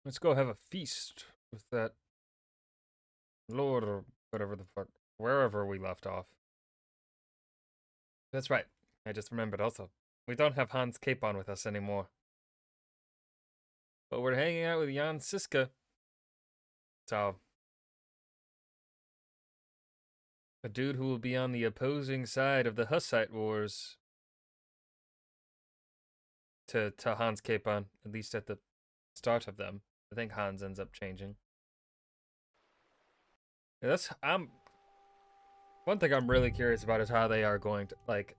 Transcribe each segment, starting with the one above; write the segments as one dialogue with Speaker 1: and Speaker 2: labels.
Speaker 1: Let's go have a feast with that lord or whatever the fuck, wherever we left off. That's right. I just remembered also. We don't have Hans Capon with us anymore. But we're hanging out with Jan Siska. So, a dude who will be on the opposing side of the Hussite Wars to Hans Capon, at least at the start of them. I think Hans ends up changing. Yeah, one thing I'm really curious about is how they are going to, like,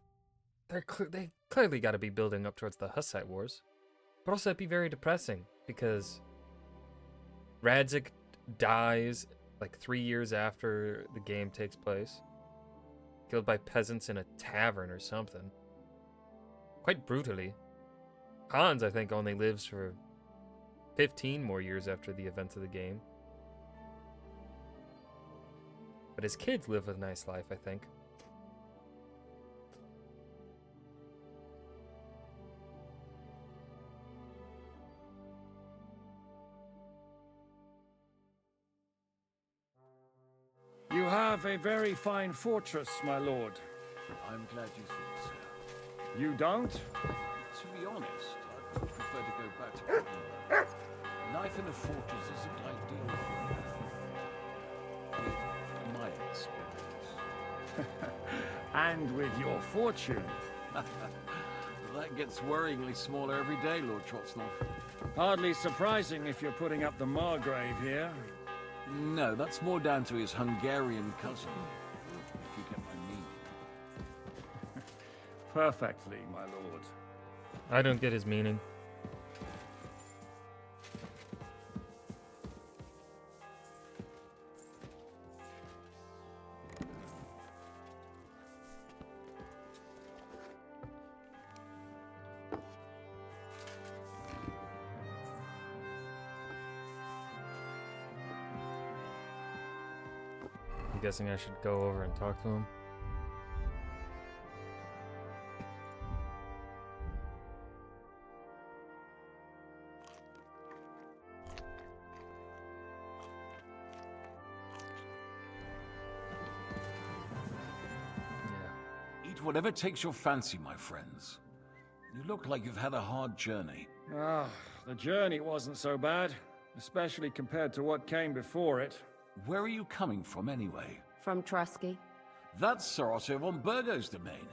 Speaker 1: they clearly got to be building up towards the Hussite Wars. But also it'd be very depressing because Radzik dies like 3 years after the game takes place. Killed by peasants in a tavern or something. Quite brutally. Hans, I think, only lives for 15 more years after the events of the game. But his kids live a nice life, I think.
Speaker 2: You have a very fine fortress, my lord.
Speaker 3: I'm glad you think so.
Speaker 2: You don't?
Speaker 3: To be honest, I prefer to go back to Edinburgh. Life in a fortress isn't ideal for me. In my experience.
Speaker 2: And with your fortune.
Speaker 3: That gets worryingly smaller every day, Lord Trotsnall.
Speaker 2: Hardly surprising if you're putting up the Margrave here.
Speaker 3: No, that's more down to his Hungarian cousin, if you get my meaning.
Speaker 2: Perfectly, my lord.
Speaker 1: I don't get his meaning. I'm guessing I should go over and talk to him.
Speaker 3: Eat whatever takes your fancy, my friends. You look like you've had a hard journey.
Speaker 2: Ah, the journey wasn't so bad, especially compared to what came before it.
Speaker 3: Where are you coming from, anyway?
Speaker 4: From Trusky.
Speaker 3: That's Sir Otto von Burgo's domain.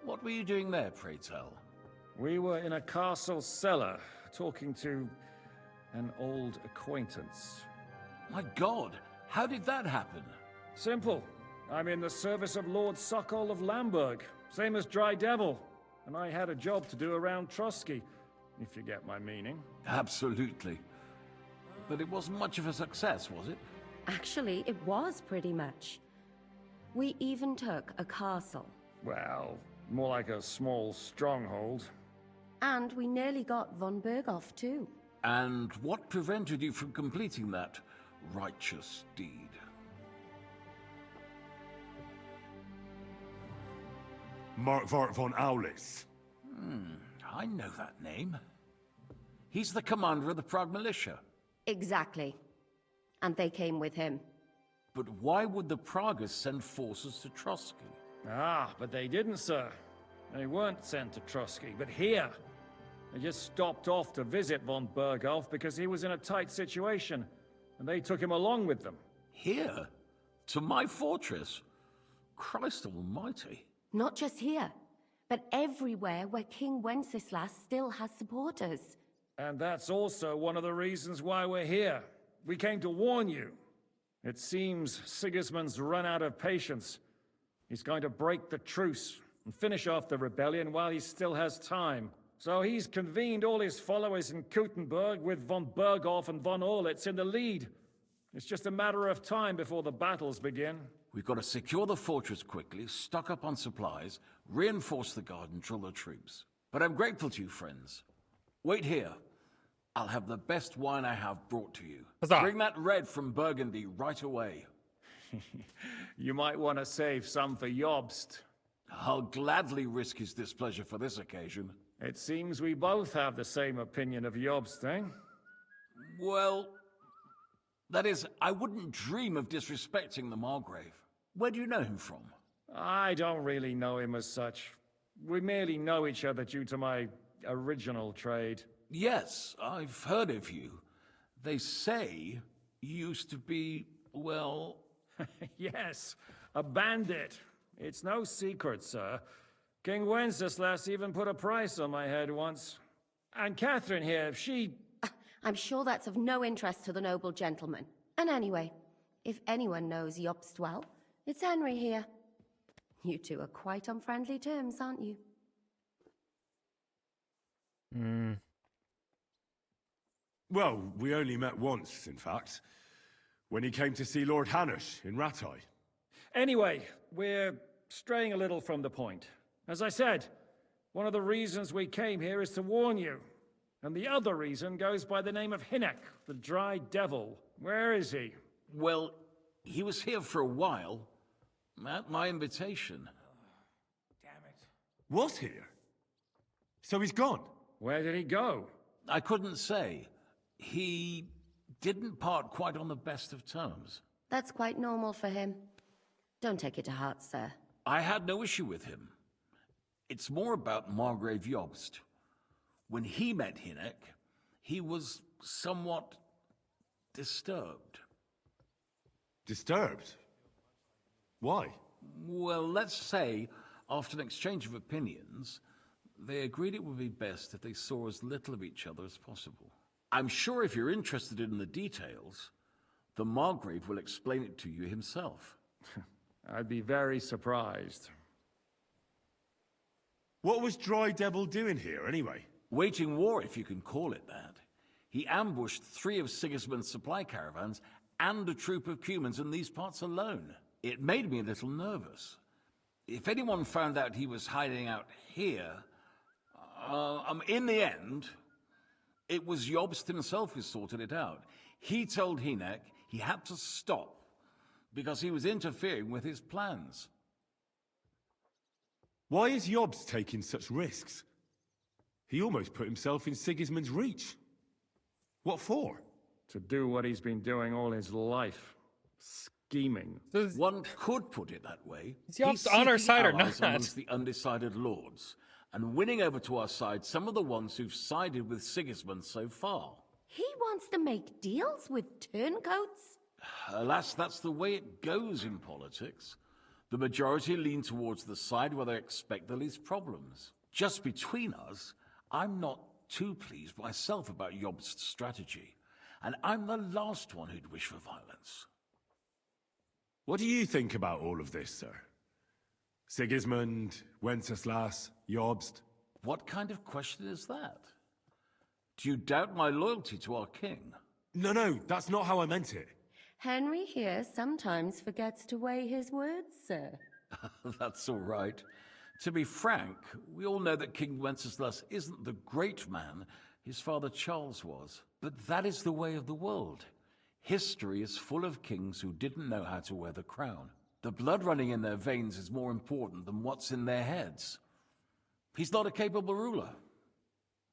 Speaker 3: What were you doing there, pray tell?
Speaker 2: We were in a castle cellar, talking to an old acquaintance.
Speaker 3: My God, how did that happen?
Speaker 2: Simple. I'm in the service of Lord Suckle of Lamberg, same as Dry Devil, and I had a job to do around Trusky, if you get my meaning.
Speaker 3: Absolutely. But it wasn't much of a success, was it?
Speaker 4: Actually, it was pretty much. We even took a castle.
Speaker 2: Well, more like a small stronghold.
Speaker 4: And we nearly got von Berghoff too.
Speaker 3: And what prevented you from completing that righteous deed?
Speaker 5: Markvart von Aulis.
Speaker 3: I know that name. He's the commander of the Prague militia.
Speaker 4: Exactly. And they came with him.
Speaker 3: But why would the Praguers send forces to Trusky?
Speaker 2: Ah, but they didn't, sir. They weren't sent to Trusky, but here. They just stopped off to visit von Berghoff because he was in a tight situation, and they took him along with them.
Speaker 3: Here? To my fortress? Christ almighty.
Speaker 4: Not just here, but everywhere where King Wenceslas still has supporters.
Speaker 2: And that's also one of the reasons why we're here. We came to warn you. It seems Sigismund's run out of patience. He's going to break the truce and finish off the rebellion while he still has time. So he's convened all his followers in Kuttenberg with von Berghoff and von Orlitz in the lead. It's just a matter of time before the battles begin.
Speaker 3: We've got to secure the fortress quickly, stock up on supplies, reinforce the guard and drill the troops. But I'm grateful to you, friends. Wait here. I'll have the best wine I have brought to you.
Speaker 1: Huzzah.
Speaker 3: Bring that red from Burgundy right away.
Speaker 2: You might want to save some for Jobst.
Speaker 3: I'll gladly risk his displeasure for this occasion.
Speaker 2: It seems we both have the same opinion of Jobst, eh?
Speaker 3: Well, that is, I wouldn't dream of disrespecting the Margrave. Where do you know him from?
Speaker 2: I don't really know him as such. We merely know each other due to my original trade.
Speaker 3: Yes, I've heard of you. They say you used to be, well...
Speaker 2: Yes, a bandit. It's no secret, sir. King Wenceslas even put a price on my head once. And Catherine here, she...
Speaker 4: I'm sure that's of no interest to the noble gentleman. And anyway, if anyone knows Jobst well, it's Henry here. You two are quite on friendly terms, aren't you?
Speaker 5: Well, we only met once, in fact. When he came to see Lord Hanush in Rattay.
Speaker 2: Anyway, we're straying a little from the point. As I said, one of the reasons we came here is to warn you. And the other reason goes by the name of Hinnek, the Dry Devil. Where is he?
Speaker 3: Well, he was here for a while, at my invitation.
Speaker 2: Damn it.
Speaker 5: Was here? So he's gone?
Speaker 2: Where did he go?
Speaker 3: I couldn't say. He didn't part quite on the best of terms.
Speaker 4: That's quite normal for him. Don't take it to heart, sir.
Speaker 3: I had no issue with him. It's more about Margrave Jobst. When he met Hinnek, he was somewhat disturbed.
Speaker 5: Disturbed? Why?
Speaker 3: Well, let's say, after an exchange of opinions, they agreed it would be best if they saw as little of each other as possible. I'm sure if you're interested in the details, the Margrave will explain it to you himself.
Speaker 2: I'd be very surprised.
Speaker 5: What was Dry Devil doing here, anyway?
Speaker 3: Waging war, if you can call it that. He ambushed 3 of Sigismund's supply caravans and a troop of Cumans in these parts alone. It made me a little nervous. If anyone found out he was hiding out here, in the end, it was Jobst himself who sorted it out. He told Hinnek he had to stop because he was interfering with his plans.
Speaker 5: Why is Jobst taking such risks? He almost put himself in Sigismund's reach. What for?
Speaker 2: To do what he's been doing all his life. Scheming.
Speaker 3: One could put it that way.
Speaker 1: Is Jobst on our side or
Speaker 3: allies
Speaker 1: not?
Speaker 3: amongst the undecided lords, and winning over to our side some of the ones who've sided with Sigismund so far.
Speaker 4: He wants to make deals with turncoats?
Speaker 3: Alas, that's the way it goes in politics. The majority lean towards the side where they expect the least problems. Just between us, I'm not too pleased myself about Jobst's strategy, and I'm the last one who'd wish for violence.
Speaker 5: What do you think about all of this, sir? Sigismund, Wenceslas, Jobst?
Speaker 3: What kind of question is that? Do you doubt my loyalty to our king?
Speaker 5: No, that's not how I meant it.
Speaker 4: Henry here sometimes forgets to weigh his words, sir.
Speaker 3: That's all right. To be frank, we all know that King Wenceslas isn't the great man his father Charles was. But that is the way of the world. History is full of kings who didn't know how to wear the crown. The blood running in their veins is more important than what's in their heads. He's not a capable ruler.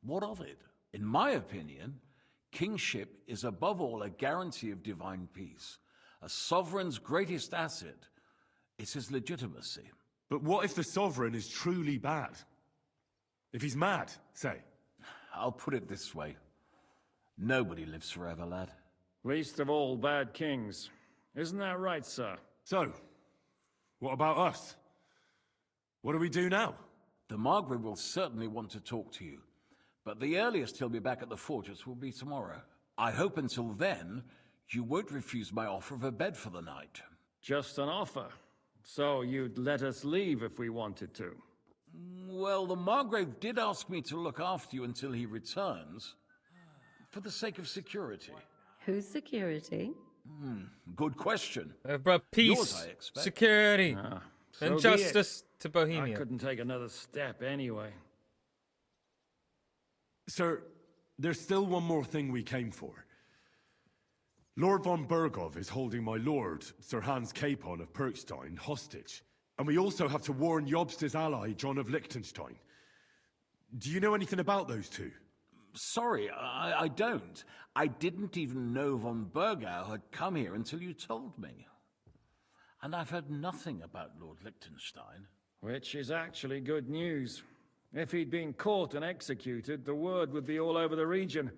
Speaker 3: What of it? In my opinion, kingship is above all a guarantee of divine peace. A sovereign's greatest asset is his legitimacy.
Speaker 5: But what if the sovereign is truly bad? If he's mad, say?
Speaker 3: I'll put it this way. Nobody lives forever, lad.
Speaker 2: Least of all bad kings. Isn't that right, sir?
Speaker 5: So, what about us? What do we do now?
Speaker 3: The Margrave will certainly want to talk to you, but the earliest he'll be back at the fortress will be tomorrow. I hope until then, you won't refuse my offer of a bed for the night.
Speaker 2: Just an offer. So you'd let us leave if we wanted to?
Speaker 3: Well, the Margrave did ask me to look after you until he returns, for the sake of security.
Speaker 4: Whose security?
Speaker 3: Good question.
Speaker 1: But peace,
Speaker 3: Yours, I expect.
Speaker 1: security,
Speaker 2: So
Speaker 1: and
Speaker 2: be
Speaker 1: justice to
Speaker 2: it. I
Speaker 1: Bohemia.
Speaker 2: couldn't take another step anyway.
Speaker 5: Sir, there's still one more thing we came for. Lord von Bergov is holding my lord, Sir Hans Capon of Perkstein, hostage. And we also have to warn Jobst's ally, John of Liechtenstein. Do you know anything about those two?
Speaker 3: Sorry, I don't. I didn't even know von Burgau had come here until you told me. And I've heard nothing about Lord Liechtenstein.
Speaker 2: Which is actually good news. If he'd been caught and executed, the word would be all over the region.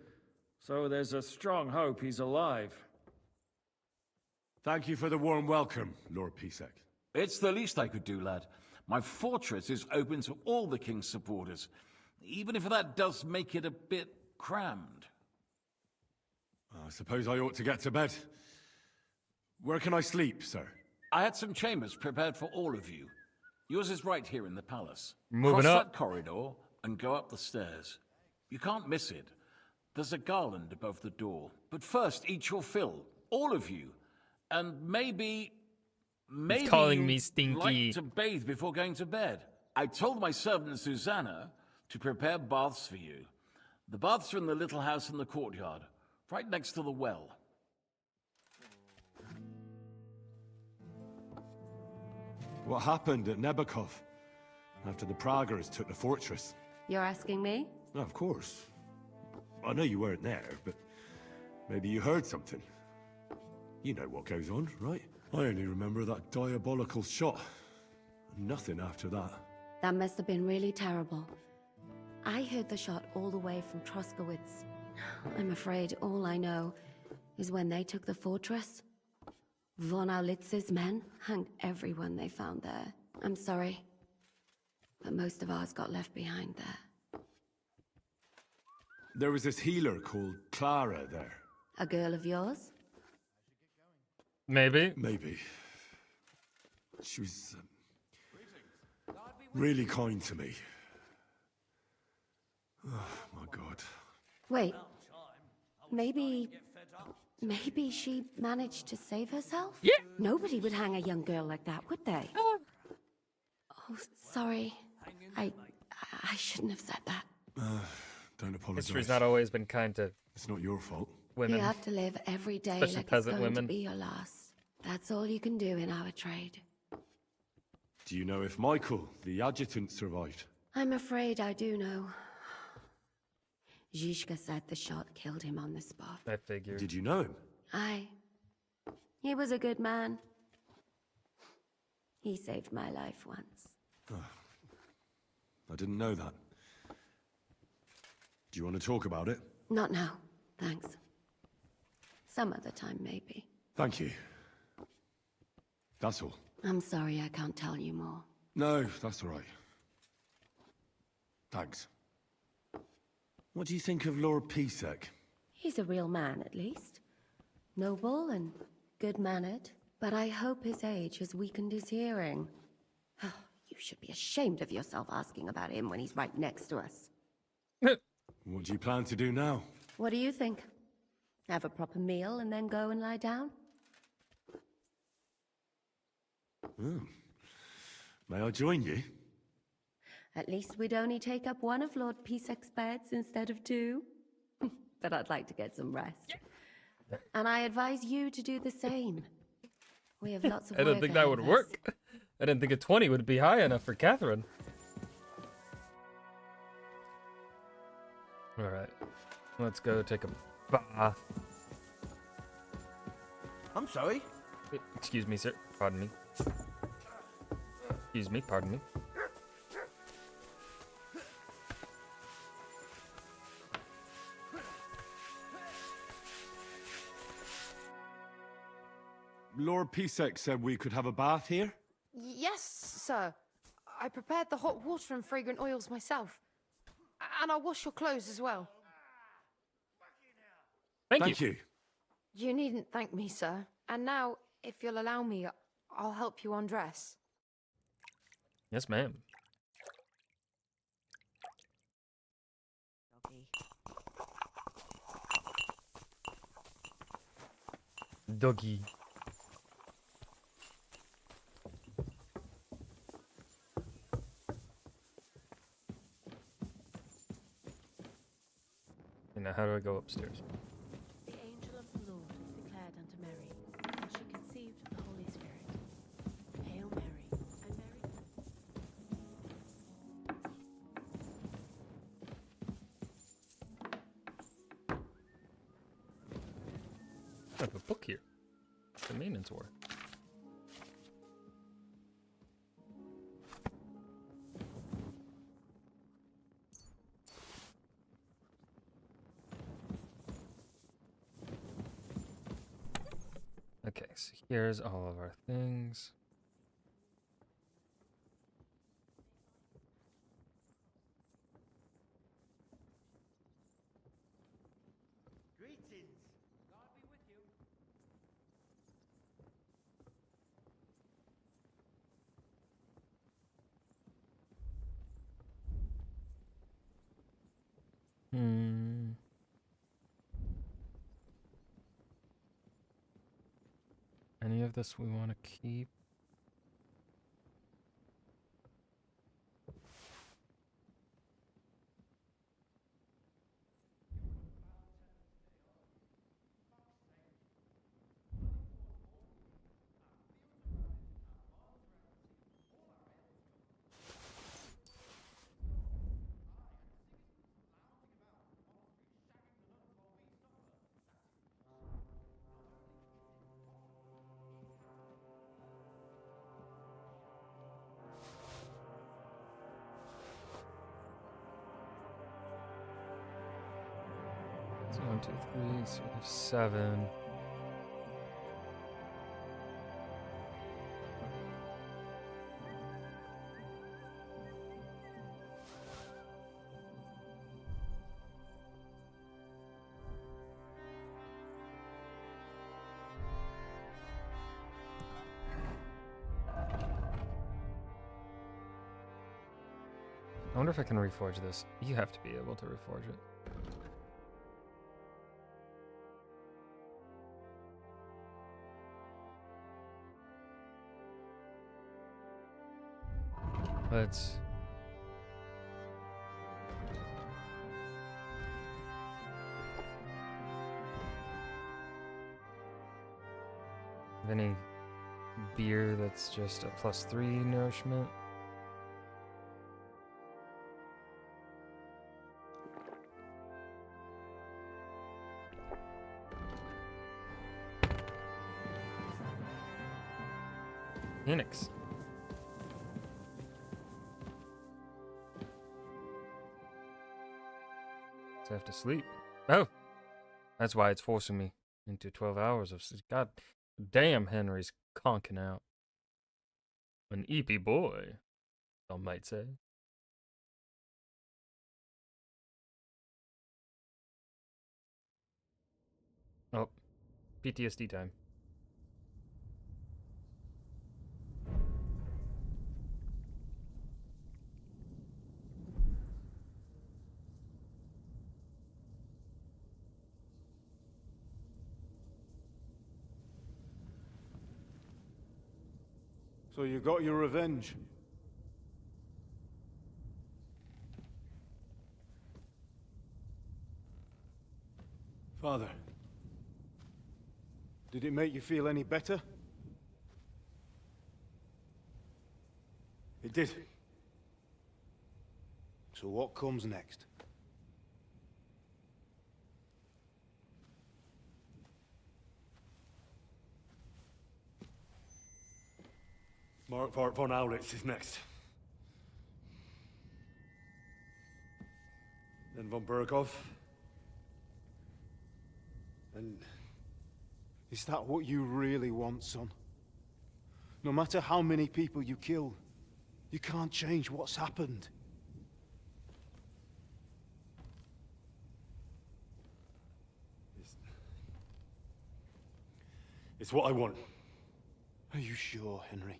Speaker 2: So there's a strong hope he's alive.
Speaker 5: Thank you for the warm welcome, Lord Pisek.
Speaker 3: It's the least I could do, lad. My fortress is open to all the king's supporters, even if that does make it a bit crammed.
Speaker 5: I suppose I ought to get to bed. Where can I sleep, sir?
Speaker 3: I had some chambers prepared for all of you. Yours is right here in the palace.
Speaker 1: Moving
Speaker 3: Cross
Speaker 1: up.
Speaker 3: that corridor and go up the stairs. You can't miss it. There's a garland above the door. But first, eat your fill, all of you. And maybe
Speaker 1: calling
Speaker 3: you'd
Speaker 1: me stinky.
Speaker 3: like to bathe before going to bed. I told my servant Susanna to prepare baths for you. The baths are in the little house in the courtyard, right next to the well.
Speaker 5: What happened at Nebakov after the Praguers took the fortress?
Speaker 4: You're asking me?
Speaker 5: Of course. I know you weren't there, but maybe you heard something. You know what goes on, right? I only remember that diabolical shot. Nothing after that.
Speaker 4: That must have been really terrible. I heard the shot all the way from Troskowitz. I'm afraid all I know is when they took the fortress, von Aulitz's men hanged everyone they found there. I'm sorry, but most of ours got left behind there.
Speaker 5: There was this healer called Clara there.
Speaker 4: A girl of yours?
Speaker 1: Maybe.
Speaker 5: Maybe. She was really kind to me. Oh, my God.
Speaker 4: Wait, maybe she managed to save herself?
Speaker 1: Yeah.
Speaker 4: Nobody would hang a young girl like that, would they? Oh, sorry. I shouldn't have said that.
Speaker 5: Don't apologize.
Speaker 1: History's not always been kind to
Speaker 5: It's not your fault.
Speaker 1: women.
Speaker 4: You have to live every day
Speaker 1: Especially
Speaker 4: like it's
Speaker 1: peasant
Speaker 4: going
Speaker 1: women.
Speaker 4: to be your last. That's all you can do in our trade.
Speaker 5: Do you know if Michael, the adjutant, survived?
Speaker 4: I'm afraid I do know. Zhishka said the shot killed him on the spot.
Speaker 1: I figured.
Speaker 5: Did you know him?
Speaker 4: Aye. He was a good man. He saved my life once.
Speaker 5: I didn't know that. Do you want to talk about it?
Speaker 4: Not now, thanks. Some other time, maybe.
Speaker 5: Thank you. That's all.
Speaker 4: I'm sorry I can't tell you more.
Speaker 5: No, that's all right. Thanks. What do you think of Lord Pisek?
Speaker 4: He's a real man, at least. Noble and good-mannered. But I hope his age has weakened his hearing. You should be ashamed of yourself asking about him when he's right next to us.
Speaker 5: What do you plan to do now?
Speaker 4: What do you think? Have a proper meal and then go and lie down?
Speaker 5: May I join you?
Speaker 4: At least we'd only take up one of Lord Pisek's beds instead of two. But I'd like to get some rest. And I advise you to do the same. We have lots of
Speaker 1: I
Speaker 4: work
Speaker 1: don't think that
Speaker 4: ahead
Speaker 1: would
Speaker 4: of us.
Speaker 1: work. I didn't think a 20 would be high enough for Catherine. Alright. Let's go take a bath.
Speaker 6: I'm sorry.
Speaker 1: Excuse me, sir. Pardon me. Excuse me, pardon me.
Speaker 5: Lord Pisek said we could have a bath here?
Speaker 7: Yes, sir. I prepared the hot water and fragrant oils myself. And I'll wash your clothes as well.
Speaker 1: Thank you.
Speaker 5: you.
Speaker 7: You needn't thank me, sir. And now, if you'll allow me, I'll help you undress.
Speaker 1: Yes, ma'am. Doggy. And now how do I go upstairs?
Speaker 8: The angel of the Lord declared unto Mary, and she conceived of the Holy Spirit. Hail Mary, and Mary...
Speaker 1: I have a book here. The maintenance war. Okay, so here's all of our things.
Speaker 6: Greetings. God be with you.
Speaker 1: Hmm. Any of this we want to keep? So 1, 2, 3, so we have 7. I wonder if I can reforge this. You have to be able to reforge it. Let's... Have any beer that's just a +3 nourishment? Phoenix. So I have to sleep. Oh! That's why it's forcing me into 12 hours of sleep. God damn, Henry's conking out. An eepy boy, some might say. Oh, PTSD time.
Speaker 9: So you got your revenge? Father, did it make you feel any better? It did. So what comes next?
Speaker 5: Mark von Aulitz is next. Then von Burgov.
Speaker 9: And is that what you really want, son? No matter how many people you kill, you can't change what's happened.
Speaker 5: It's what I want.
Speaker 9: Are you sure, Henry?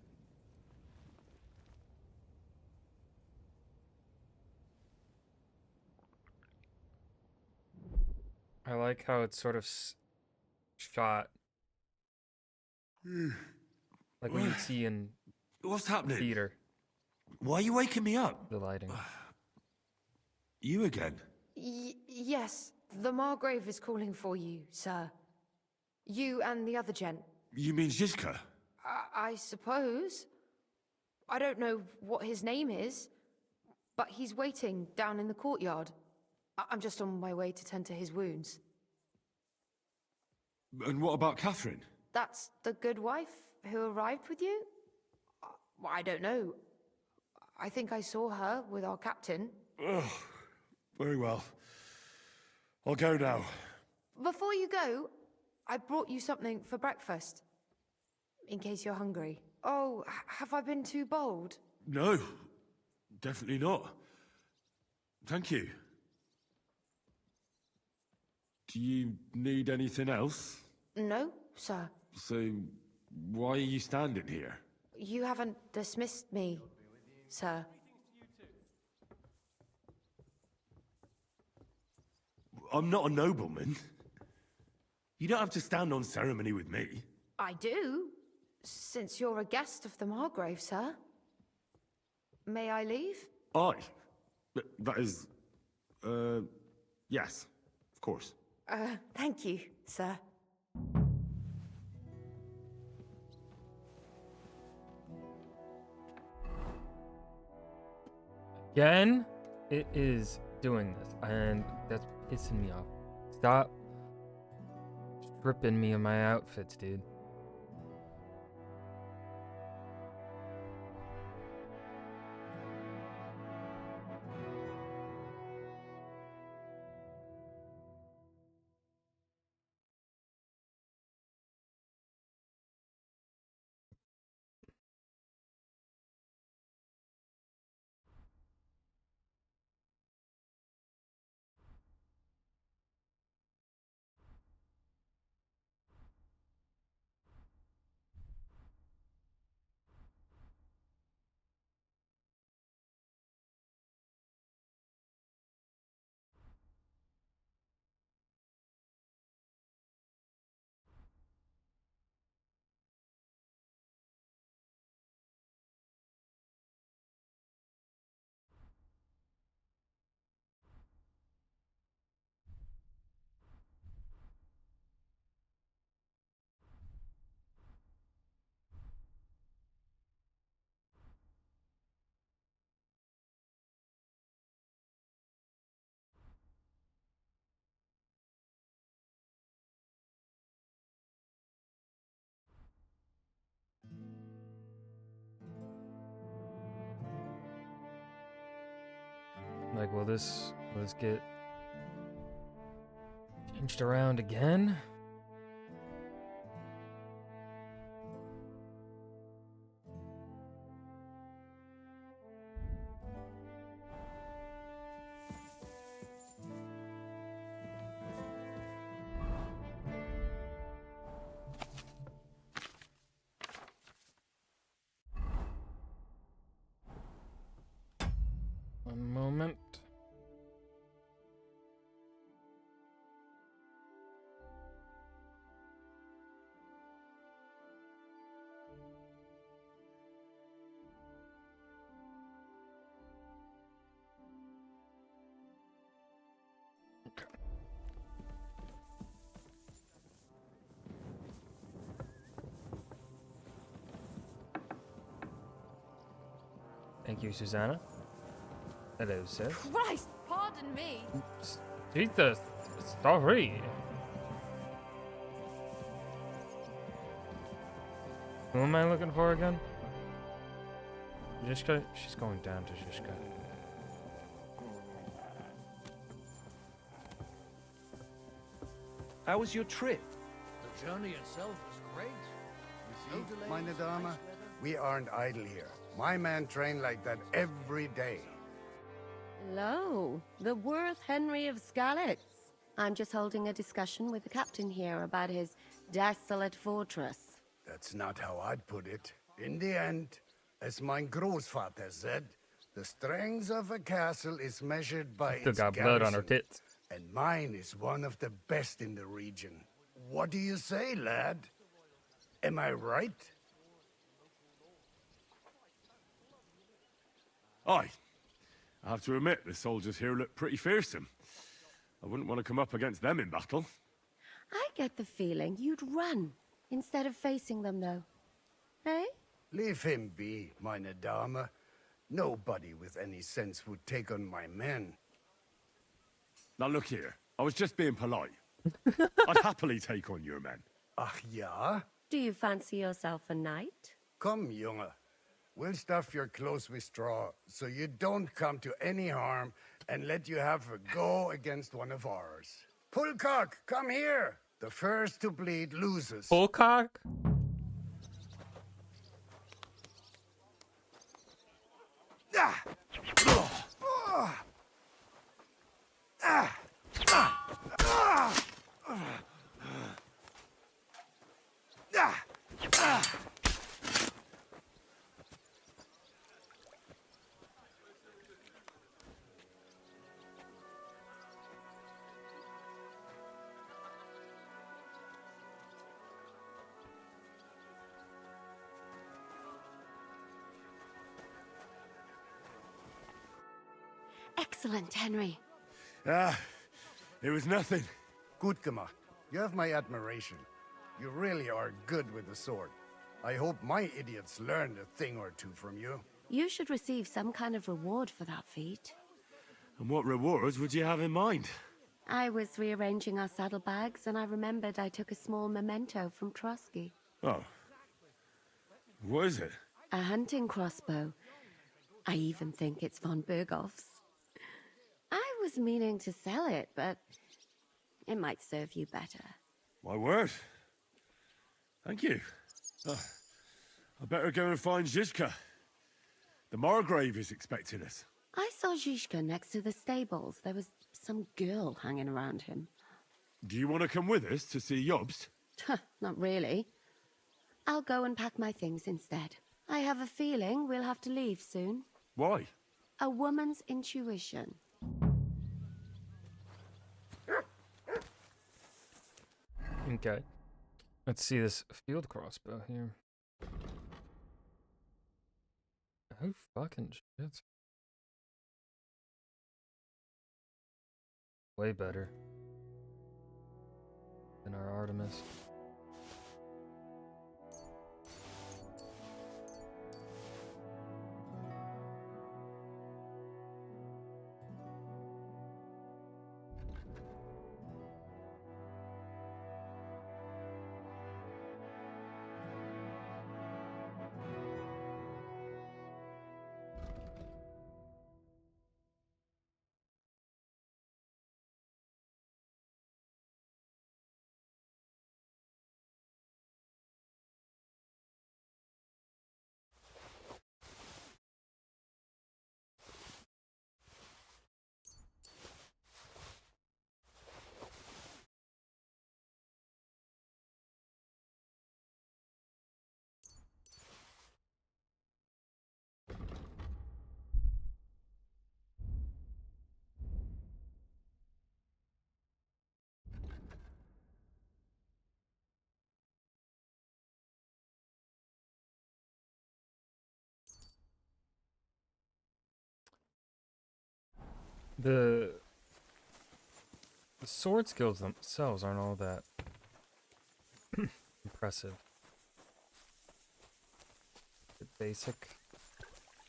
Speaker 1: I like how it's sort of shot like what you'd see in
Speaker 10: What's happening?
Speaker 1: theater.
Speaker 10: Why are you waking me up?
Speaker 1: The lighting.
Speaker 10: You again?
Speaker 7: Yes, the Margrave is calling for you, sir. You and the other gent.
Speaker 10: You mean Zizka?
Speaker 7: I suppose. I don't know what his name is, but he's waiting down in the courtyard. I'm just on my way to tend to his wounds.
Speaker 5: And what about Catherine?
Speaker 7: That's the good wife who arrived with you? Well, I don't know. I think I saw her with our captain.
Speaker 5: Ugh, very well. I'll go now.
Speaker 7: Before you go, I brought you something for breakfast. In case you're hungry. Oh, have I been too bold?
Speaker 5: No, definitely not. Thank you. Do you need anything else?
Speaker 7: No, sir.
Speaker 5: So, why are you standing here?
Speaker 7: You haven't dismissed me, sir.
Speaker 5: I'm not a nobleman. You don't have to stand on ceremony with me.
Speaker 7: I do, since you're a guest of the Margrave, sir. May I leave?
Speaker 5: Aye. That is... yes, of course.
Speaker 7: Thank you, sir.
Speaker 1: Again, it is doing this, and that's pissing me off. Stop stripping me of my outfits, dude. Like, will this get changed around again? One moment. Okay. Thank you, Susanna. Hello, sis.
Speaker 7: Christ, pardon me.
Speaker 1: Jesus, sorry. Who am I looking for again? Zizka? She's going down to Zizka.
Speaker 6: How was your trip?
Speaker 11: The journey itself was great.
Speaker 12: You see, my Nadama, we aren't idle here. My men train like that every day.
Speaker 4: Lo, the worth Henry of Skalitz. I'm just holding a discussion with the captain here about his desolate fortress.
Speaker 12: That's not how I'd put it. In the end, as my Großvater said, the strength of a castle is measured by
Speaker 1: Still
Speaker 12: its
Speaker 1: got blood on her
Speaker 12: garrison,
Speaker 1: tits.
Speaker 12: and mine is one of the best in the region. What do you say, lad? Am I right?
Speaker 5: Aye. I have to admit, the soldiers here look pretty fearsome. I wouldn't want to come up against them in battle.
Speaker 4: I get the feeling you'd run instead of facing them, though. Hey?
Speaker 12: Leave him be, meine Dame. Nobody with any sense would take on my men.
Speaker 5: Now look here, I was just being polite. I'd happily take on your men.
Speaker 12: Ach ja?
Speaker 8: Do you fancy yourself a knight?
Speaker 12: Come, Junge. We'll stuff your clothes with straw so you don't come to any harm and let you have a go against one of ours. Pulcock, come here. The first to bleed loses.
Speaker 1: Bullcock?
Speaker 12: Ah! Ah! Ah! Ah! Ah! Ah! Ah!
Speaker 4: Excellent, Henry.
Speaker 5: Ah, it was nothing.
Speaker 12: Gut gemacht. You have my admiration. You really are good with the sword. I hope my idiots learned a thing or two from you.
Speaker 4: You should receive some kind of reward for that feat.
Speaker 5: And what rewards would you have in mind?
Speaker 4: I was rearranging our saddlebags, and I remembered I took a small memento from Trotsky.
Speaker 5: Oh. What is it?
Speaker 4: A hunting crossbow. I even think it's von Berghoff's. I was meaning to sell it, but it might serve you better.
Speaker 5: My word. Thank you. I better go and find Zizka. The Margrave is expecting us.
Speaker 4: I saw Zhishka next to the stables. There was some girl hanging around him.
Speaker 5: Do you want to come with us to see Jobst?
Speaker 4: Not really. I'll go and pack my things instead. I have a feeling we'll have to leave soon.
Speaker 5: Why?
Speaker 4: A woman's intuition.
Speaker 1: Okay. Let's see this field crossbow here. Oh, fucking shit. Way better than our Artemis. The sword skills themselves aren't all that impressive. Bit basic.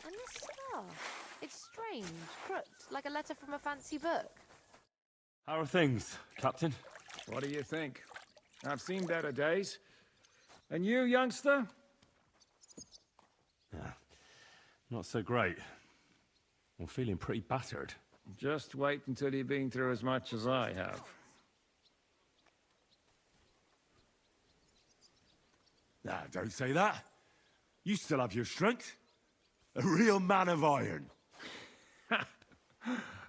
Speaker 7: And this scar. It's strange, crooked, like a letter from a fancy book.
Speaker 5: How are things, Captain?
Speaker 2: What do you think? I've seen better days. And you, youngster?
Speaker 5: Yeah, not so great. I'm feeling pretty battered.
Speaker 2: Just wait until you've been through as much as I have.
Speaker 5: Nah, don't say that. You still have your strength. A real man of iron.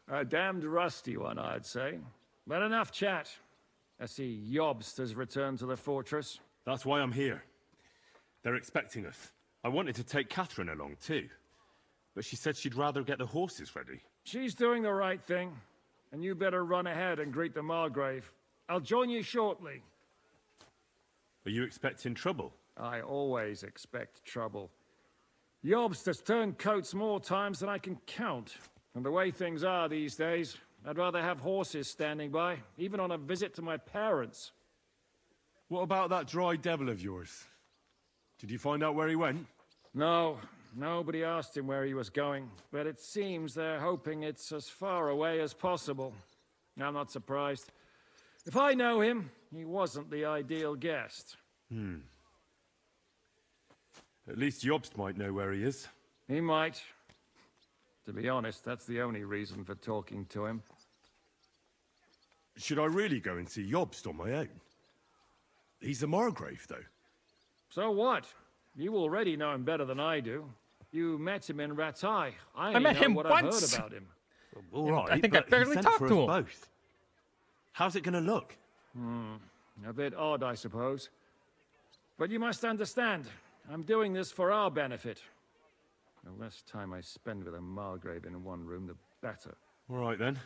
Speaker 2: A damned rusty one, I'd say. But enough chat. I see Jobst has returned to the fortress.
Speaker 5: That's why I'm here. They're expecting us. I wanted to take Catherine along too, but she said she'd rather get the horses ready.
Speaker 2: She's doing the right thing, and you better run ahead and greet the Margrave. I'll join you shortly.
Speaker 5: Are you expecting trouble?
Speaker 2: I always expect trouble. Jobst has turned coats more times than I can count. And the way things are these days, I'd rather have horses standing by, even on a visit to my parents.
Speaker 5: What about that dry devil of yours? Did you find out where he went?
Speaker 2: No, nobody asked him where he was going, but it seems they're hoping it's as far away as possible. I'm not surprised. If I know him, he wasn't the ideal guest.
Speaker 5: At least Jobst might know where he is.
Speaker 2: He might. To be honest, that's the only reason for talking to him.
Speaker 5: Should I really go and see Jobst on my own? He's a Margrave, though.
Speaker 2: So what? You already know him better than I do. You met him in Ratai. I only
Speaker 1: met
Speaker 2: know
Speaker 1: him
Speaker 2: what
Speaker 1: once.
Speaker 2: I've heard about him.
Speaker 5: All right,
Speaker 1: I think I
Speaker 5: but he
Speaker 1: barely
Speaker 5: sent
Speaker 1: talked
Speaker 5: for
Speaker 1: to
Speaker 5: us
Speaker 1: him.
Speaker 5: both. How's it gonna look?
Speaker 2: A bit odd, I suppose. But you must understand, I'm doing this for our benefit. The less time I spend with a Margrave in one room, the better.
Speaker 5: All right, then.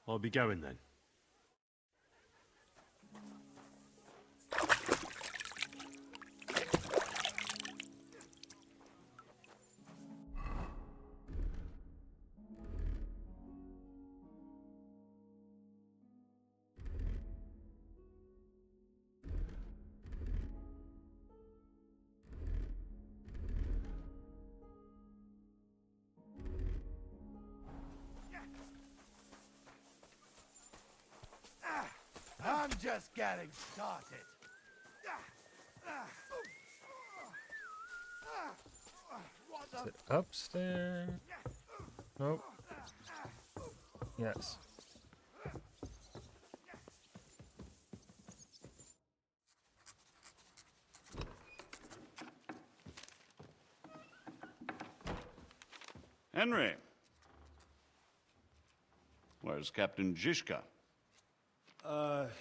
Speaker 5: I'll be going, then.
Speaker 11: I'm just getting started.
Speaker 1: Is it upstairs? Nope. Yes.
Speaker 6: Henry. Where's Captain Zizka?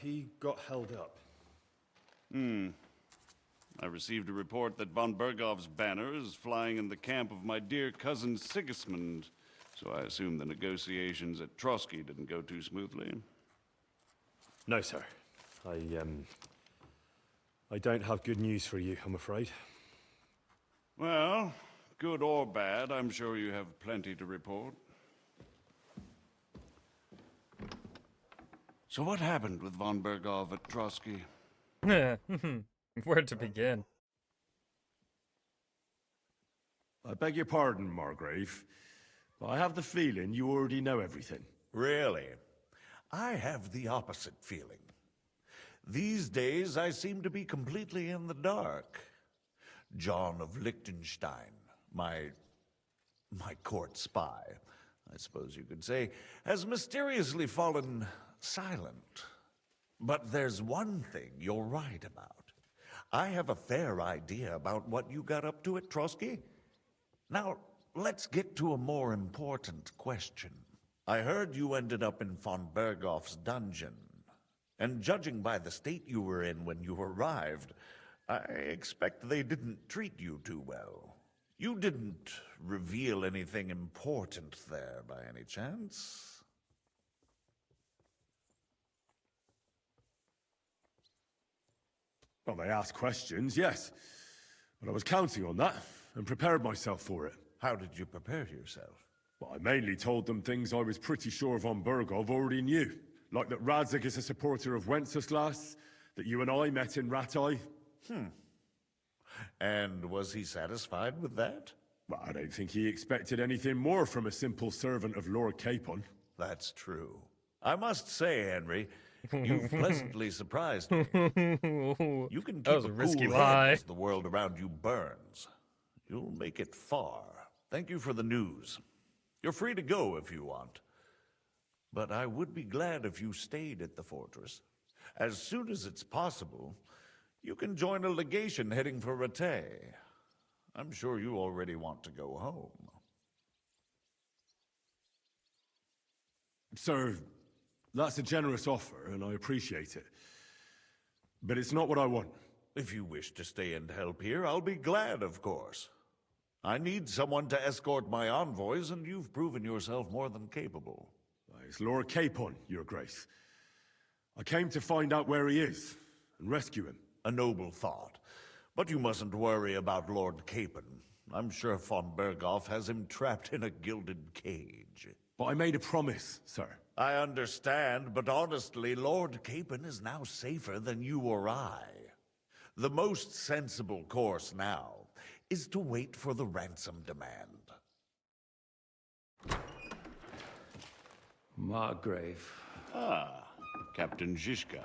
Speaker 5: He got held up.
Speaker 6: I received a report that von Bergov's banner is flying in the camp of my dear cousin Sigismund, so I assume the negotiations at Trotsky didn't go too smoothly.
Speaker 5: No, sir. I don't have good news for you, I'm afraid.
Speaker 6: Well, good or bad, I'm sure you have plenty to report. So what happened with von Bergov at Trotsky?
Speaker 1: Where to begin?
Speaker 5: I beg your pardon, Margrave, but I have the feeling you already know everything.
Speaker 11: Really? I have the opposite feeling. These days, I seem to be completely in the dark. John of Liechtenstein, my court spy, I suppose you could say, has mysteriously fallen silent. But there's one thing you're right about. I have a fair idea about what you got up to at Trotsky. Now, let's get to a more important question. I heard you ended up in von Bergov's dungeon. And judging by the state you were in when you arrived, I expect they didn't treat you too well. You didn't reveal anything important there by any chance?
Speaker 5: Well, they asked questions, yes. But I was counting on that, and prepared myself for it.
Speaker 11: How did you prepare yourself?
Speaker 5: Well, I mainly told them things I was pretty sure von Bergov already knew. Like that Radzig is a supporter of Wenceslas, that you and I met in Ratai.
Speaker 11: And was he satisfied with that?
Speaker 5: Well, I don't think he expected anything more from a simple servant of Lord Capon.
Speaker 11: That's true. I must say, Henry, you've pleasantly surprised me. You can
Speaker 1: That
Speaker 11: keep
Speaker 1: was
Speaker 11: a
Speaker 1: a risky
Speaker 11: cool
Speaker 1: lie.
Speaker 11: head as the world around you burns. You'll make it far. Thank you for the news. You're free to go if you want. But I would be glad if you stayed at the fortress. As soon as it's possible, you can join a legation heading for Rattay. I'm sure you already want to go home.
Speaker 5: Sir, that's a generous offer, and I appreciate it. But it's not what I want.
Speaker 11: If you wish to stay and help here, I'll be glad, of course. I need someone to escort my envoys, and you've proven yourself more than capable.
Speaker 5: It's Lord Capon, Your Grace. I came to find out where he is, and rescue him.
Speaker 11: A noble thought. But you mustn't worry about Lord Capon. I'm sure von Bergov has him trapped in a gilded cage.
Speaker 5: But I made a promise, sir.
Speaker 11: I understand, but honestly, Lord Capon is now safer than you or I. The most sensible course now is to wait for the ransom demand.
Speaker 2: Margrave.
Speaker 6: Ah, Captain Zizka.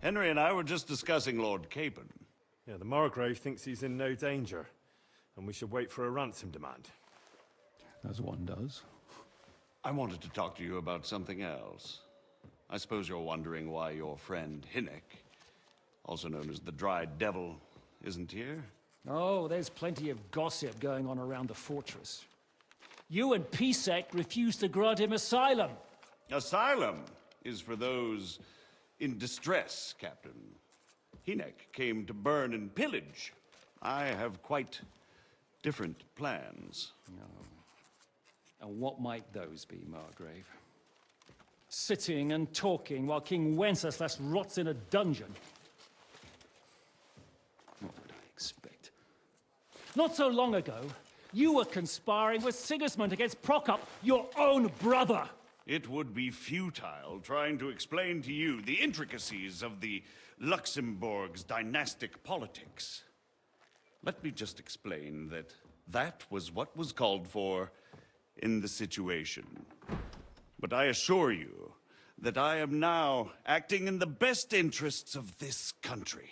Speaker 6: Henry and I were just discussing Lord Capon.
Speaker 5: Yeah, the Margrave thinks he's in no danger, and we should wait for a ransom demand.
Speaker 13: As one does.
Speaker 6: I wanted to talk to you about something else. I suppose you're wondering why your friend Hinnek, also known as the Dried Devil, isn't here?
Speaker 2: Oh, there's plenty of gossip going on around the fortress. You and Pisek refused to grant him asylum.
Speaker 6: Asylum is for those in distress, Captain. Hinnek came to burn and pillage. I have quite different plans.
Speaker 2: And what might those be, Margrave? Sitting and talking while King Wenceslas rots in a dungeon. What would I expect? Not so long ago, you were conspiring with Sigismund against Prokop, your own brother.
Speaker 6: It would be futile trying to explain to you the intricacies of the Luxembourg's dynastic politics. Let me just explain that that was what was called for in the situation. But I assure you that I am now acting in the best interests of this country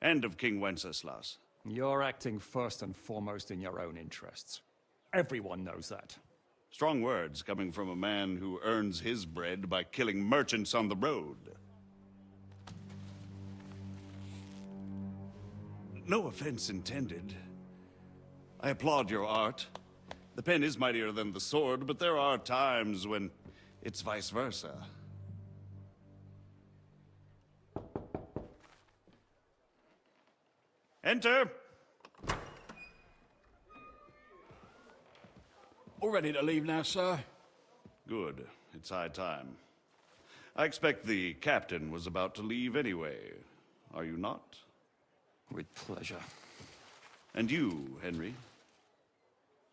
Speaker 6: and of King Wenceslas.
Speaker 2: You're acting first and foremost in your own interests. Everyone knows that.
Speaker 6: Strong words coming from a man who earns his bread by killing merchants on the road. No offense intended. I applaud your art. The pen is mightier than the sword, but there are times when it's vice versa. Enter!
Speaker 3: All ready to leave now, sir?
Speaker 6: Good. It's high time. I expect the captain was about to leave anyway. Are you not?
Speaker 2: With pleasure.
Speaker 6: And you, Henry?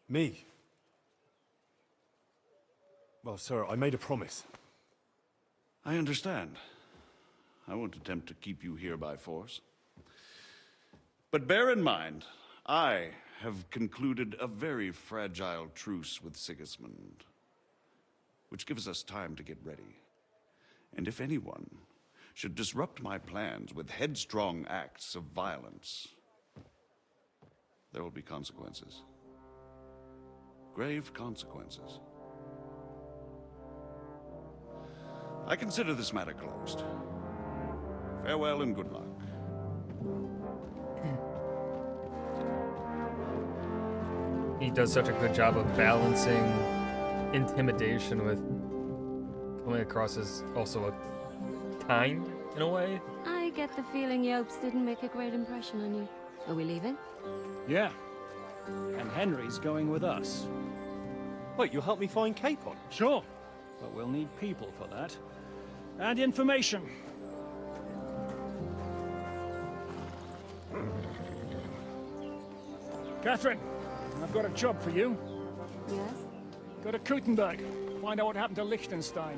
Speaker 5: Me? Well, sir, I made a promise.
Speaker 6: I understand. I won't attempt to keep you here by force. But bear in mind, I have concluded a very fragile truce with Sigismund, which gives us time to get ready. And if anyone should disrupt my plans with headstrong acts of violence, there will be consequences. Grave consequences. I consider this matter closed. Farewell and good luck.
Speaker 1: He does such a good job of balancing intimidation with coming across as also a kind, in a way.
Speaker 4: I get the feeling Yopes didn't make a great impression on you. Are we leaving?
Speaker 2: Yeah. And Henry's going with us.
Speaker 5: Wait, you'll help me find Capon?
Speaker 2: Sure. But we'll need people for that. And information. Catherine, I've got a job for you.
Speaker 4: Yes?
Speaker 2: Go to Kuttenberg. Find out what happened to Liechtenstein.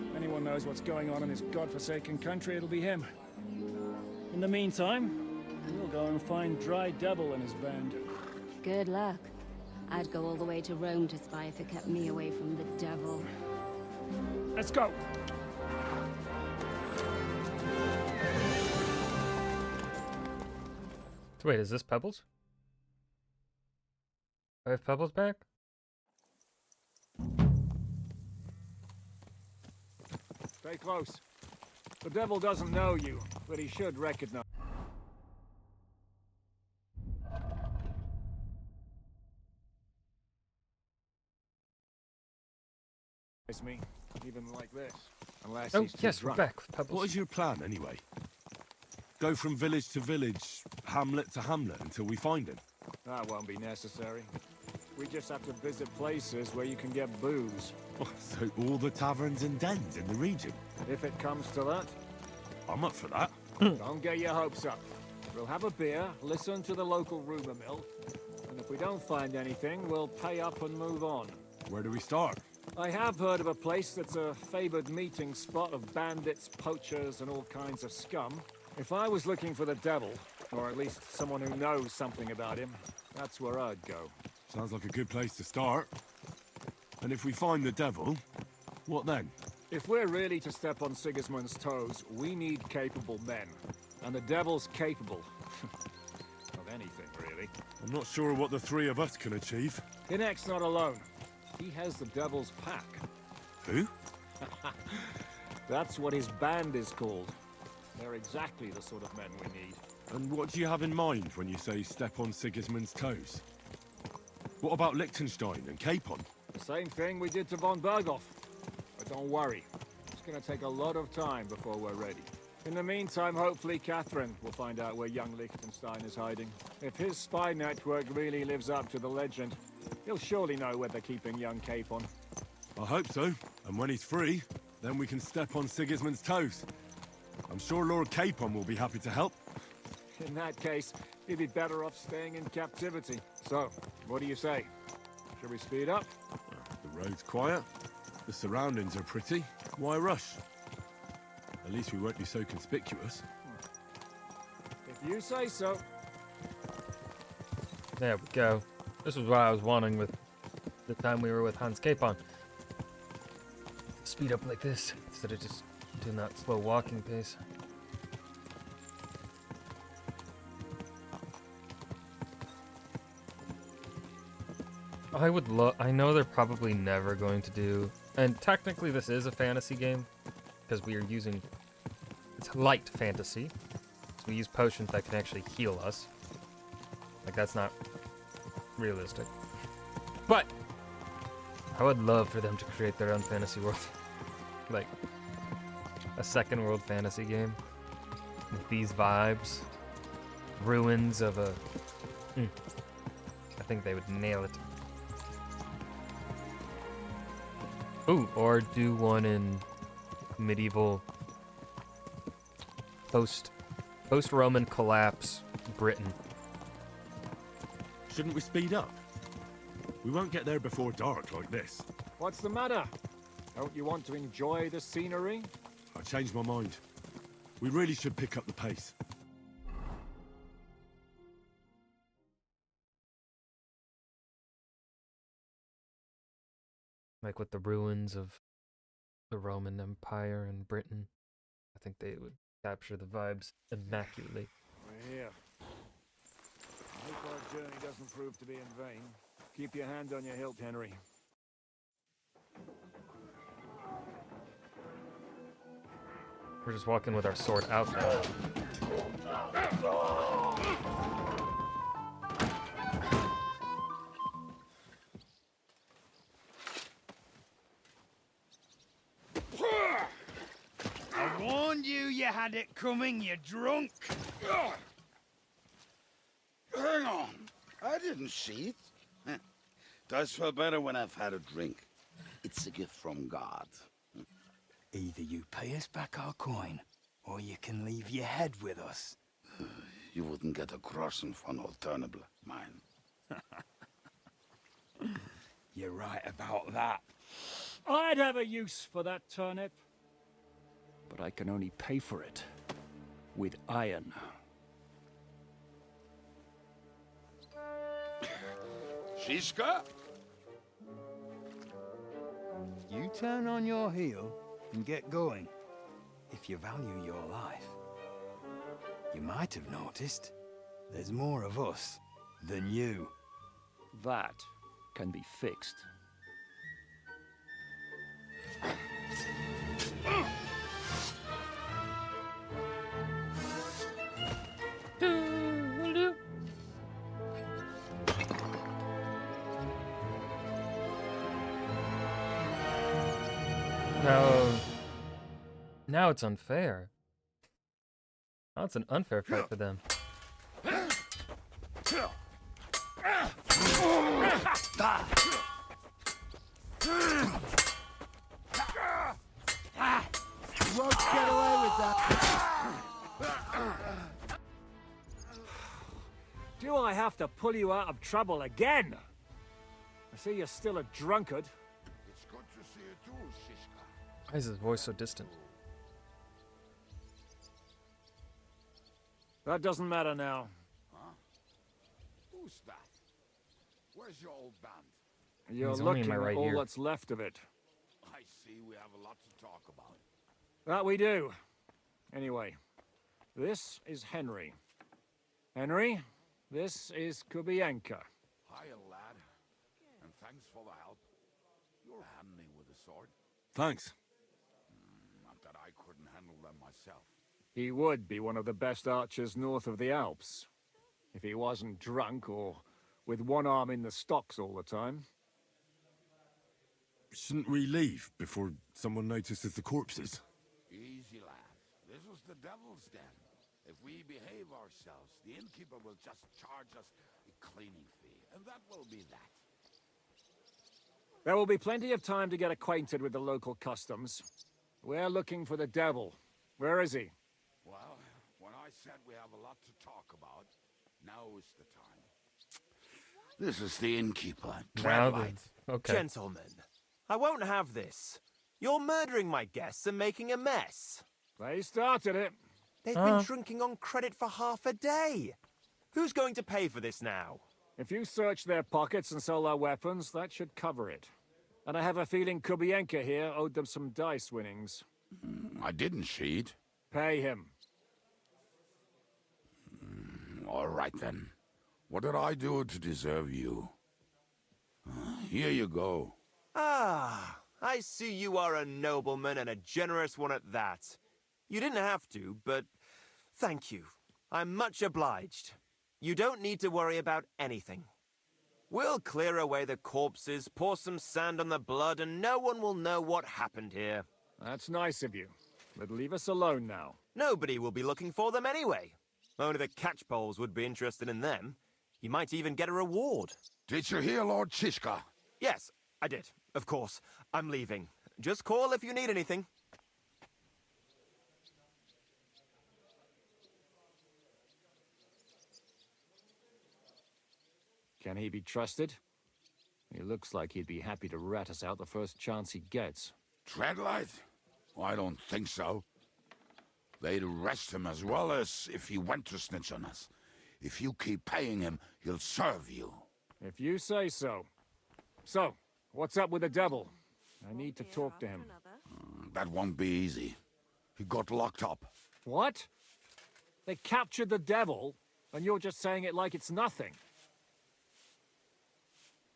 Speaker 2: If anyone knows what's going on in this godforsaken country, it'll be him. In the meantime, we'll go and find Dry Devil and his band.
Speaker 4: Good luck. I'd go all the way to Rome to spy if it kept me away from the devil.
Speaker 2: Let's go!
Speaker 1: So wait, is this Pebbles? I have Pebbles back?
Speaker 2: Stay close. The devil doesn't know you, but he should recognize me, even like this. Unless
Speaker 1: Oh,
Speaker 2: he's too
Speaker 1: yes, we're
Speaker 2: drunk.
Speaker 1: back with Pebbles.
Speaker 10: What is your plan, anyway? Go from village to village, hamlet to hamlet, until we find him?
Speaker 2: That won't be necessary. We just have to visit places where you can get booze.
Speaker 10: Oh, so all the taverns and dens in the region?
Speaker 2: If it comes to that,
Speaker 10: I'm up for that.
Speaker 2: don't get your hopes up. We'll have a beer, listen to the local rumor mill, and if we don't find anything, we'll pay up and move on.
Speaker 10: Where do we start?
Speaker 2: I have heard of a place that's a favored meeting spot of bandits, poachers, and all kinds of scum. If I was looking for the devil, or at least someone who knows something about him, that's where I'd go.
Speaker 10: Sounds like a good place to start. And if we find the devil, what then?
Speaker 2: If we're really to step on Sigismund's toes, we need capable men. And the Devil's capable. Of anything, really.
Speaker 10: I'm not sure what the three of us can achieve.
Speaker 2: Kinect's not alone. He has the Devil's pack.
Speaker 10: Who?
Speaker 2: That's what his band is called. They're exactly the sort of men we need.
Speaker 10: And what do you have in mind when you say step on Sigismund's toes? What about Liechtenstein and Capon?
Speaker 2: The same thing we did to von Berghoff. But don't worry. It's gonna take a lot of time before we're ready. In the meantime, hopefully Catherine will find out where young Liechtenstein is hiding. If his spy network really lives up to the legend, he'll surely know where they're keeping young Capon.
Speaker 10: I hope so. And when he's free, then we can step on Sigismund's toes. I'm sure Lord Capon will be happy to help.
Speaker 2: In that case, he'd be better off staying in captivity. So, what do you say? Should we speed up?
Speaker 10: The road's quiet. The surroundings are pretty. Why rush? At least we won't be so conspicuous.
Speaker 2: If you say so.
Speaker 1: There we go. This was what I was wanting with the time we were with Hans Capon. Speed up like this, instead of just doing that slow walking pace. I know they're probably never going to do, and technically this is a fantasy game, because we are using, it's light fantasy. So we use potions that can actually heal us. Like, that's not realistic. But I would love for them to create their own fantasy world. Like, a second world fantasy game with these vibes. Ruins of a... I think they would nail it. Ooh, or do one in medieval post-Roman collapse Britain.
Speaker 10: Shouldn't we speed up? We won't get there before dark like this.
Speaker 2: What's the matter? Don't you want to enjoy the scenery?
Speaker 10: I changed my mind. We really should pick up the pace.
Speaker 1: Like with the ruins of the Roman Empire in Britain. I think they would capture the vibes immaculately.
Speaker 2: We're here. I hope our journey doesn't prove to be in vain. Keep your hand on your hilt, Henry.
Speaker 1: We're just walking with our sword out now.
Speaker 14: I warned you had it coming, you drunk.
Speaker 11: Hang on. I didn't see it. Does feel better when I've had a drink. It's a gift from God.
Speaker 14: Either you pay us back our coin, or you can leave your head with us.
Speaker 11: You wouldn't get a groschen von Alternable, mine.
Speaker 14: You're right about that.
Speaker 2: I'd have a use for that turnip. But I can only pay for it with iron.
Speaker 11: Shiska?
Speaker 14: You turn on your heel and get going. If you value your life. You might have noticed there's more of us than you.
Speaker 2: That can be fixed.
Speaker 1: Now it's unfair. Now it's an unfair fight for them.
Speaker 14: You won't get away with that.
Speaker 2: Do I have to pull you out of trouble again? I see you're still a drunkard.
Speaker 11: It's good to see you too, Shiska.
Speaker 1: Why is his voice so distant?
Speaker 2: That doesn't matter now.
Speaker 11: Huh? Who's that? Where's your old band?
Speaker 2: You're
Speaker 1: He's only in
Speaker 2: looking
Speaker 1: my
Speaker 2: at
Speaker 1: right
Speaker 2: all
Speaker 1: ear.
Speaker 2: that's left of it.
Speaker 11: I
Speaker 15: see we have a lot to talk about.
Speaker 2: That we do. Anyway, this is Henry. Henry, this is Kubienka.
Speaker 15: Hiya, lad. And thanks for the help. You're handy with a sword.
Speaker 10: Thanks.
Speaker 15: Not that I couldn't handle them myself.
Speaker 2: He would be one of the best archers north of the Alps. If he wasn't drunk or with one arm in the stocks all the time.
Speaker 10: Shouldn't we leave before someone notices the corpses?
Speaker 15: Easy, lad. This was the devil's den. If we behave ourselves, the innkeeper will just charge us a cleaning fee, and that will be that.
Speaker 2: There will be plenty of time to get acquainted with the local customs. We're looking for the devil. Where is he?
Speaker 15: Well, when I said we have a lot to talk about, now is the time. This is the innkeeper, Dreadlight.
Speaker 1: Okay.
Speaker 16: Gentlemen, I won't have this. You're murdering my guests and making a mess.
Speaker 2: They started it.
Speaker 16: They've been drinking on credit for half a day. Who's going to pay for this now?
Speaker 2: If you search their pockets and sell their weapons, that should cover it. And I have a feeling Kubienka here owed them some dice winnings.
Speaker 15: I didn't cheat.
Speaker 2: Pay him.
Speaker 15: All right, then. What did I do to deserve you? Here you go.
Speaker 16: Ah, I see you are a nobleman and a generous one at that. You didn't have to, but thank you. I'm much obliged. You don't need to worry about anything. We'll clear away the corpses, pour some sand on the blood, and no one will know what happened here.
Speaker 2: That's nice of you. But leave us alone now.
Speaker 16: Nobody will be looking for them anyway. Only the catchpoles would be interested in them. You might even get a reward.
Speaker 15: Did you hear Lord Chishka?
Speaker 16: Yes, I did. Of course. I'm leaving. Just call if you need anything.
Speaker 2: Can he be trusted? He looks like he'd be happy to rat us out the first chance he gets.
Speaker 15: Dreadlight? I don't think so. They'd arrest him as well as if he went to snitch on us. If you keep paying him, he'll serve you.
Speaker 2: If you say so. So, what's up with the devil? I need to talk to him.
Speaker 15: That won't be easy. He got locked up.
Speaker 2: What? They captured the devil, and you're just saying it like it's nothing.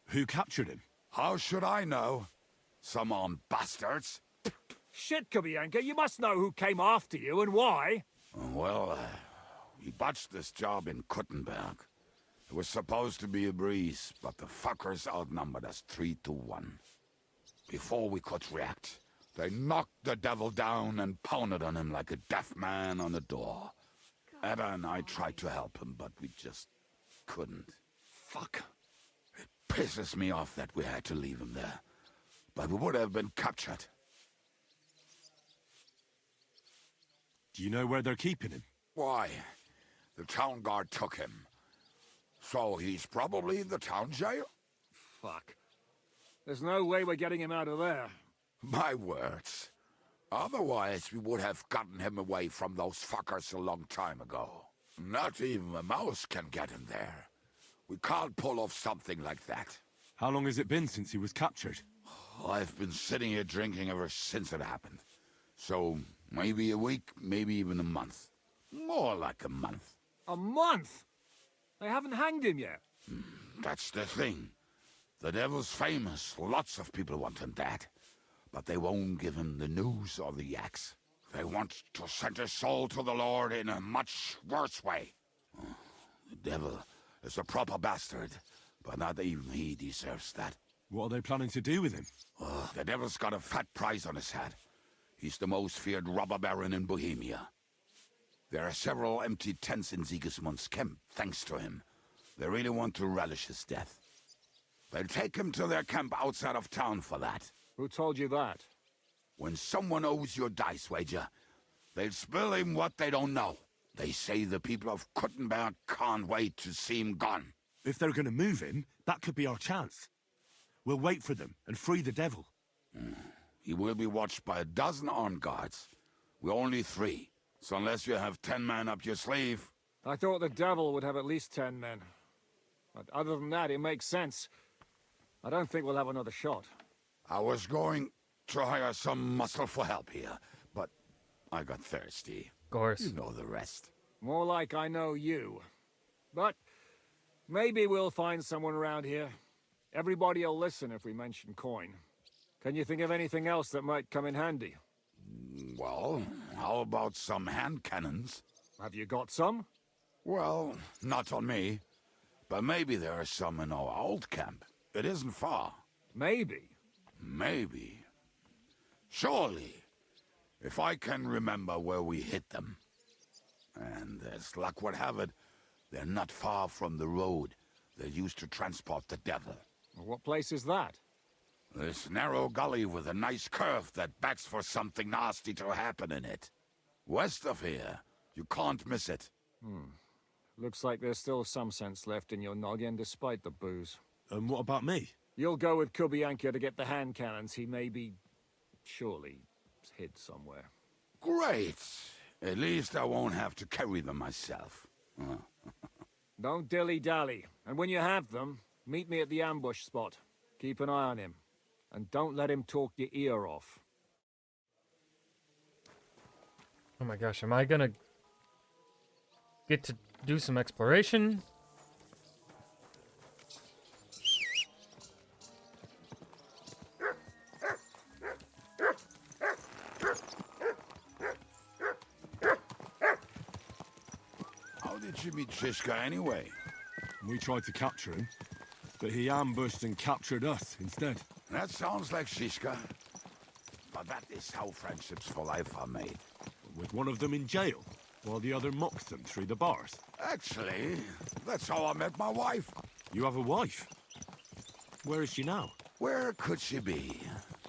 Speaker 10: Who captured him?
Speaker 15: How should I know? Some armed bastards.
Speaker 2: Shit, Kubienka, you must know who came after you and why.
Speaker 15: Well, we botched this job in Kuttenberg. It was supposed to be a breeze, but the fuckers outnumbered us 3-1. Before we could react, they knocked the devil down and pounded on him like a deaf man on a door. Etta and I tried to help him, but we just couldn't.
Speaker 10: Fuck.
Speaker 15: It pisses me off that we had to leave him there. But we would have been captured.
Speaker 10: Do you know where they're keeping him?
Speaker 15: Why? The town guard took him. So he's probably in the town jail?
Speaker 2: Fuck. There's no way we're getting him out of there.
Speaker 15: My words. Otherwise, we would have gotten him away from those fuckers a long time ago. Not even a mouse can get him there. We can't pull off something like that.
Speaker 10: How long has it been since he was captured?
Speaker 15: I've been sitting here drinking ever since it happened. So, maybe a week, maybe even a month. More like a month.
Speaker 2: A month? They haven't hanged him yet.
Speaker 15: That's the thing. The devil's famous. Lots of people want him dead. But they won't give him the news or the axe. They want to send his soul to the Lord in a much worse way. The devil is a proper bastard, but not even he deserves that.
Speaker 10: What are they planning to do with him?
Speaker 15: The devil's got a fat price on his head. He's the most feared robber baron in Bohemia. There are several empty tents in Sigismund's camp, thanks to him. They really want to relish his death. They'll take him to their camp outside of town for that.
Speaker 2: Who told you that?
Speaker 15: When someone owes you a dice wager, they'll spill him what they don't know. They say the people of Kuttenberg can't wait to see him gone.
Speaker 10: If they're going to move him, that could be our chance. We'll wait for them and free the devil.
Speaker 15: He will be watched by a dozen armed guards. We're only 3. So unless you have 10 men up your sleeve...
Speaker 2: I thought the devil would have at least 10 men. But other than that, it makes sense. I don't think we'll have another shot.
Speaker 15: I was going to hire some muscle for help here, but I got thirsty.
Speaker 1: Of course.
Speaker 15: You know the rest.
Speaker 2: More like I know you. But maybe we'll find someone around here. Everybody will listen if we mention coin. Can you think of anything else that might come in handy?
Speaker 15: Well, how about some hand cannons?
Speaker 2: Have you got some?
Speaker 15: Well, not on me. But maybe there are some in our old camp. It isn't far.
Speaker 2: Maybe.
Speaker 15: Maybe. Surely. If I can remember where we hid them. And as luck would have it, they're not far from the road they used to transport the devil.
Speaker 2: Well, what place is that?
Speaker 15: This narrow gully with a nice curve that begs for something nasty to happen in it. West of here. You can't miss it.
Speaker 2: Looks like there's still some sense left in your noggin despite the booze.
Speaker 10: And what about me?
Speaker 2: You'll go with Kubianka to get the hand cannons. He may be... surely hid somewhere.
Speaker 15: Great. At least I won't have to carry them myself.
Speaker 2: Don't dilly-dally. And when you have them, meet me at the ambush spot. Keep an eye on him. And don't let him talk your ear off.
Speaker 1: Oh my gosh, am I gonna get to do some exploration?
Speaker 15: How did you meet Shishka anyway?
Speaker 10: We tried to capture him, but he ambushed and captured us instead.
Speaker 15: That sounds like Shishka. But that is how friendships for life are made.
Speaker 10: With one of them in jail, while the other mocks them through the bars.
Speaker 15: Actually, that's how I met my wife.
Speaker 10: You have a wife? Where is she now?
Speaker 15: Where could she be?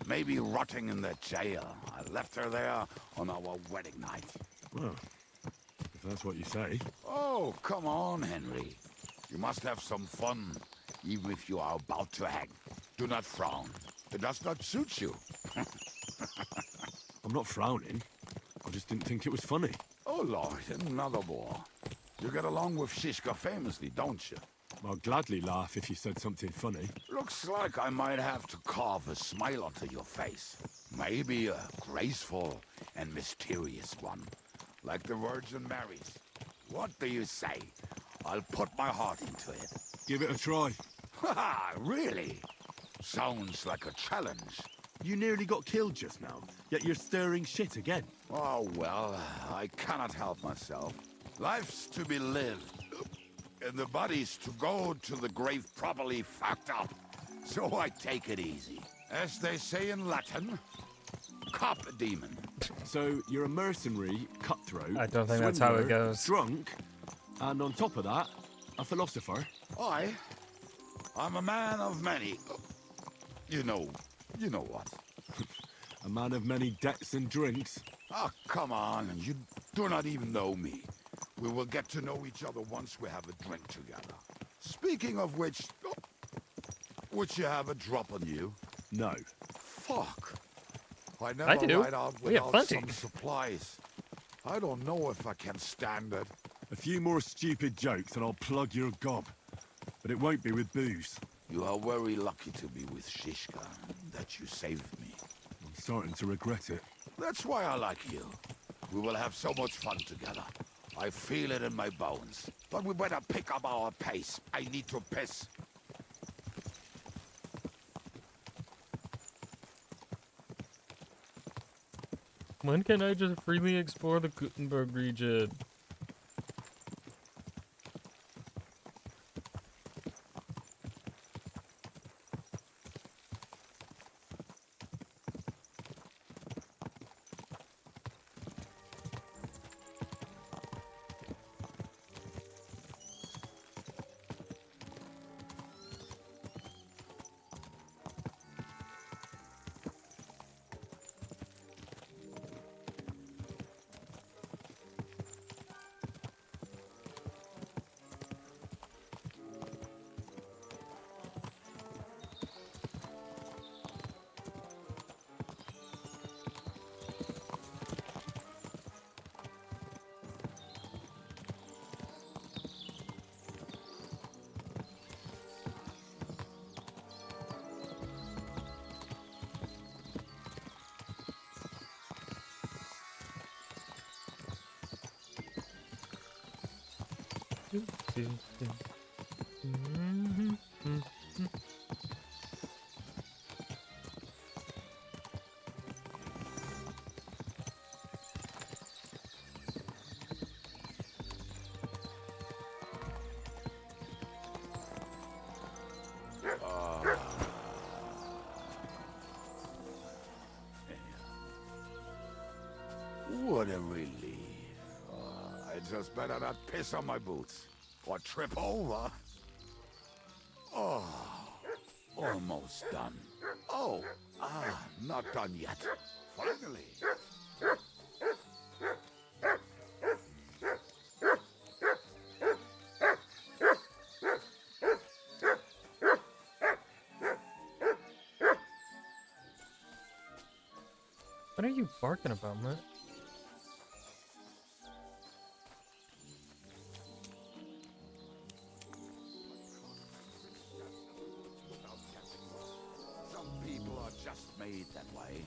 Speaker 15: Maybe rotting in the jail. I left her there on our wedding night.
Speaker 10: Well, if that's what you say.
Speaker 15: Oh, come on, Henry. You must have some fun, even if you are about to hang. Do not frown. It does not suit you.
Speaker 10: I'm not frowning. I just didn't think it was funny.
Speaker 15: Oh, Lord, another war. You get along with Shishka famously, don't you?
Speaker 10: I'll gladly laugh if you said something funny.
Speaker 15: Looks like I might have to carve a smile onto your face. Maybe a graceful and mysterious one, like the Virgin Mary's. What do you say? I'll put my heart into it.
Speaker 10: Give it a try.
Speaker 15: Ha! Really? Sounds like a challenge.
Speaker 10: You nearly got killed just now, yet you're stirring shit again.
Speaker 15: Oh, well, I cannot help myself. Life's to be lived, and the body's to go to the grave properly fucked up. So I take it easy. As they say in Latin, cop a demon.
Speaker 10: So you're a mercenary, cutthroat,
Speaker 1: I don't think that's how it
Speaker 10: swindler,
Speaker 1: goes.
Speaker 10: drunk, and on top of that, a philosopher.
Speaker 15: I'm a man of many... You know what.
Speaker 10: A man of many debts and drinks.
Speaker 15: Oh, come on, you do not even know me. We will get to know each other once we have a drink together. Speaking of which, would you have a drop on you?
Speaker 10: No.
Speaker 15: Fuck. I
Speaker 1: I
Speaker 15: never
Speaker 1: do.
Speaker 15: ride out
Speaker 1: We have
Speaker 15: without
Speaker 1: plenty.
Speaker 15: some supplies. I don't know if I can stand it.
Speaker 10: A few more stupid jokes and I'll plug your gob. But it won't be with booze.
Speaker 15: You are very lucky to be with Shishka, that you saved me.
Speaker 10: I'm starting to regret it.
Speaker 15: That's why I like you. We will have so much fun together. I feel it in my bones. But we better pick up our pace. I need to piss.
Speaker 1: When can I just freely explore the Gutenberg region?
Speaker 15: What a relief. I just better not piss on my boots or trip over. Oh, almost done. Oh, not done yet. Finally.
Speaker 1: What are you barking about, man?
Speaker 15: Some people are just made that way.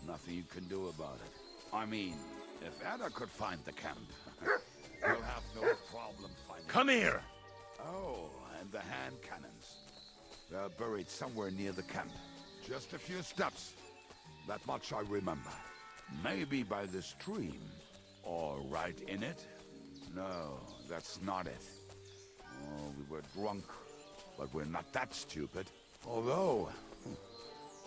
Speaker 15: Nothing you can do about it. I mean, if Anna could find the camp, you'll have no problem finding...
Speaker 5: Come here!
Speaker 15: Oh, and the hand cannons. They're buried somewhere near the camp. Just a few steps. That much I remember. Maybe by the stream. Or right in it? No, that's not it. Oh, we were drunk. But we're not that stupid. Although,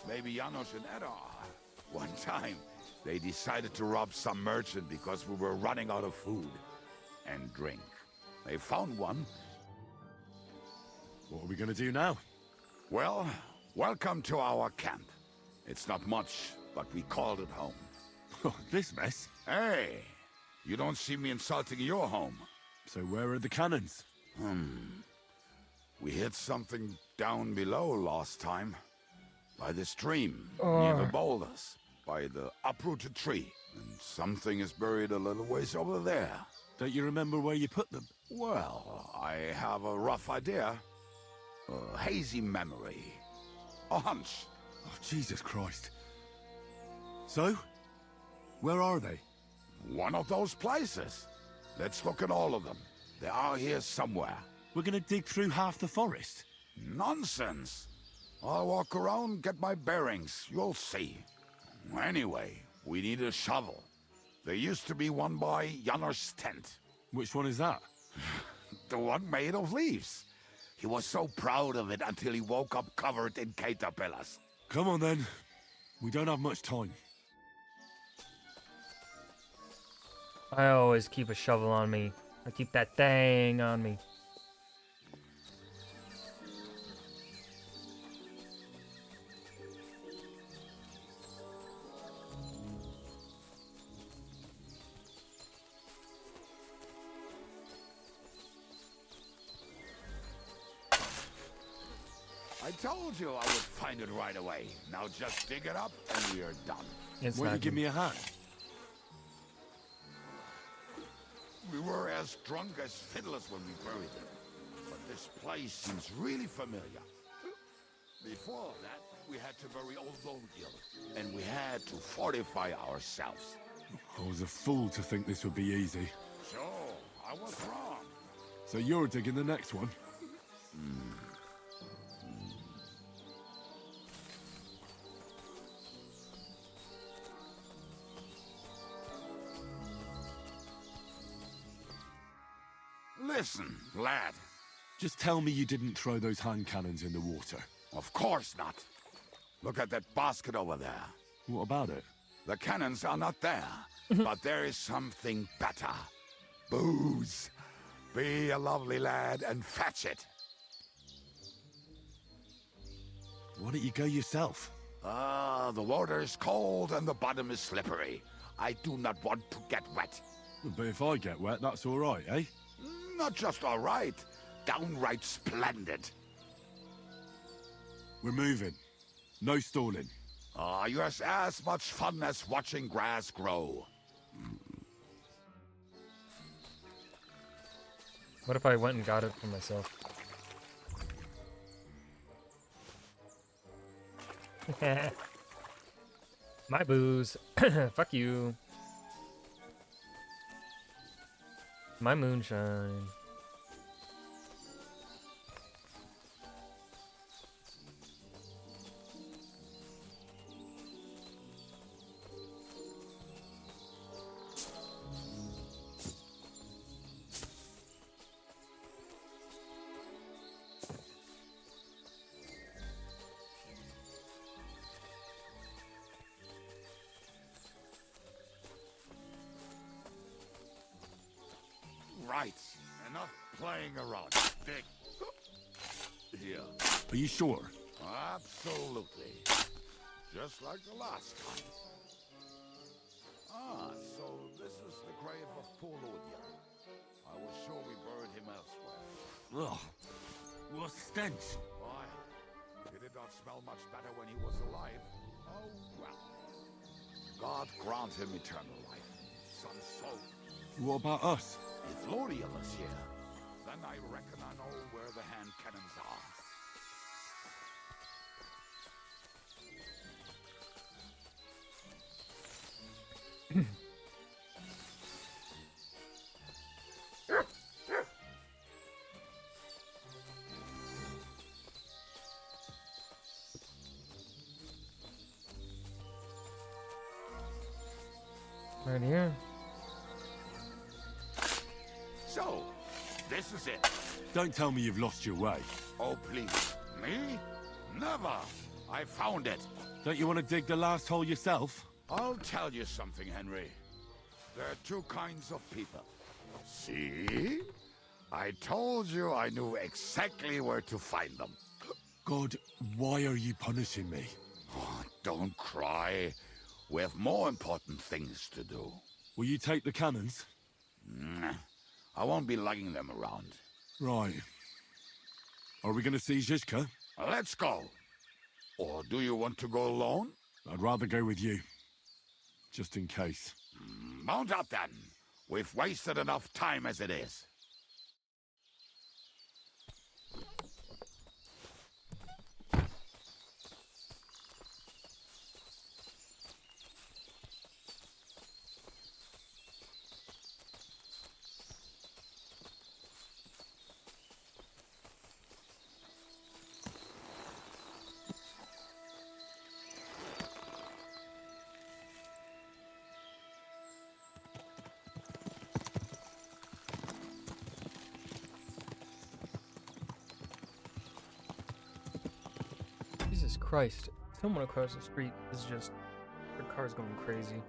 Speaker 15: maybe Janos and Eda are. One time, they decided to rob some merchant because we were running out of food and drink. They found one.
Speaker 5: What are we gonna do now?
Speaker 15: Well, welcome to our camp. It's not much, but we called it home.
Speaker 5: This mess?
Speaker 15: Hey, you don't see me insulting your home.
Speaker 5: So where are the cannons?
Speaker 15: We hit something down below last time. By the stream, near the boulders. By the uprooted tree. And something is buried a little ways over there.
Speaker 5: Don't you remember where you put them?
Speaker 15: Well, I have a rough idea. A hazy memory. A hunch.
Speaker 5: Oh, Jesus Christ. So? Where are they?
Speaker 15: One of those places. Let's look at all of them. They are here somewhere.
Speaker 5: We're gonna dig through half the forest?
Speaker 15: Nonsense. I'll walk around, get my bearings. You'll see. Anyway, we need a shovel. There used to be one by Janos' tent.
Speaker 5: Which one is that?
Speaker 15: The one made of leaves. He was so proud of it until he woke up covered in caterpillars.
Speaker 5: Come on then. We don't have much time.
Speaker 1: I always keep a shovel on me. I keep that thing on me.
Speaker 15: I told you I would find it right away. Now just dig it up and we are done.
Speaker 5: Won't you give me a hand?
Speaker 15: We were as drunk as fiddlers when we buried them. But this place seems really familiar. Before that, we had to bury old Longhill. And we had to fortify ourselves.
Speaker 5: I was a fool to think this would be easy.
Speaker 15: So, I was wrong.
Speaker 5: So you're digging the next one?
Speaker 15: Listen, lad.
Speaker 5: Just tell me you didn't throw those hand cannons in the water.
Speaker 15: Of course not. Look at that basket over there.
Speaker 5: What about it?
Speaker 15: The cannons are not there, but there is something better. Booze. Be a lovely lad and fetch it.
Speaker 5: Why don't you go yourself?
Speaker 15: The water is cold and the bottom is slippery. I do not want to get wet.
Speaker 5: But if I get wet, that's all right, eh?
Speaker 15: Not just all right, downright splendid.
Speaker 5: We're moving. No stalling.
Speaker 15: You're as much fun as watching grass grow.
Speaker 1: What if I went and got it for myself? My booze. Fuck you. My moonshine.
Speaker 15: Enough playing around, Dick. Here.
Speaker 10: Are you sure?
Speaker 15: Absolutely. Just like the last time. Ah, so this is the grave of poor Ludia. I was sure we buried him elsewhere.
Speaker 10: Ugh. What stench.
Speaker 15: Why? He did not smell much better when he was alive. Oh, well. God grant him eternal life. Some soul.
Speaker 10: What about us?
Speaker 15: If Ludia was here, then I reckon I know where the hand cannons are.
Speaker 1: Right here.
Speaker 15: So, this is it.
Speaker 10: Don't tell me you've lost your way.
Speaker 15: Oh, please. Me? Never. I found it.
Speaker 10: Don't you want to dig the last hole yourself?
Speaker 15: I'll tell you something, Henry. There are two kinds of people. See? I told you I knew exactly where to find them.
Speaker 10: God, why are you punishing me?
Speaker 15: Oh, don't cry. We have more important things to do.
Speaker 10: Will you take the cannons?
Speaker 15: Nah, I won't be lugging them around.
Speaker 10: Right. Are we going to see Zizka?
Speaker 15: Let's go. Or do you want to go alone?
Speaker 10: I'd rather go with you. Just in case.
Speaker 15: Mount up then. We've wasted enough time as it is.
Speaker 1: Jesus Christ. Someone across the street is just... their car's going crazy.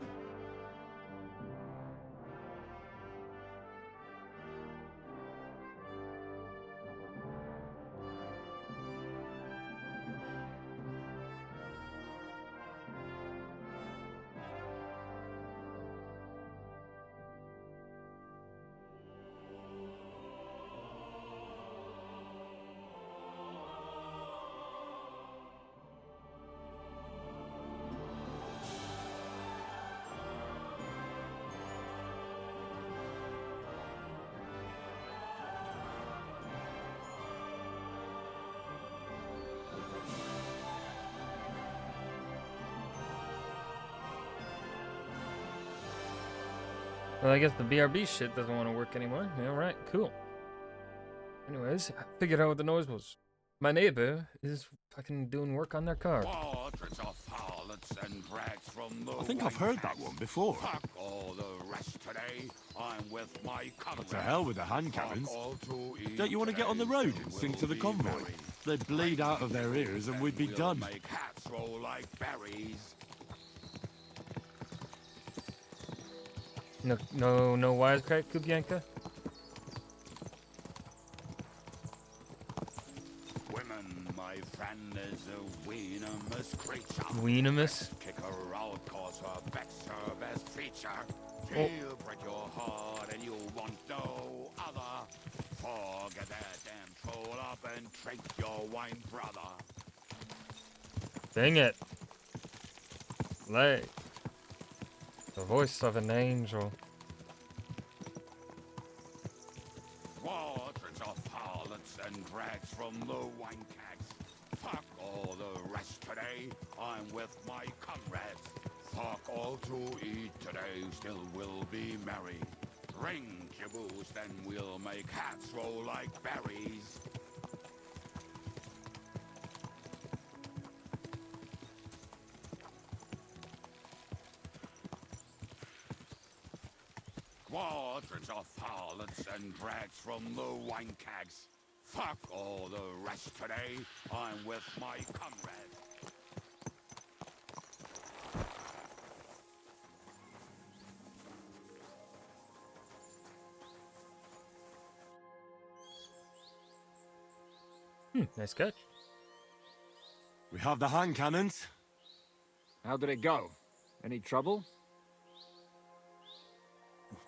Speaker 1: Well, I guess the BRB shit doesn't want to work anymore. Yeah, right, cool. Anyways, I figured out what the noise was. My neighbor is fucking doing work on their car.
Speaker 15: Portraits of harlots and drags from the
Speaker 10: I think I've heard that one before.
Speaker 15: Fuck all the rest today. I'm with my comrades.
Speaker 10: To hell with the hand
Speaker 15: Fuck
Speaker 10: cannons.
Speaker 15: all to eat
Speaker 10: Don't you want to get on the
Speaker 15: today.
Speaker 10: road and sing to the
Speaker 15: We'll be
Speaker 10: convoy?
Speaker 15: merry.
Speaker 10: They'd bleed out of their ears and we'd be
Speaker 15: We'll
Speaker 10: done.
Speaker 15: Make hats roll like berries.
Speaker 1: No wisecrack, Kubianka?
Speaker 15: Women, my friend, is a venomous creature.
Speaker 1: Venomous?
Speaker 15: Kick her out, cause her back's her best feature.
Speaker 1: Oh.
Speaker 15: She'll break your heart and you want no other. Forget that damn troll up and drink your wine, brother.
Speaker 1: Dang it. Like the voice of an angel.
Speaker 15: Waters of harlots and drags from the wine kegs. Fuck all the rest today. I'm with my comrades. Fuck all to eat today. Still will be merry. Drink your booze, then we'll make hats roll like berries. Quadrants of harlots and drags from the wine kegs. Fuck all the rest today. I'm with my comrades.
Speaker 1: Nice catch.
Speaker 10: We have the hand cannons.
Speaker 2: How did it go? Any trouble?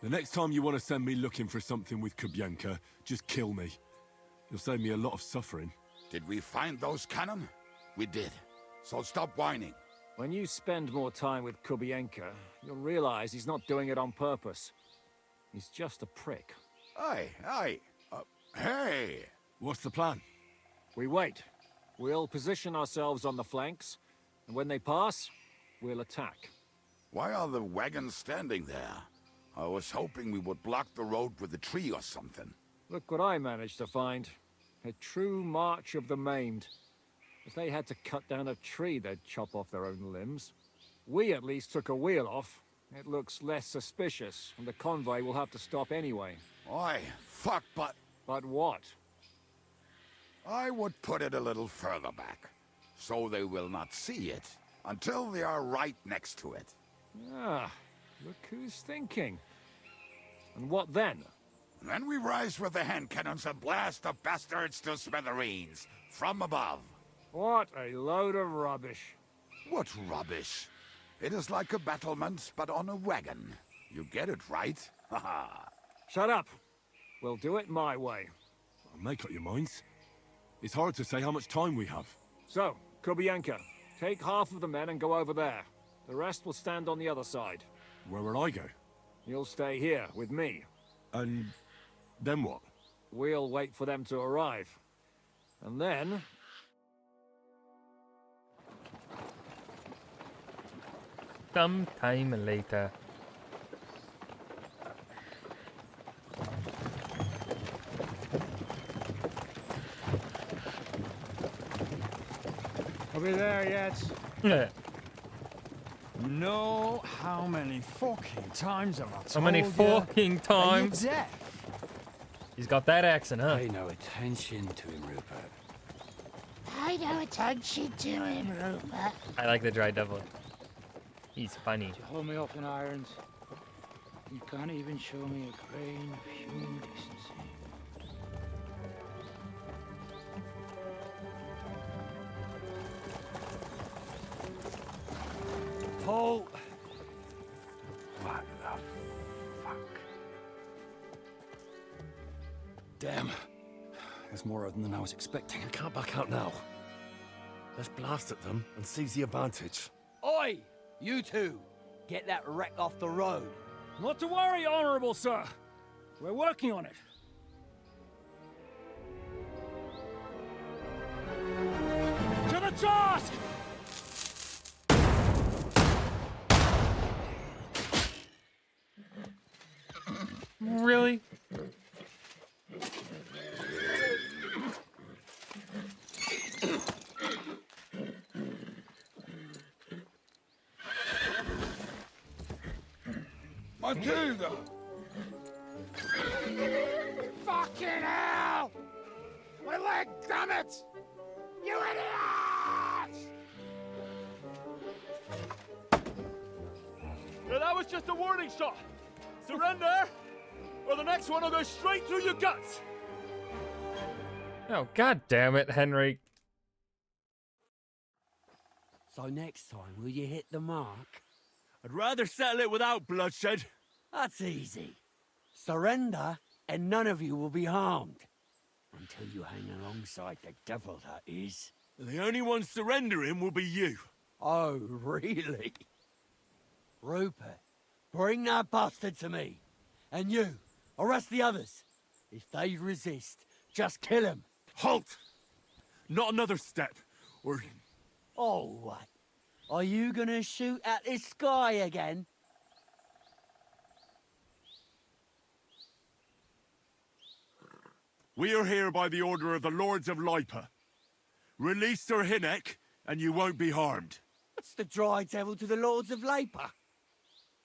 Speaker 10: The next time you want to send me looking for something with Kubienka, just kill me. You'll save me a lot of suffering.
Speaker 15: Did we find those cannon? We did. So stop whining.
Speaker 2: When you spend more time with Kubienka, you'll realize he's not doing it on purpose. He's just a prick.
Speaker 15: Aye. Hey!
Speaker 10: What's the plan?
Speaker 2: We wait. We'll position ourselves on the flanks, and when they pass, we'll attack.
Speaker 15: Why are the wagons standing there? I was hoping we would block the road with a tree or something.
Speaker 2: Look what I managed to find. A true march of the maimed. If they had to cut down a tree, they'd chop off their own limbs. We at least took a wheel off. It looks less suspicious, and the convoy will have to stop anyway.
Speaker 15: Oi, fuck, but...
Speaker 2: But what?
Speaker 15: I would put it a little further back, so they will not see it until they are right next to it.
Speaker 2: Ah, look who's thinking. And what then?
Speaker 15: Then we rise with the hand cannons and blast the bastards to smithereens, from above.
Speaker 2: What a load of rubbish.
Speaker 15: What rubbish? It is like a battlement, but on a wagon. You get it, right? Haha.
Speaker 2: Shut up. We'll do it my way.
Speaker 10: Make up your minds. It's hard to say how much time we have.
Speaker 2: So, Kubienka, take half of the men and go over there. The rest will stand on the other side.
Speaker 10: Where will I go?
Speaker 2: You'll stay here, with me.
Speaker 10: And then what?
Speaker 2: We'll wait for them to arrive. And then...
Speaker 1: Sometime later.
Speaker 14: Are we there yet?
Speaker 1: Yeah.
Speaker 14: No, how many fucking times have I told
Speaker 1: How many
Speaker 14: you?
Speaker 1: fucking
Speaker 14: Are you
Speaker 1: times?
Speaker 14: deaf?
Speaker 1: He's got that accent, huh?
Speaker 14: Pay no attention to him, Rupert.
Speaker 17: Pay no attention to him, Rupert.
Speaker 1: I like the dry devil. He's funny.
Speaker 17: You hold me up in irons. You can't even show me a grain of human decency.
Speaker 14: Paul! What the fuck?
Speaker 5: Damn. There's more of them than I was expecting. We can't back out now. Let's blast at them and seize the advantage.
Speaker 18: Oi! You two! Get that wreck off the road.
Speaker 2: Not to worry, Honorable Sir. We're working on it. To the task!
Speaker 1: Really?
Speaker 15: Matilda!
Speaker 17: Fucking hell! My leg, damn it! You idiots!
Speaker 10: Yeah, that was just a warning shot. Surrender, or the next one will go straight through your guts.
Speaker 1: Oh, god damn it, Henry.
Speaker 18: So next time, will you hit the mark?
Speaker 10: I'd rather settle it without bloodshed.
Speaker 18: That's easy. Surrender, and none of you will be harmed. Until you hang alongside the devil, that is.
Speaker 10: The only one surrendering will be you.
Speaker 18: Oh, really? Rupert, bring that bastard to me. And you, arrest the others. If they resist, just kill them.
Speaker 10: Halt! Not another step, or...
Speaker 18: Oh, what? Are you gonna shoot at the sky again?
Speaker 10: We are here by the order of the Lords of Lipa. Release Sir Hinnek, and you won't be harmed.
Speaker 18: What's the dry devil to the Lords of Labour?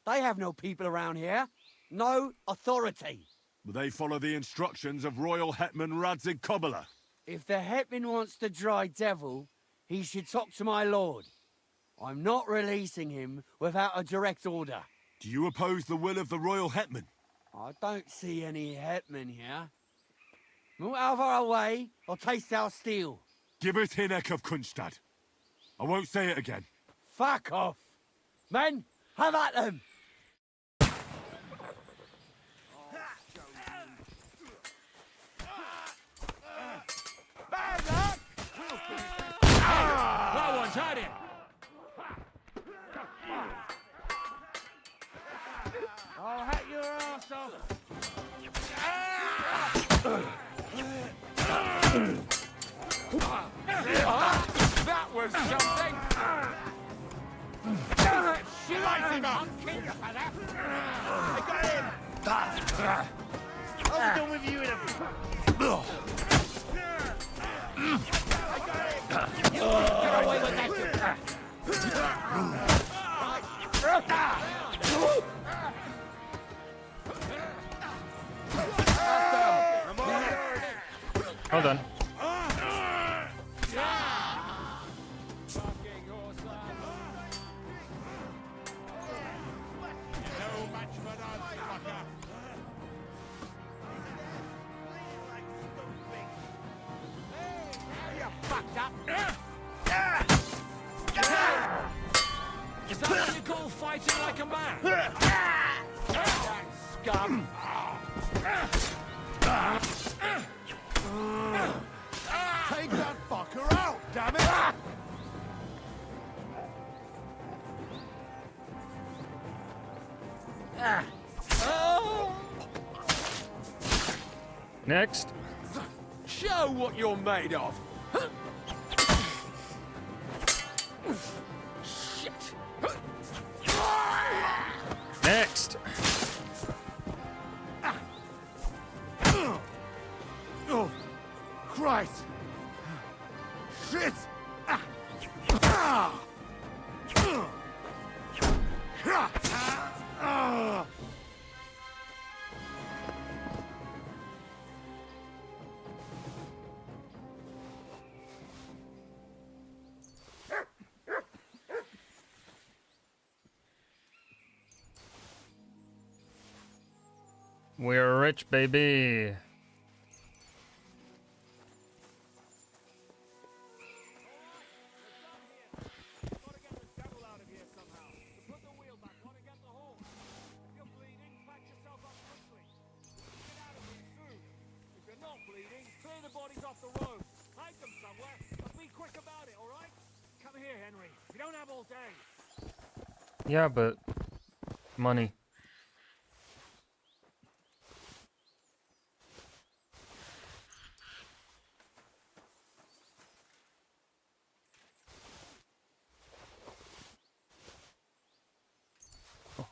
Speaker 18: They have no people around here. No authority.
Speaker 10: But they follow the instructions of Royal Hetman Radzig Kobyla.
Speaker 18: If the Hetman wants the dry devil, he should talk to my lord. I'm not releasing him without a direct order.
Speaker 10: Do you oppose the will of the Royal Hetman?
Speaker 18: I don't see any Hetman here. Move out of our way, or taste our steel.
Speaker 10: Gib it Hinek of Kunstad. I won't say it again.
Speaker 18: Fuck off! Men, have at them! Bad luck!
Speaker 2: No one's had it!
Speaker 17: I'll hack your ass off.
Speaker 2: That was something!
Speaker 18: Light him up! I got him! I'll be done with you in a... Get away with that!
Speaker 1: Hold on.
Speaker 2: Is that what you call fighting like a man?
Speaker 18: Scum!
Speaker 11: Take that fucker out, damn it!
Speaker 1: Next.
Speaker 18: Show what you're made of! Shit!
Speaker 1: Next.
Speaker 11: Oh, Christ! Shit!
Speaker 1: We're rich, baby. Yeah, but money.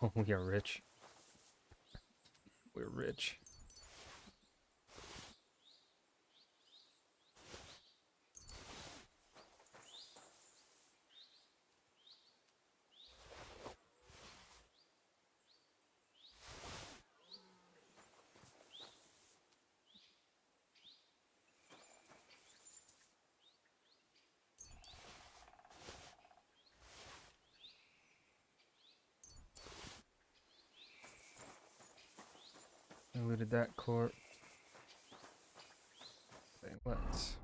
Speaker 1: Oh, we are rich. We're rich. I looted that court. Okay, let's.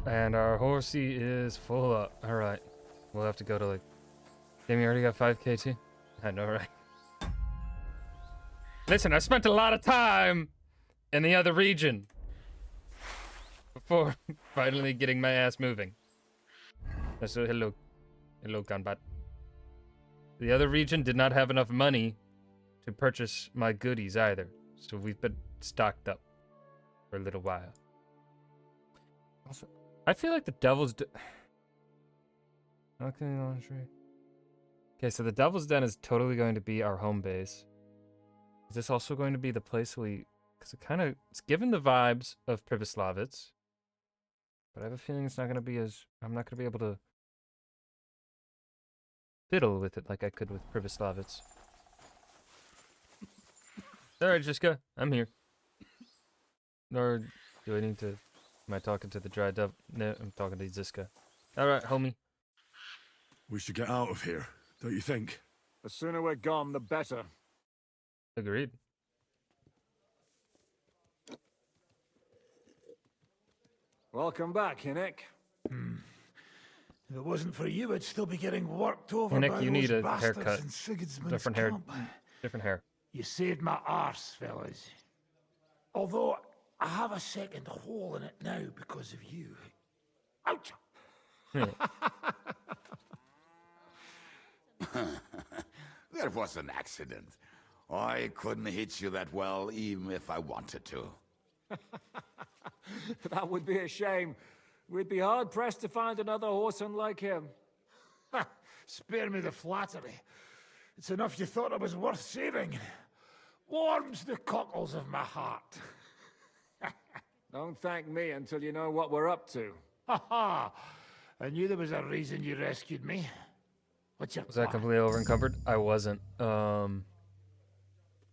Speaker 1: And our horsey is full up. Alright. We'll have to go to like... Damn, you already got 5k too? I know, right? Listen, I spent a lot of time in the other region before finally getting my ass moving. So, hello. Hello, combat. The other region did not have enough money to purchase my goodies either. So we've been stocked up for a little while. Also, I feel like the Devil's Okay, so the Devil's Den is totally going to be our home base. Is this also going to be the place we... Because it's given the vibes of Pribyslavitz. But I have a feeling it's not going to be as... I'm not going to be able to fiddle with it like I could with Pribyslavitz. Alright, Jiska, I'm here. Or do I need to... Am I talking to the dry dove? No, I'm talking to Ziska. Alright, homie.
Speaker 10: We should get out of here, don't you think?
Speaker 2: The sooner we're gone, the better.
Speaker 1: Agreed.
Speaker 2: Welcome back, Hinnick.
Speaker 17: If it wasn't for you, I'd still be getting worked over
Speaker 1: Hinnick,
Speaker 17: by
Speaker 1: you
Speaker 17: those
Speaker 1: need a
Speaker 17: bastards
Speaker 1: haircut.
Speaker 17: in Sigismund's
Speaker 1: Different hair.
Speaker 17: camp.
Speaker 1: Different hair.
Speaker 17: You saved my arse, fellas. Although, I have a second hole in it now because of you. Ouch!
Speaker 15: That was an accident. I couldn't hit you that well, even if I wanted to.
Speaker 2: That would be a shame. We'd be hard-pressed to find another horseman like him.
Speaker 17: Spare me the flattery. It's enough you thought I was worth saving. Warms the cockles of my heart.
Speaker 2: Don't thank me until you know what we're up to.
Speaker 17: Ha ha! I knew there was a reason you rescued me. What's your
Speaker 1: Was I completely over-encumbered? I wasn't.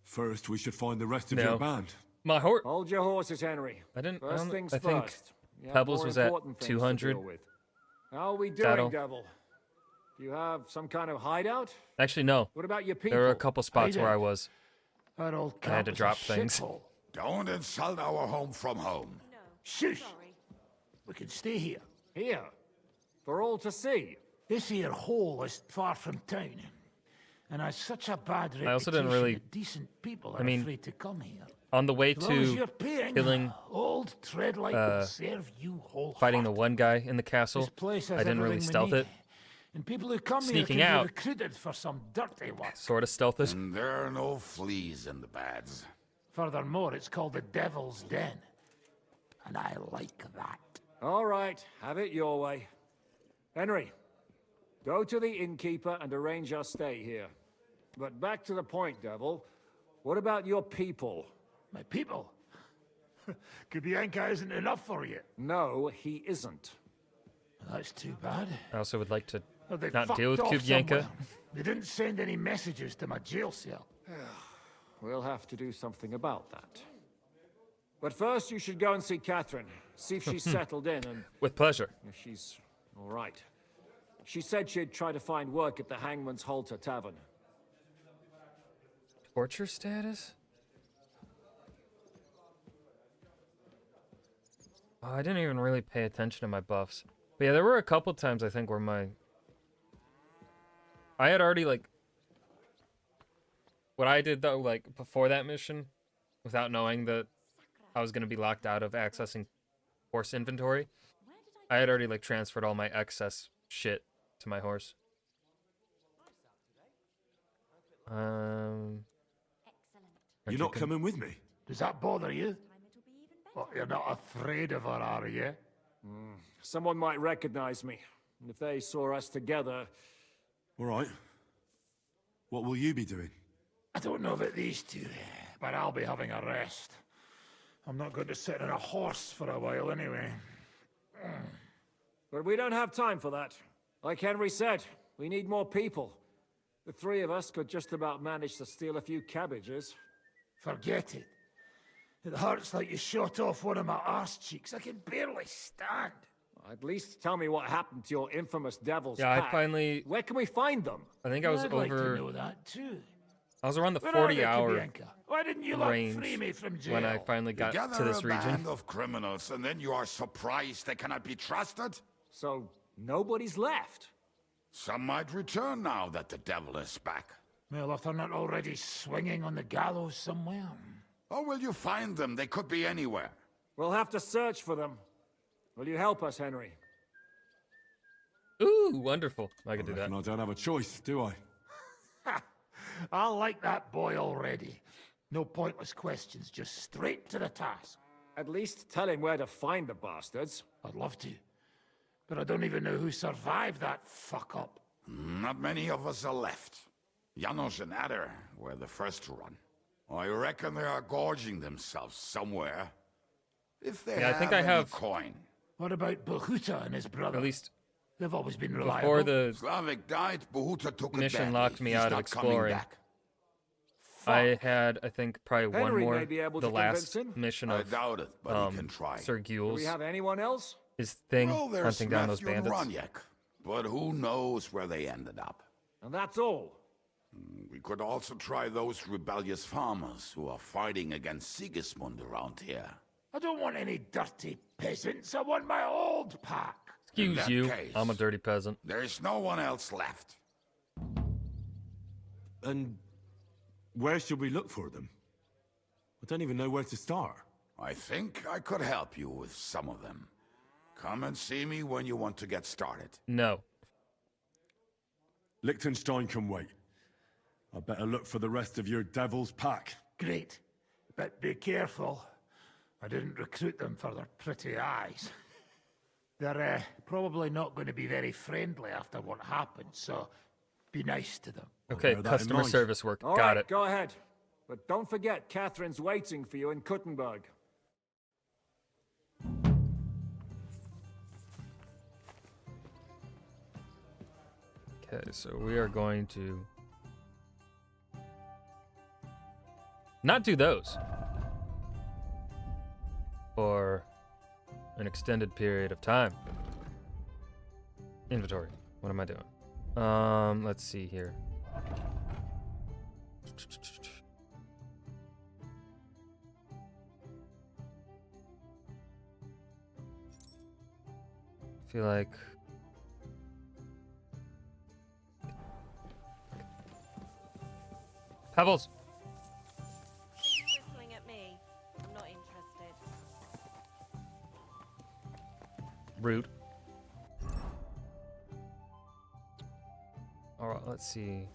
Speaker 10: First, we should find the rest of
Speaker 1: No.
Speaker 10: your band.
Speaker 1: My horse.
Speaker 2: Hold your horses, Henry. First things
Speaker 1: I think
Speaker 2: first. You have
Speaker 1: Pebbles
Speaker 2: more
Speaker 1: was at
Speaker 2: important things to
Speaker 1: 200.
Speaker 2: deal with. How are we doing,
Speaker 1: Saddle.
Speaker 2: Devil? Do you have some kind of hideout?
Speaker 1: Actually, no.
Speaker 2: What about your people?
Speaker 1: There were a couple spots where I
Speaker 17: Hideout?
Speaker 1: was.
Speaker 17: That old
Speaker 1: I had
Speaker 17: camp
Speaker 1: to
Speaker 17: is a
Speaker 1: drop things.
Speaker 17: shithole.
Speaker 15: Don't insult our home from home.
Speaker 17: Shush! We can stay here.
Speaker 2: Here? For all to see?
Speaker 17: This here hole is far from town. And has such a bad reputation
Speaker 1: I also didn't really-
Speaker 17: that decent people are
Speaker 1: I mean,
Speaker 17: afraid to come here.
Speaker 1: On the way
Speaker 17: As long as
Speaker 1: to
Speaker 17: you're paying,
Speaker 1: killing,
Speaker 17: old Treadlight will serve you wholeheartedly.
Speaker 1: fighting the one guy in the castle,
Speaker 17: This place has
Speaker 1: I didn't really
Speaker 17: everything we
Speaker 1: stealth
Speaker 17: need.
Speaker 1: it.
Speaker 17: And people who come
Speaker 1: Sneaking
Speaker 17: here can
Speaker 1: out.
Speaker 17: be recruited for some dirty work.
Speaker 1: Sort of stealth it.
Speaker 15: And there are no fleas in the beds.
Speaker 17: Furthermore, it's called the Devil's Den. And I like that.
Speaker 2: All right, have it your way. Henry, go to the innkeeper and arrange our stay here. But back to the point, Devil. What about your people?
Speaker 17: My people? Kubienka isn't enough for you.
Speaker 2: No, he isn't.
Speaker 17: That's too bad.
Speaker 1: I also would like to
Speaker 17: Well, they
Speaker 1: not
Speaker 17: fucked
Speaker 1: deal with
Speaker 17: off
Speaker 1: Kubyanka.
Speaker 17: somewhere. They didn't send any messages to my jail cell.
Speaker 2: We'll have to do something about that. But first, you should go and see Catherine. See if she's settled in and
Speaker 1: With pleasure.
Speaker 2: if she's all right. She said she'd try to find work at the Hangman's Halter Tavern.
Speaker 1: Torture status? Oh, I didn't even really pay attention to my buffs. But yeah, there were a couple times I think where I had already like... What I did though, like before that mission, without knowing that I was going to be locked out of accessing horse inventory, I had already like transferred all my excess shit to my horse.
Speaker 5: You're not coming with me?
Speaker 17: Does that bother you? Well, you're not afraid of her, are you?
Speaker 2: Someone might recognize me. And if they saw us together...
Speaker 5: All right. What will you be doing?
Speaker 17: I don't know about these two, but I'll be having a rest. I'm not going to sit on a horse for a while anyway.
Speaker 2: But we don't have time for that. Like Henry said, we need more people. The three of us could just about manage to steal a few cabbages.
Speaker 17: Forget it. It hurts like you shot off one of my arse cheeks. I can barely stand.
Speaker 2: At least tell me what happened to your infamous devil's
Speaker 1: Yeah, I
Speaker 2: pack.
Speaker 1: finally...
Speaker 2: Where can we find them?
Speaker 1: I think I was
Speaker 17: I'd
Speaker 1: over...
Speaker 17: like to know that too.
Speaker 1: I was around the
Speaker 17: Where are they,
Speaker 1: 40-hour
Speaker 17: Kubienka? Why didn't you
Speaker 1: range
Speaker 17: free me from jail?
Speaker 1: when I finally got
Speaker 15: Gather
Speaker 1: to this
Speaker 15: a
Speaker 1: region.
Speaker 15: band of criminals, and then you are surprised they cannot be trusted?
Speaker 2: So, nobody's left?
Speaker 15: Some might return now that the devil is back.
Speaker 17: Well, if they're not already swinging on the gallows somewhere.
Speaker 15: Or will you find them? They could be anywhere.
Speaker 2: We'll have to search for them. Will you help us, Henry?
Speaker 1: Ooh, wonderful. I could do that.
Speaker 5: I don't have a choice, do I?
Speaker 17: I like that boy already. No pointless questions, just straight to the task.
Speaker 2: At least tell him where to find the bastards.
Speaker 17: I'd love to. But I don't even know who survived that fuck-up.
Speaker 15: Not many of us are left. Janos and Adder were the first to run. I reckon they are gorging themselves somewhere. If they
Speaker 1: Yeah, I think I
Speaker 15: any
Speaker 1: have-
Speaker 15: coin.
Speaker 17: What about Bahuta and his brother?
Speaker 1: At least
Speaker 17: They've always been reliable.
Speaker 1: before the
Speaker 15: Slavic died, Bahuta took it
Speaker 1: mission
Speaker 15: badly.
Speaker 1: locked me
Speaker 15: He's
Speaker 1: out of
Speaker 15: not coming
Speaker 1: exploring.
Speaker 15: back.
Speaker 1: I had, I think, probably one
Speaker 2: Henry
Speaker 1: more.
Speaker 2: may be able
Speaker 1: The
Speaker 2: to
Speaker 1: last
Speaker 2: convince him.
Speaker 1: mission
Speaker 15: I
Speaker 1: of
Speaker 15: doubt it, but he can try.
Speaker 1: Sir
Speaker 2: Do
Speaker 1: Gules,
Speaker 2: we have anyone else?
Speaker 1: his thing,
Speaker 15: Well, there's
Speaker 1: hunting down those
Speaker 15: Matthew and
Speaker 1: bandits.
Speaker 15: Roniek, but who knows where they ended up.
Speaker 2: And that's all.
Speaker 15: We could also try those rebellious farmers who are fighting against Sigismund around here.
Speaker 17: I don't want any dirty peasants. I want my old pack.
Speaker 15: In
Speaker 1: Excuse
Speaker 15: that
Speaker 1: you,
Speaker 15: case,
Speaker 1: I'm a dirty peasant.
Speaker 15: There's no one else left.
Speaker 5: And where should we look for them? I don't even know where to start.
Speaker 15: I think I could help you with some of them. Come and see me when you want to get started.
Speaker 1: No.
Speaker 5: Liechtenstein can wait. I better look for the rest of your devil's pack.
Speaker 17: Great. But be careful. I didn't recruit them for their pretty eyes. They're probably not going to be very friendly after what happened, so be nice to them.
Speaker 1: Okay,
Speaker 5: bear that in
Speaker 1: customer
Speaker 5: mind.
Speaker 1: service work.
Speaker 2: All
Speaker 1: Got
Speaker 2: right,
Speaker 1: it.
Speaker 2: go ahead. But don't forget, Catherine's waiting for you in Kuttenberg.
Speaker 1: Okay, so we are going to not do those for an extended period of time. Inventory. What am I doing? Let's see here. I feel like Pebbles.
Speaker 8: Keep whistling at me. I'm not interested.
Speaker 1: Rude. Alright, let's see.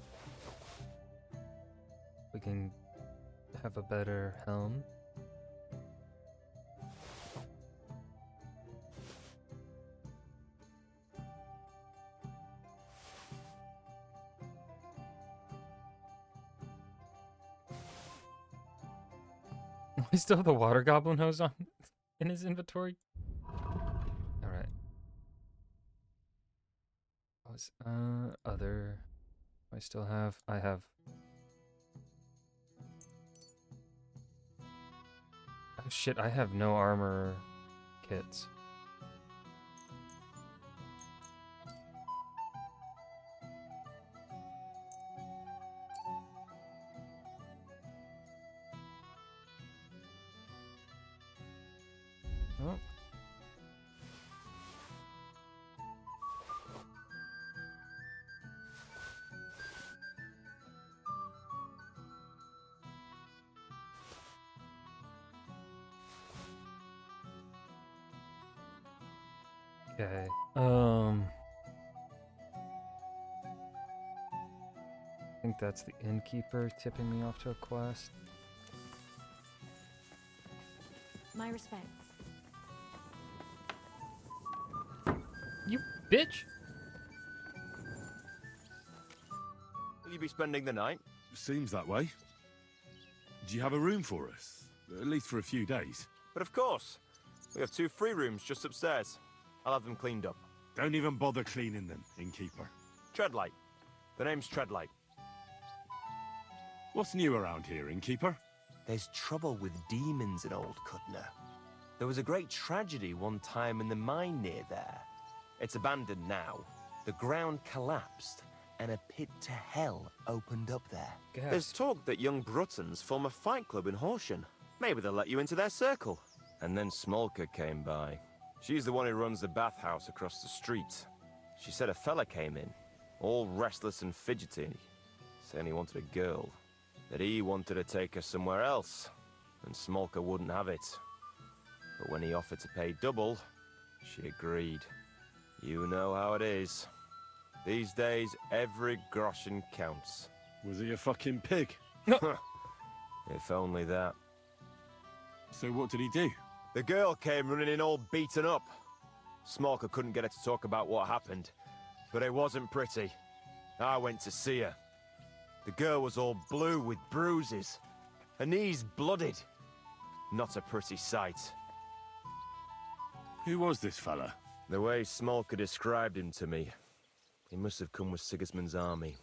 Speaker 1: We can have a better helm. We still have the water goblin hose on in his inventory. All right. Was other? I still have. I have. Oh shit! I have no armor kits. Oh. Okay. I think that's the innkeeper tipping me off to a quest.
Speaker 4: My respects.
Speaker 1: You bitch!
Speaker 16: Will you be spending the night?
Speaker 5: Seems that way. Do you have a room for us? At least for a few days.
Speaker 16: But of course. We have 2 free rooms just upstairs. I'll have them cleaned up.
Speaker 5: Don't even bother cleaning them, innkeeper.
Speaker 16: Treadlight. The name's Treadlight.
Speaker 5: What's new around here, innkeeper?
Speaker 16: There's trouble with demons in Old Kutner. There was a great tragedy one time in the mine near there. It's abandoned now. The ground collapsed, and a pit to hell opened up there.
Speaker 1: Gasp.
Speaker 16: There's talk that young Bruttons form a fight club in Horsham. Maybe they'll let you into their circle. And then Smolka came by. She's the one who runs the bathhouse across the street. She said a fella came in, all restless and fidgety, saying he wanted a girl. That he wanted to take her somewhere else, and Smolka wouldn't have it. But when he offered to pay double, she agreed. You know how it is. These days, every groschen counts.
Speaker 5: Was he a fucking pig?
Speaker 16: If only that.
Speaker 5: So what did he do?
Speaker 16: The girl came running in all beaten up. Smolka couldn't get her to talk about what happened, but it wasn't pretty. I went to see her. The girl was all blue with bruises. and he's blooded. Not a pretty sight.
Speaker 10: Who was this fella?
Speaker 16: The way Smolka described him to me, he must have come with Sigismund's army.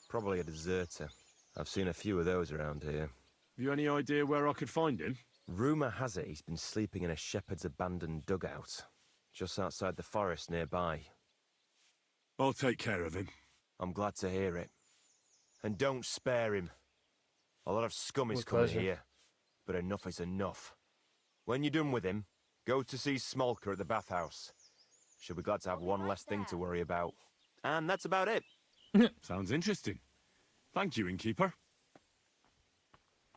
Speaker 16: Probably a deserter. I've seen a few of those around here.
Speaker 10: Have you any idea where I could find him?
Speaker 16: Rumour has it he's been sleeping in a shepherd's abandoned dugout, just outside the forest nearby.
Speaker 10: I'll take care of him.
Speaker 16: I'm glad to hear it. And don't spare him. A lot of scum is
Speaker 1: With
Speaker 16: coming
Speaker 1: pleasure.
Speaker 16: here, but enough is enough. When you're done with him, go to see Smolka at the bathhouse. She'll be glad to have one less thing to worry about. And that's about it.
Speaker 10: Sounds interesting. Thank you, innkeeper.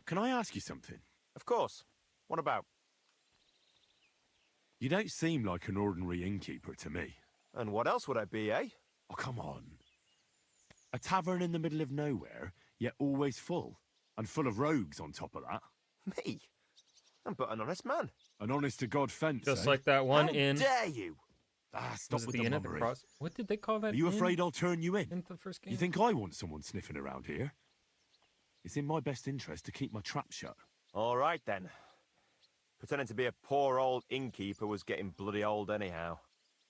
Speaker 10: Can I ask you something?
Speaker 16: Of course. What about?
Speaker 10: You don't seem like an ordinary innkeeper to me.
Speaker 16: And what else would I be, eh?
Speaker 10: Oh, come on. A tavern in the middle of nowhere, yet always full. And full of rogues on top of that.
Speaker 16: Me? I'm but an honest man.
Speaker 10: An honest-to-God fence,
Speaker 1: Just
Speaker 10: eh?
Speaker 1: like that one
Speaker 16: How
Speaker 1: in.
Speaker 16: dare you?
Speaker 10: Stop
Speaker 1: Was it
Speaker 10: with
Speaker 1: the
Speaker 10: the
Speaker 1: inn at the
Speaker 10: mummery.
Speaker 1: cross? What did they call that?
Speaker 10: Are you
Speaker 1: inn
Speaker 10: afraid I'll turn you in?
Speaker 1: in the first game?
Speaker 10: You think I want someone sniffing around here? It's in my best interest to keep my trap shut.
Speaker 16: All right, then. Pretending to be a poor old innkeeper was getting bloody old anyhow.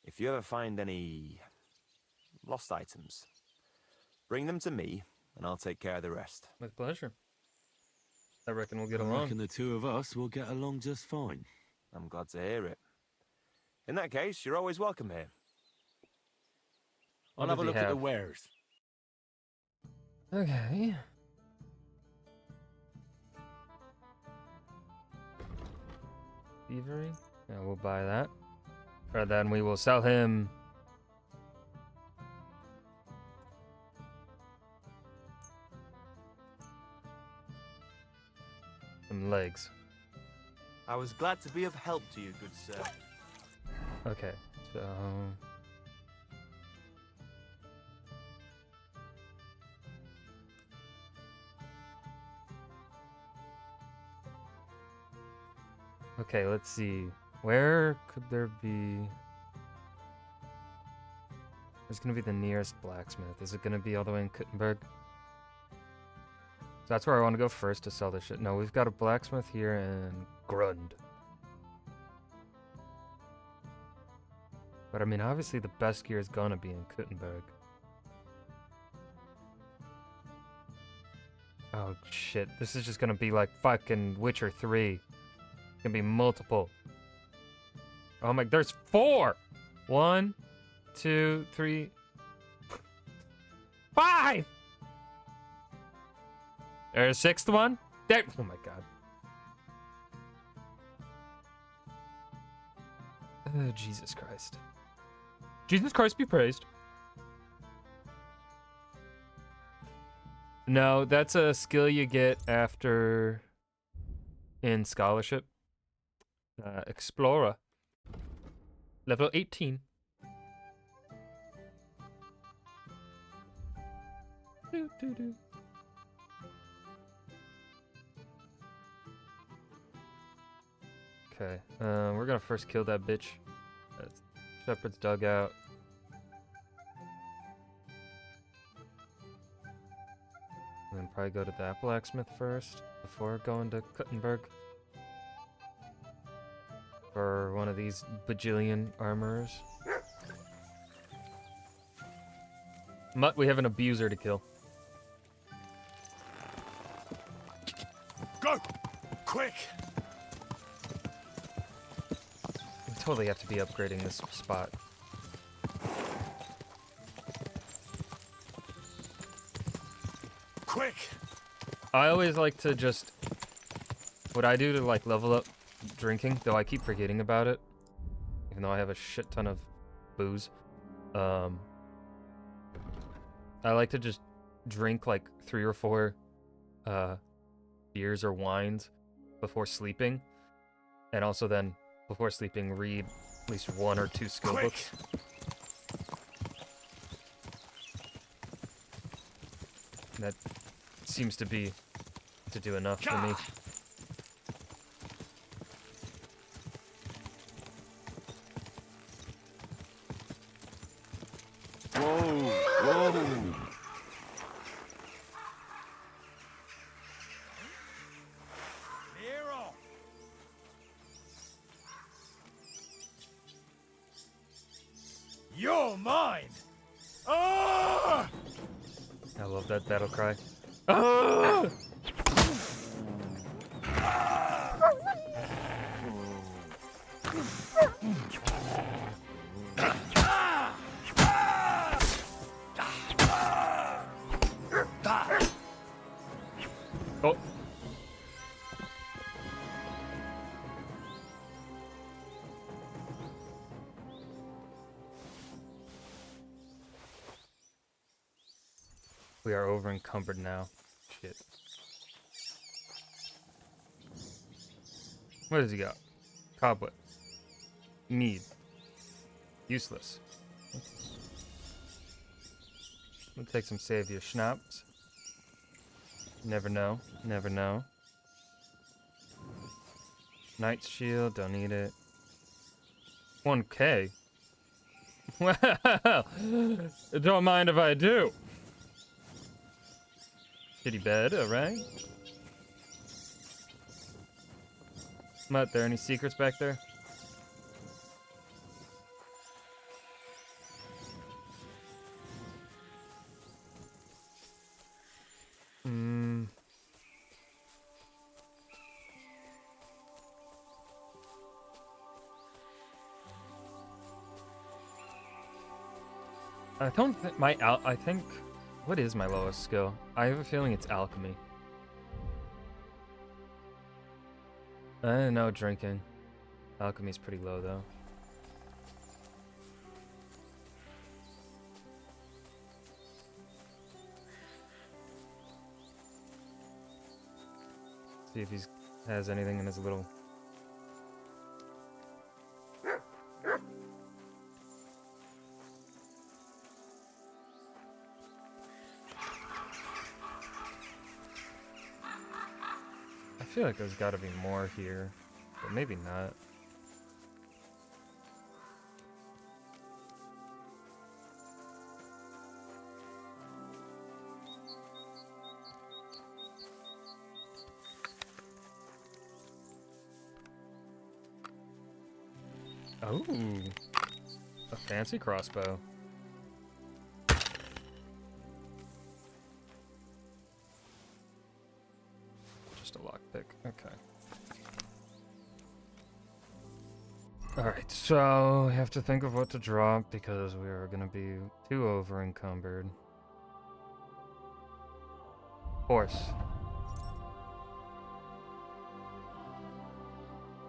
Speaker 16: If you ever find any lost items, bring them to me, and I'll take care of the rest.
Speaker 1: With pleasure. I reckon we'll get
Speaker 10: I
Speaker 1: along.
Speaker 10: reckon the two of us will get along just fine.
Speaker 16: I'm glad to hear it. In that case, you're always welcome here.
Speaker 10: I'll
Speaker 1: What
Speaker 10: have a
Speaker 1: does he
Speaker 10: look at the
Speaker 1: have?
Speaker 10: wares.
Speaker 1: Okay. Thievery? Yeah, we'll buy that. Or then we will sell him. Some legs.
Speaker 16: I was glad to be of help to you, good sir.
Speaker 1: Okay, so. Okay, let's see. Where could there be? There's gonna be the nearest blacksmith. Is it gonna be all the way in Kuttenberg? So that's where I want to go first to sell this shit. No, we've got a blacksmith here in Grund. But I mean, obviously the best gear is gonna be in Kuttenberg. Oh shit, this is just gonna be like fucking Witcher 3. It's gonna be multiple. Oh my, there's 4! 1, 2, 3, 5! There's a 6th one? There, oh my god. Oh, Jesus Christ. Jesus Christ be praised. No, that's a skill you get after in scholarship. Explorer. Level 18. Doo, doo, doo. Okay, we're gonna first kill that bitch. That's Shepherd's dugout. And then probably go to that blacksmith first before going to Kuttenberg. For one of these bajillion armorers. Mutt, we have an abuser to kill.
Speaker 10: Go! Quick!
Speaker 1: We totally have to be upgrading this spot.
Speaker 10: Quick!
Speaker 1: I always like to just... What I do to like level up drinking, though I keep forgetting about it, even though I have a shit ton of booze. I like to just drink like 3 or 4 beers or wines before sleeping, and also then before sleeping read at least 1 or 2 skill books. That seems to be to do enough for me.
Speaker 10: Whoa! Whoa!
Speaker 18: You're mine!
Speaker 1: I love that battle cry. Ah! Oh. We are over encumbered now. Shit. What does he got? Cobweb. Mead. Useless. We'll take some Savior Schnapps. Never know. Never know. Knight's Shield. Don't need it. 1K? Well, don't mind if I do. Shitty bed, alright. Mutt, there any secrets back there? I don't think I think, what is my lowest skill? I have a feeling it's alchemy. No drinking. Alchemy's pretty low though. See if he has anything in his little... I feel like there's gotta be more here, but maybe not. Oh, a fancy crossbow. Just a lockpick. Okay. Alright, so we have to think of what to drop because we are gonna be too over encumbered. Horse.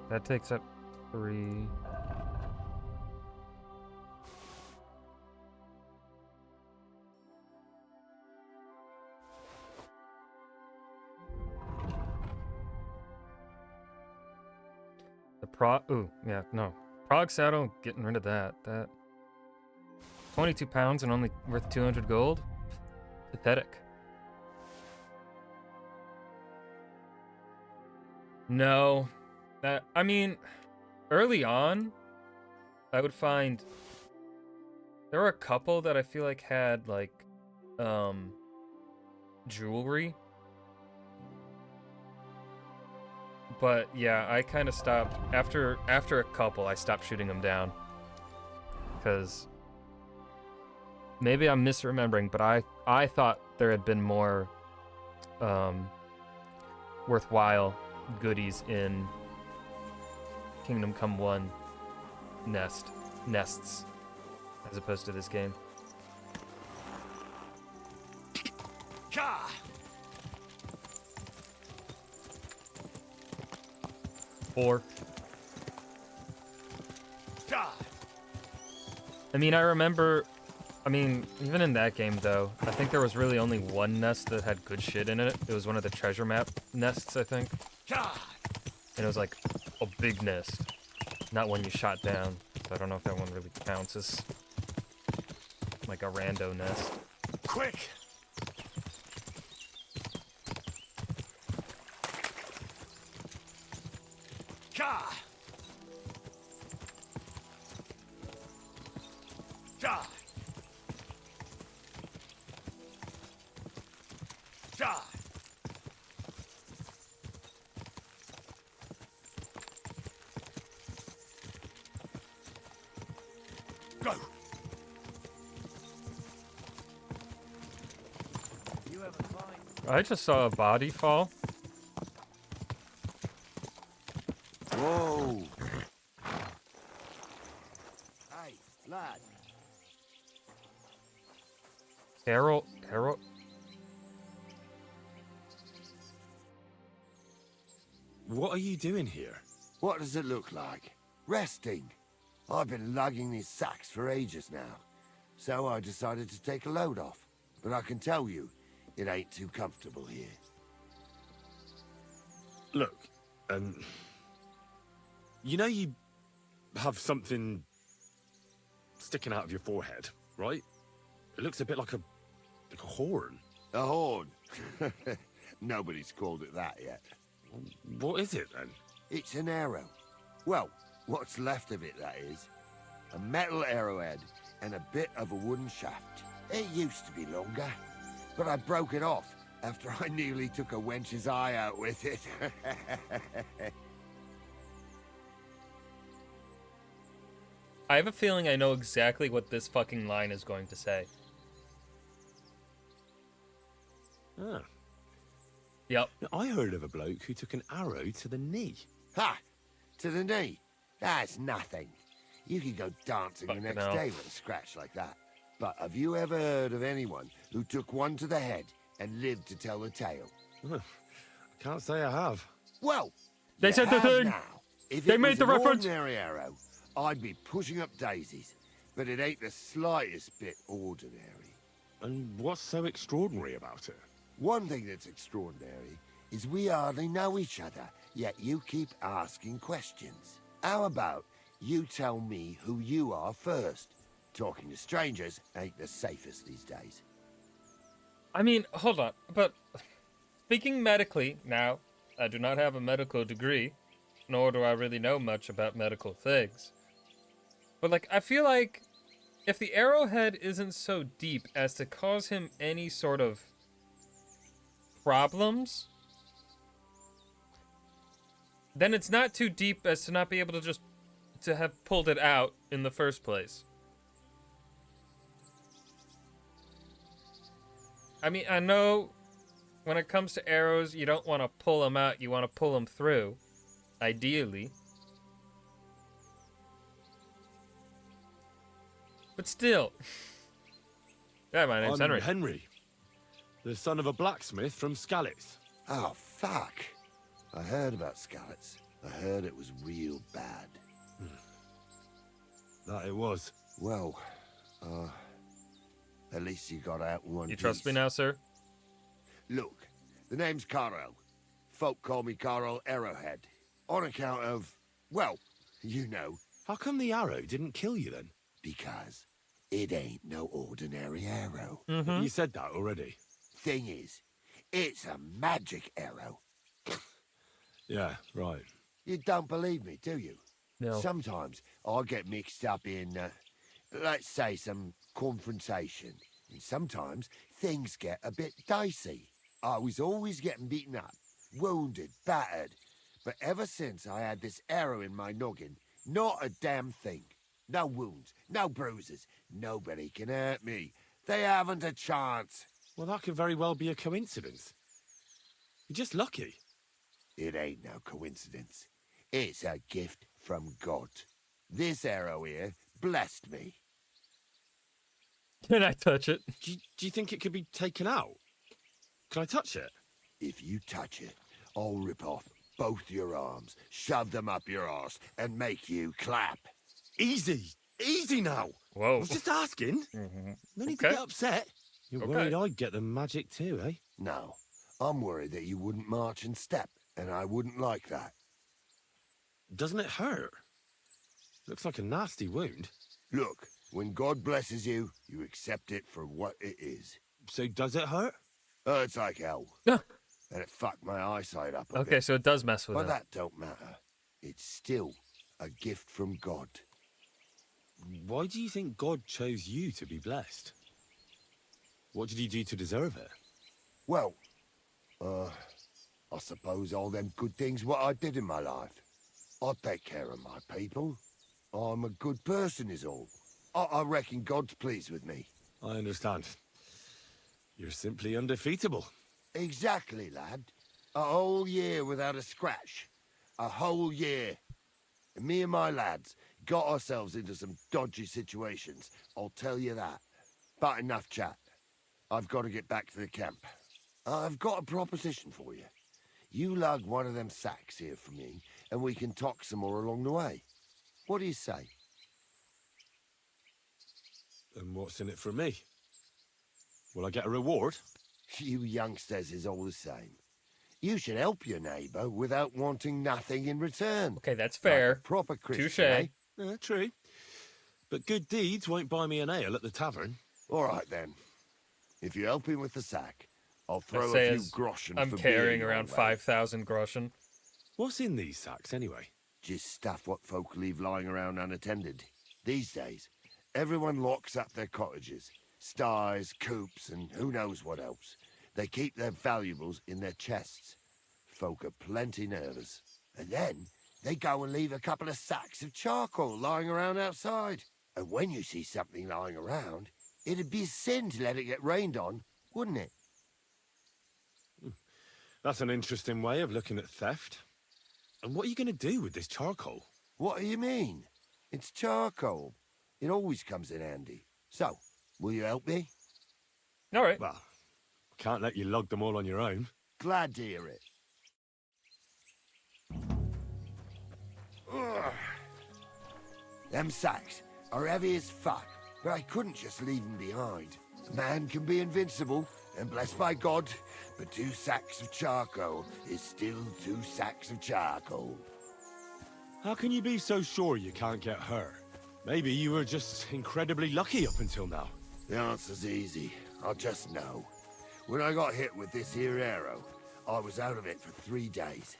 Speaker 1: That takes up 3. Ooh, yeah, no. Prog saddle, getting rid of that. That 22 pounds and only worth 200 gold? Pathetic. No. I mean, early on, I would find there were a couple that I feel like had like jewelry. But yeah, I kind of stopped after a couple. I stopped shooting them down because maybe I'm misremembering, but I thought there had been more worthwhile goodies in Kingdom Come 1 nests as opposed to this game. Or I mean, I remember, even in that game though, I think there was really only one nest that had good shit in it. It was one of the treasure map nests, I think. And it was like a big nest, not one you shot down. So I don't know if that one really counts as like a rando nest.
Speaker 11: Quick!
Speaker 6: Go!
Speaker 1: I just saw a body fall.
Speaker 18: Whoa! Hey, lad.
Speaker 1: Harold.
Speaker 10: What are you doing here?
Speaker 19: What does it look like? Resting. I've been lugging these sacks for ages now, so I decided to take a load off. But I can tell you, it ain't too comfortable here.
Speaker 10: Look, you know you have something sticking out of your forehead, right? It looks a bit like a horn.
Speaker 19: A horn? Nobody's called it that yet.
Speaker 10: What is it, then?
Speaker 19: It's an arrow. Well, what's left of it, that is. A metal arrowhead and a bit of a wooden shaft. It used to be longer, but I broke it off after I nearly took a wench's eye out with it.
Speaker 1: I have a feeling I know exactly what this fucking line is going to say.
Speaker 10: Ah.
Speaker 1: Yep.
Speaker 10: I heard of a bloke who took an arrow to the knee.
Speaker 19: Ha! To the knee? That's nothing. You could go dancing the next day with a scratch like that. But have you ever heard of anyone who took one to the head and lived to tell the tale?
Speaker 10: I can't say I have.
Speaker 19: Well,
Speaker 1: they said the thing.
Speaker 19: Now. If
Speaker 1: they
Speaker 19: it
Speaker 1: made
Speaker 19: was
Speaker 1: the
Speaker 19: an
Speaker 1: reference.
Speaker 19: Ordinary arrow, I'd be pushing up daisies. But it ain't the slightest bit ordinary.
Speaker 10: And what's so extraordinary about it?
Speaker 19: One thing that's extraordinary is we hardly know each other, yet you keep asking questions. How about you tell me who you are first? Talking to strangers ain't the safest these days.
Speaker 1: I mean, hold on, but speaking medically, now, I do not have a medical degree, nor do I really know much about medical things. But, like, I feel like if the arrowhead isn't so deep as to cause him any sort of problems, then it's not too deep as to not be able to just to have pulled it out in the first place. I mean, I know when it comes to arrows, you don't want to pull them out, you want to pull them through, ideally. But still. Yeah, my name's
Speaker 10: I'm
Speaker 1: Henry.
Speaker 10: Henry, the son of a blacksmith from Skalitz.
Speaker 19: Oh, fuck. I heard about Skalitz. I heard it was real bad.
Speaker 10: That it was.
Speaker 19: Well, at least you got out in one
Speaker 1: You trust
Speaker 19: piece.
Speaker 1: me now, sir?
Speaker 19: Look, the name's Carl. Folk call me Carl Arrowhead. On account of, well, you know.
Speaker 10: How come the arrow didn't kill you then?
Speaker 19: Because it ain't no ordinary arrow.
Speaker 10: You said that already.
Speaker 19: Thing is, it's a magic arrow.
Speaker 10: Yeah, right.
Speaker 19: You don't believe me, do you?
Speaker 1: No.
Speaker 19: Sometimes I get mixed up in, let's say, some confrontation. And sometimes things get a bit dicey. I was always getting beaten up, wounded, battered. But ever since I had this arrow in my noggin, not a damn thing. No wounds, no bruises. Nobody can hurt me. They haven't a chance.
Speaker 10: Well, that could very well be a coincidence. You're just lucky.
Speaker 19: It ain't no coincidence. It's a gift from God. This arrow here blessed me.
Speaker 1: Can I touch it?
Speaker 10: Do you think it could be taken out? Can I touch it?
Speaker 19: If you touch it, I'll rip off both your arms, shove them up your arse, and make you clap.
Speaker 10: Easy! Easy now!
Speaker 1: Whoa.
Speaker 10: I was just asking. No need to get upset. You're worried I'd get the magic too, eh?
Speaker 19: No, I'm worried that you wouldn't march in step, and I wouldn't like that.
Speaker 10: Doesn't it hurt? Looks like a nasty wound.
Speaker 19: Look, when God blesses you, you accept it for what it is.
Speaker 10: So does it hurt?
Speaker 19: Hurts like hell. And it fucked my eyesight up a bit.
Speaker 1: Okay, so it does mess with
Speaker 19: But
Speaker 1: him.
Speaker 19: that don't matter. It's still a gift from God.
Speaker 10: Why do you think God chose you to be blessed? What did you do to deserve it?
Speaker 19: Well, I suppose all them good things what I did in my life. I take care of my people. I'm a good person is all. I reckon God's pleased with me.
Speaker 10: I understand. You're simply undefeatable.
Speaker 19: Exactly, lad. A whole year without a scratch. A whole year. And me and my lads got ourselves into some dodgy situations, I'll tell you that. But enough chat. I've got to get back to the camp. I've got a proposition for you. You lug one of them sacks here for me, and we can talk some more along the way. What do you say?
Speaker 10: And what's in it for me? Will I get a reward?
Speaker 19: You youngsters is all the same. You should help your neighbour without wanting nothing in return.
Speaker 1: Okay, that's fair.
Speaker 19: Like a proper Christian,
Speaker 1: Touche.
Speaker 19: eh?
Speaker 10: True. But good deeds won't buy me an ale at the tavern.
Speaker 19: All right, then. If you help him with the sack, I'll
Speaker 1: I
Speaker 19: throw
Speaker 1: say
Speaker 19: a few
Speaker 1: as
Speaker 19: groschen
Speaker 1: I'm
Speaker 19: for
Speaker 1: carrying
Speaker 19: beer
Speaker 1: around
Speaker 19: your way.
Speaker 1: 5,000 groschen.
Speaker 10: What's in these sacks, anyway?
Speaker 19: Just stuff what folk leave lying around unattended. These days, everyone locks up their cottages. Sties, coops, and who knows what else. They keep their valuables in their chests. Folk are plenty nervous. And then, they go and leave a couple of sacks of charcoal lying around outside. And when you see something lying around, it'd be a sin to let it get rained on, wouldn't it?
Speaker 10: That's an interesting way of looking at theft. And what are you going to do with this charcoal?
Speaker 19: What do you mean? It's charcoal. It always comes in handy. So, will you help me?
Speaker 1: All right.
Speaker 10: Well, can't let you lug them all on your own.
Speaker 19: Glad to hear it. Ugh. Them sacks are heavy as fuck, but I couldn't just leave them behind. Man can be invincible, and blessed by God, but 2 sacks of charcoal is still 2 sacks of charcoal.
Speaker 10: How can you be so sure you can't get hurt? Maybe you were just incredibly lucky up until now.
Speaker 19: The answer's easy. I just know. When I got hit with this here arrow, I was out of it for 3 days.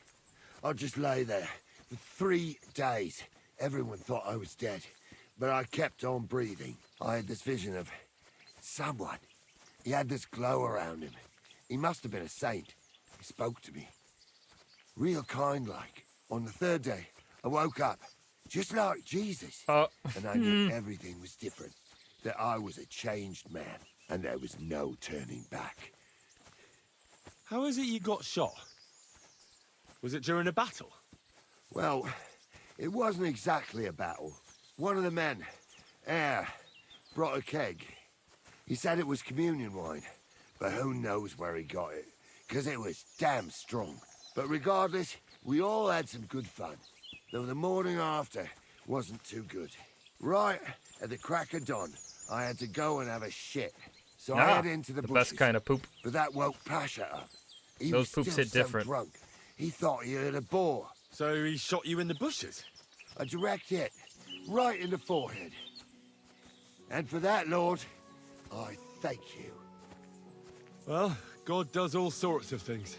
Speaker 19: I just lay there for 3 days. Everyone thought I was dead, but I kept on breathing. I had this vision of someone. He had this glow around him. He must have been a saint. He spoke to me. Real kind-like. On the 3rd day, I woke up, just like Jesus. And I knew everything was different. That I was a changed man, and there was no turning back.
Speaker 10: How is it you got shot? Was it during a battle?
Speaker 19: Well, it wasn't exactly a battle. One of the men, Eyre, brought a keg. He said it was communion wine, but who knows where he got it, because it was damn strong. But regardless, we all had some good fun, though the morning after wasn't too good. Right at the crack of dawn, I had to go and have a shit. So I head into the bushes.
Speaker 1: Best kind of poop.
Speaker 19: But that woke Pasha up. He
Speaker 1: Those
Speaker 19: was
Speaker 1: poops
Speaker 19: still
Speaker 1: hit
Speaker 19: so
Speaker 1: different.
Speaker 19: drunk. He thought he heard a boar.
Speaker 10: So he shot you in the bushes?
Speaker 19: A direct hit, right in the forehead. And for that, Lord, I thank you.
Speaker 10: Well, God does all sorts of things.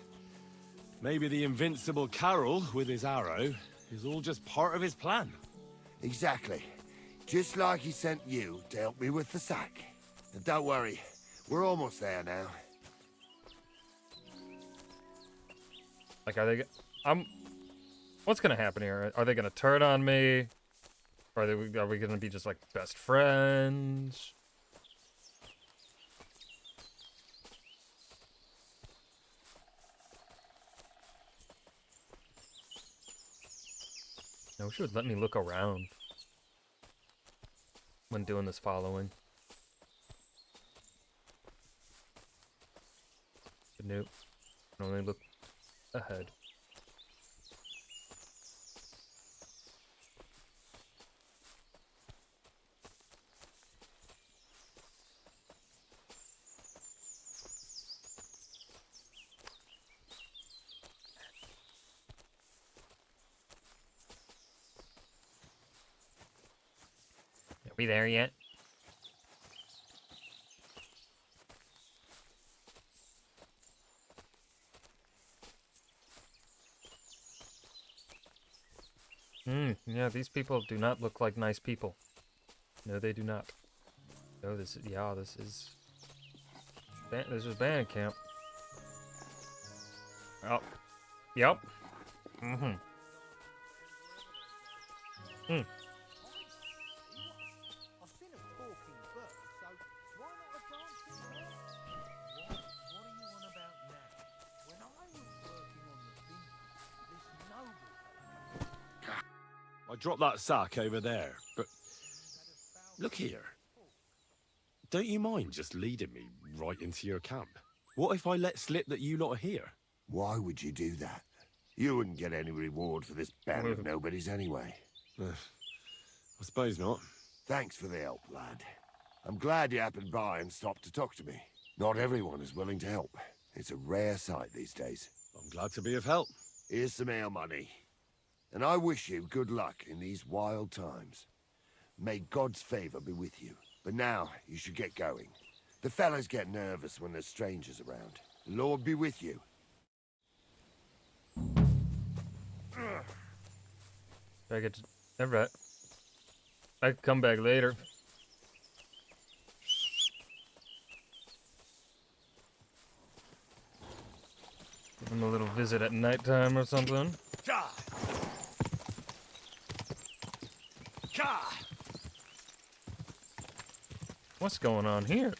Speaker 10: Maybe the invincible Carol, with his arrow, is all just part of his plan.
Speaker 19: Exactly. Just like he sent you to help me with the sack. And don't worry, we're almost there now.
Speaker 1: Like, are they... What's gonna happen here? Are they gonna turn on me? Or are we gonna be just, like, best friends? I wish it would let me look around when doing this following. But nope. I can only look ahead. Are we there yet? Yeah, these people do not look like nice people. No, they do not. No, this is, yeah, this is band camp. Oh, yep. Mm-hmm. Hmm.
Speaker 10: I dropped that sack over there, but look here. Don't you mind just leading me right into your camp? What if I let slip that you lot are here?
Speaker 19: Why would you do that? You wouldn't get any reward for this band of nobodies anyway.
Speaker 10: I suppose not.
Speaker 19: Thanks for the help, lad. I'm glad you happened by and stopped to talk to me. Not everyone is willing to help. It's a rare sight these days.
Speaker 10: I'm glad to be of help.
Speaker 19: Here's some ale money. And I wish you good luck in these wild times. May God's favor be with you. But now, you should get going. The fellas get nervous when there's strangers around. The Lord be with you.
Speaker 1: I get to... Alright. I can come back later. Give him a little visit at nighttime or something. What's going on here?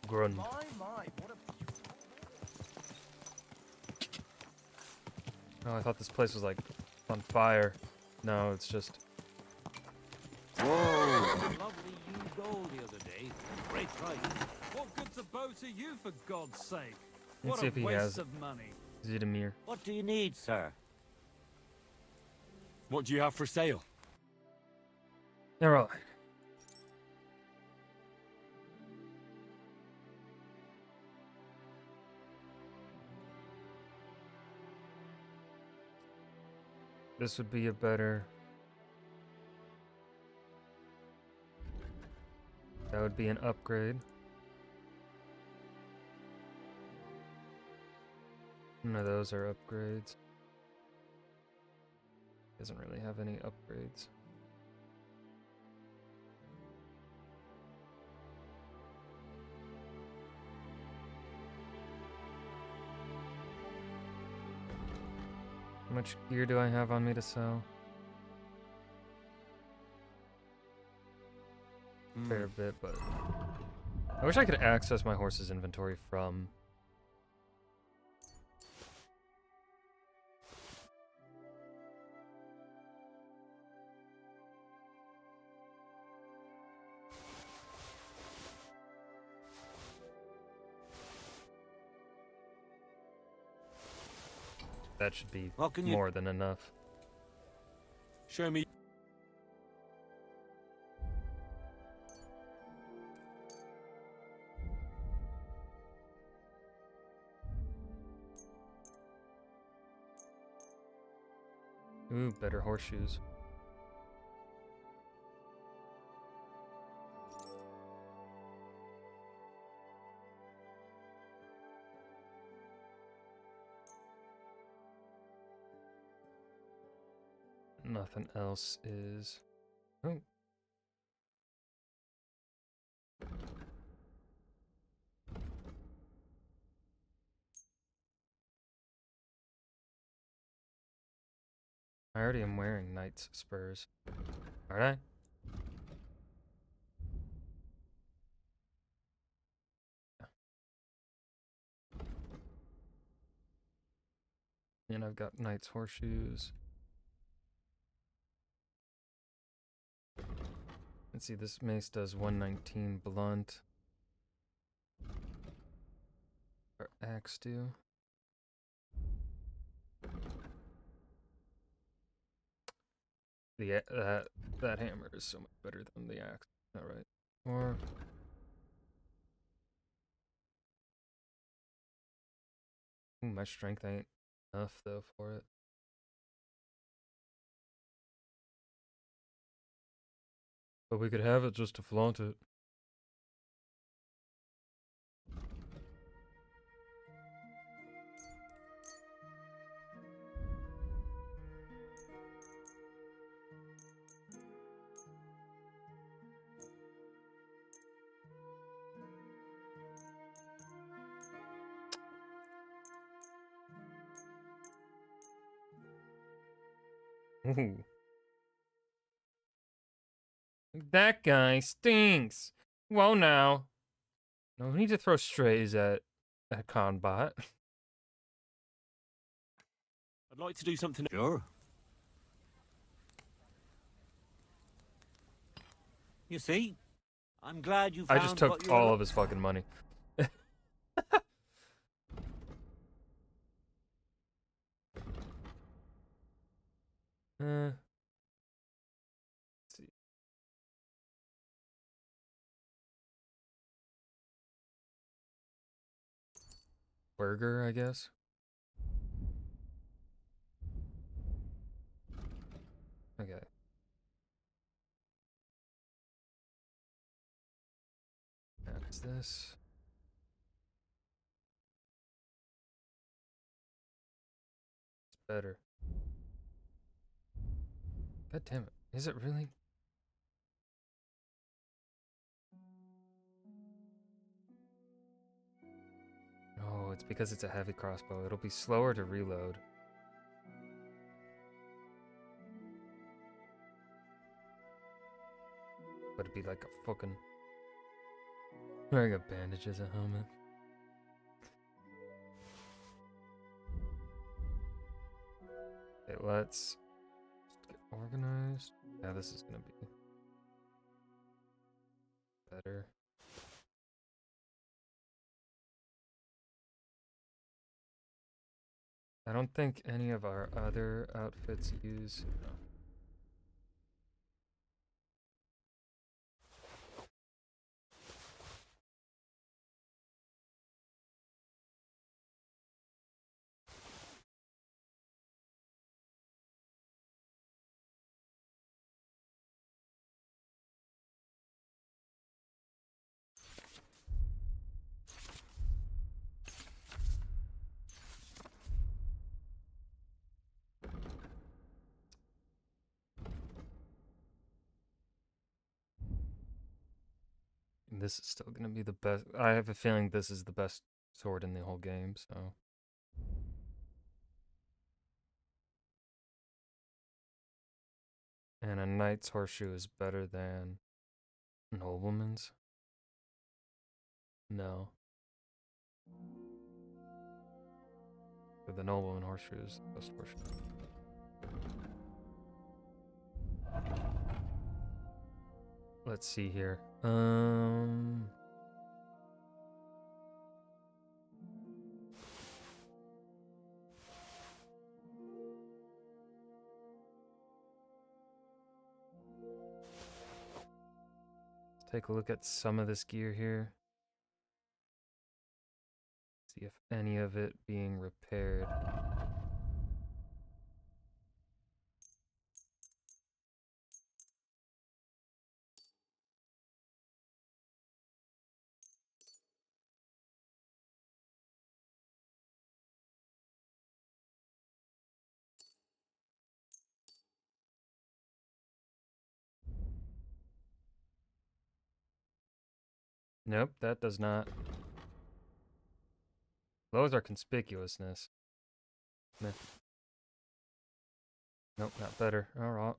Speaker 1: Grund. Oh, I thought this place was like on fire. No, it's just...
Speaker 20: Whoa! Lovely you gold the other day. Great price. What good's a bow to you, for God's sake?
Speaker 1: Let's
Speaker 20: What
Speaker 1: see
Speaker 20: a
Speaker 1: if he
Speaker 20: waste
Speaker 1: has
Speaker 20: of money.
Speaker 1: Zidamir.
Speaker 18: What do you need, sir?
Speaker 10: What do you have for sale?
Speaker 1: Alright. This would be a better... That would be an upgrade. None of those are upgrades. Doesn't really have any upgrades. How much gear do I have on me to sell? Fair bit, but I wish I could access my horse's inventory from that should be more than enough.
Speaker 10: Show me.
Speaker 1: Ooh, better horseshoes. Nothing else is... Oh. I already am wearing knight's spurs. Aren't I? And I've got knight's horseshoes. Let's see, this mace does 119 blunt. Or axe do. The that hammer is so much better than the axe. All right. Or ooh, my strength ain't enough though for it. But we could have it just to flaunt it. Ooh. That guy stinks. Whoa now. No need to throw strays at Conbot.
Speaker 10: I'd like to do something. Sure.
Speaker 20: You see, I'm glad you
Speaker 1: I
Speaker 20: found
Speaker 1: just
Speaker 20: what
Speaker 1: took
Speaker 20: you were
Speaker 1: all of his fucking money. Let's see. Burger, I guess. Okay. That's this. It's better. God damn it. Is it really? No, it's because it's a heavy crossbow. It'll be slower to reload. But it'd be like a fucking... Wearing a bandage as a helmet. Okay, let's get organized. Yeah, this is gonna be better. I don't think any of our other outfits use... No. This is still gonna be the best. I have a feeling this is the best sword in the whole game, so... And a knight's horseshoe is better than nobleman's? No. But the nobleman horseshoe is the best horseshoe. Let's see here. Let's take a look at some of this gear here. See if any of it being repaired. Nope, that does not. Those are conspicuousness. Meh. Nope, not better. Alright.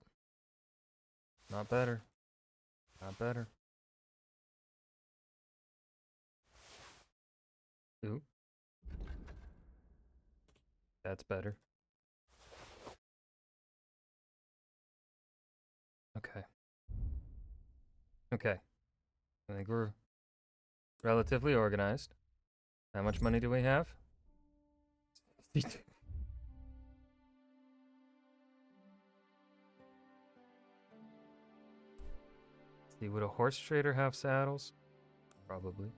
Speaker 1: Not better. Not better. Ooh. That's better. Okay. Okay. I think we're relatively organized. How much money do we have? See, would a horse trader have saddles? Probably.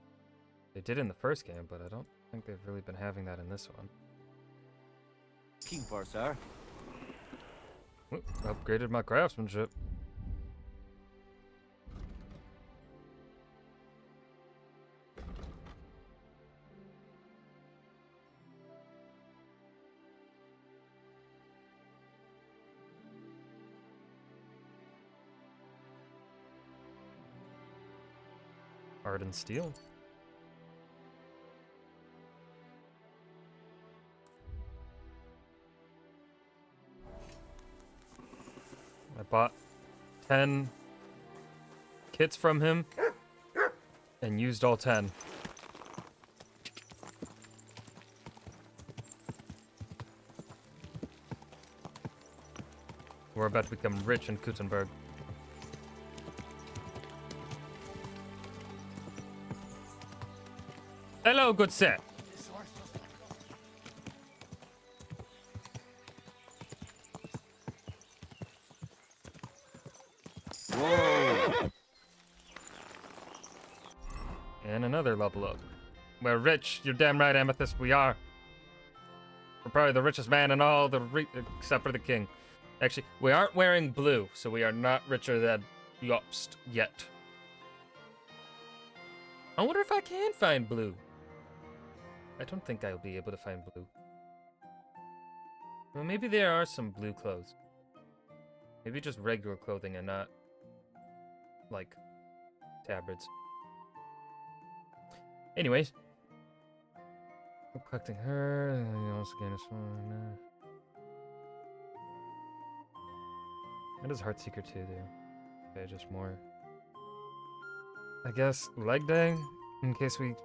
Speaker 1: They did in the first game, but I don't think they've really been having that in this one.
Speaker 16: Looking for, sir?
Speaker 1: Oop, upgraded my craftsmanship. Hardened steel. I bought 10 kits from him and used all 10. We're about to become rich in Kuttenberg. Hello, good sir.
Speaker 15: Whoa!
Speaker 1: And another level up. We're rich. You're damn right, Amethyst. We are. We're probably the richest man in all except for the king. Actually, we aren't wearing blue, so we are not richer than Jobst yet. I wonder if I can find blue. I don't think I'll be able to find blue. Well, maybe there are some blue clothes. Maybe just regular clothing and not, like, tabards. Anyways. I'm collecting her. Also gain a small. It is Heartseeker too, though. Okay, just more. I guess leg day, in case we.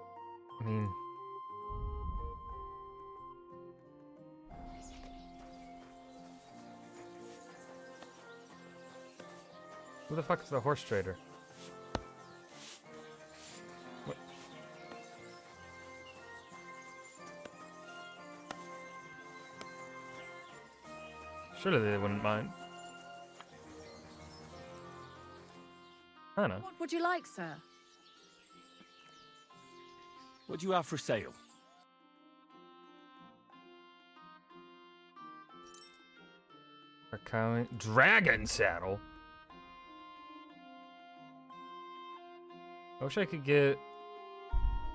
Speaker 1: I mean. Who the fuck is the horse trader? What? Surely they wouldn't mind. Hannah.
Speaker 8: What would you like, sir?
Speaker 10: What do you have for sale?
Speaker 1: Dragon saddle? I wish I could get...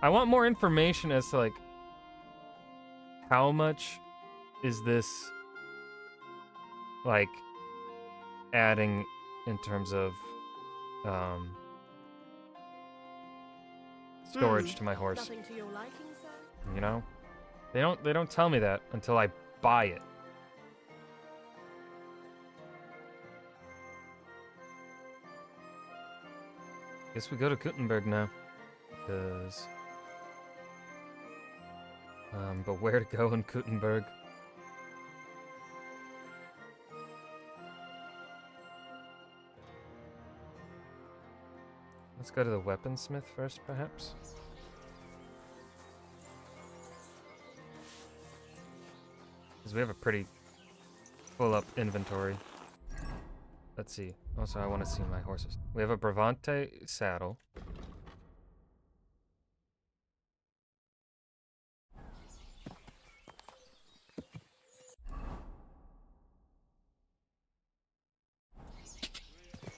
Speaker 1: I want more information as to, like, how much is this, like, adding in terms of, storage to my horse.
Speaker 8: Nothing to your liking, sir?
Speaker 1: You know? They don't tell me that until I buy it. Guess we go to Kuttenberg now. Because... but where to go in Kuttenberg? Let's go to the weaponsmith first, perhaps. Because we have a pretty full-up inventory. Let's see. Also, I want to see my horses. We have a Bravante saddle.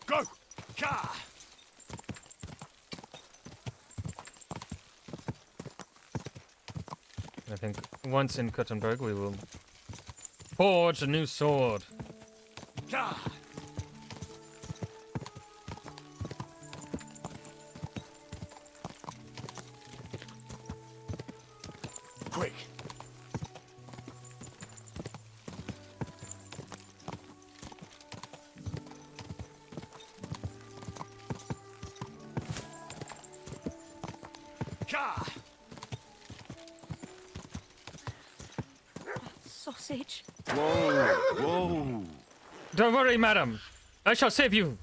Speaker 11: Go! Ka!
Speaker 1: I think once in Kuttenberg, we will forge a new sword.
Speaker 11: Ka! Quick! Ka!
Speaker 8: Sausage.
Speaker 15: Whoa! Whoa!
Speaker 1: Don't worry, madam. I shall save you.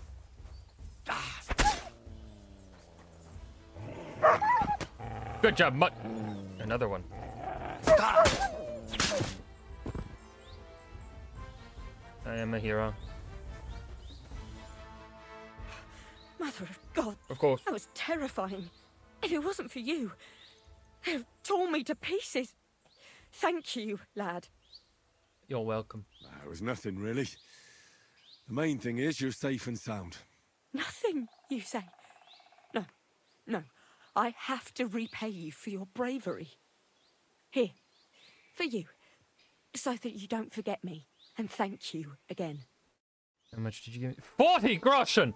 Speaker 1: Good job, Mutt. Another one. I am a hero.
Speaker 8: Mother of God.
Speaker 1: Of course.
Speaker 8: That was terrifying. If it wasn't for you, they'd have torn me to pieces. Thank you, lad.
Speaker 1: You're welcome.
Speaker 5: It was nothing, really. The main thing is you're safe and sound.
Speaker 8: Nothing, you say? No, no. I have to repay you for your bravery. Here, for you, so that you don't forget me. And thank you again.
Speaker 1: How much did you give me? 40 groschen!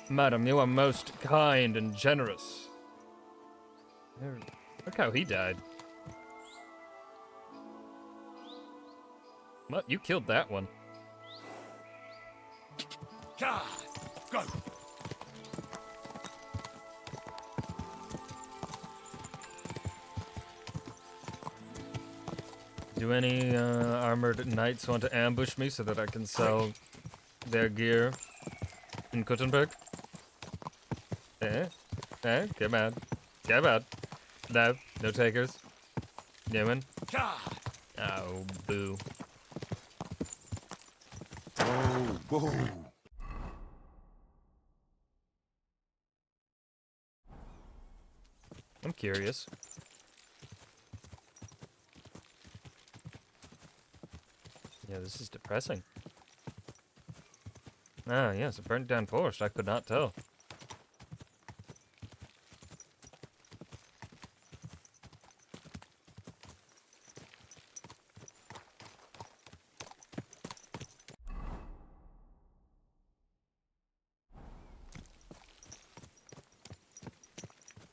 Speaker 1: Madam, you are most kind and generous. Look how he died. What? You killed that one.
Speaker 11: Ka! Go!
Speaker 1: Do any armored knights want to ambush me so that I can sell their gear in Kuttenberg? Get mad. Get mad. No, no takers. Newman. Oh, boo.
Speaker 15: Oh, boo.
Speaker 1: I'm curious. Yeah, this is depressing. Ah, yes, a burnt down forest. I could not tell.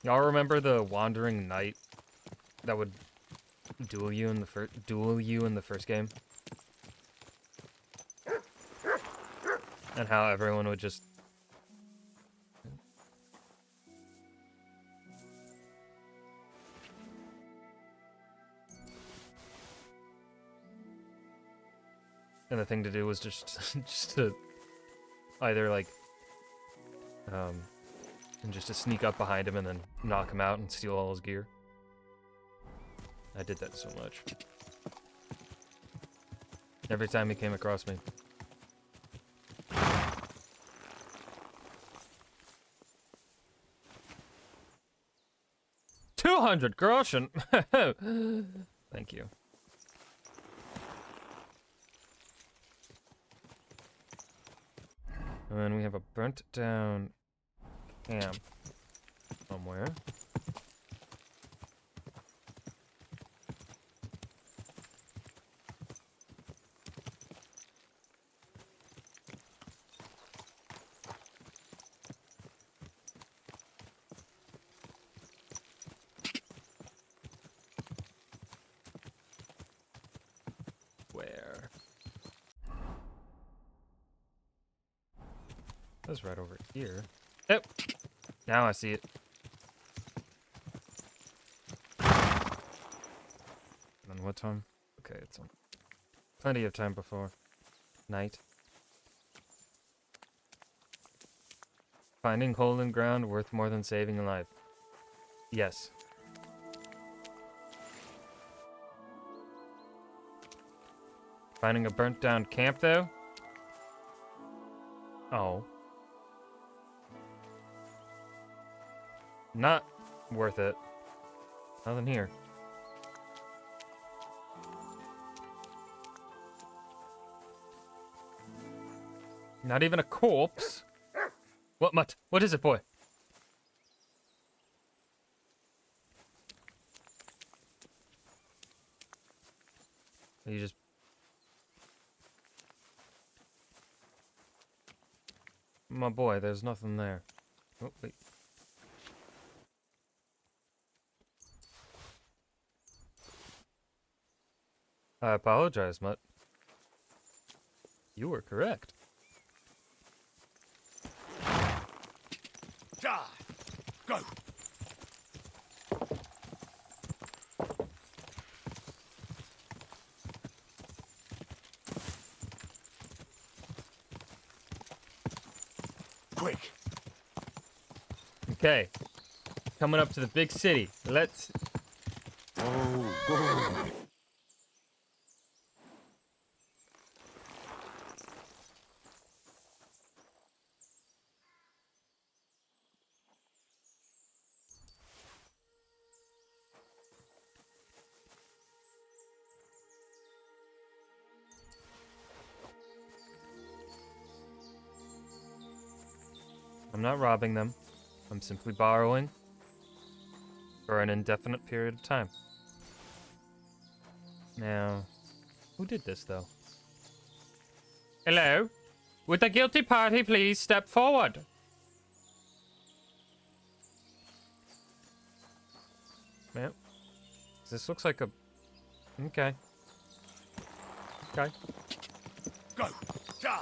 Speaker 1: Y'all remember the wandering knight that would duel you in the first game? And how everyone would just and the thing to do was just just to either like and just to sneak up behind him and then knock him out and steal all his gear. I did that so much. Every time he came across me. $200 groschen. Thank you. And then we have a burnt down camp somewhere. Where? That's right over here. Oh! Now I see it. And what time? Okay, it's on. Plenty of time before night. Finding hole in ground worth more than saving a life. Yes. Finding a burnt down camp though? Oh. Not worth it. Nothing here. Not even a corpse? What mutt? What is it, boy? You just... My boy, there's nothing there. Oh, wait. I apologize, Mutt. You were correct.
Speaker 11: Go!
Speaker 19: Quick!
Speaker 1: Okay. Coming up to the big city. Let's...
Speaker 19: Oh, go!
Speaker 1: I'm not robbing them. I'm simply borrowing for an indefinite period of time. Now, who did this, though? Hello? Would the guilty party please step forward? Yeah. This looks like a... Okay. Okay.
Speaker 11: Go! Die!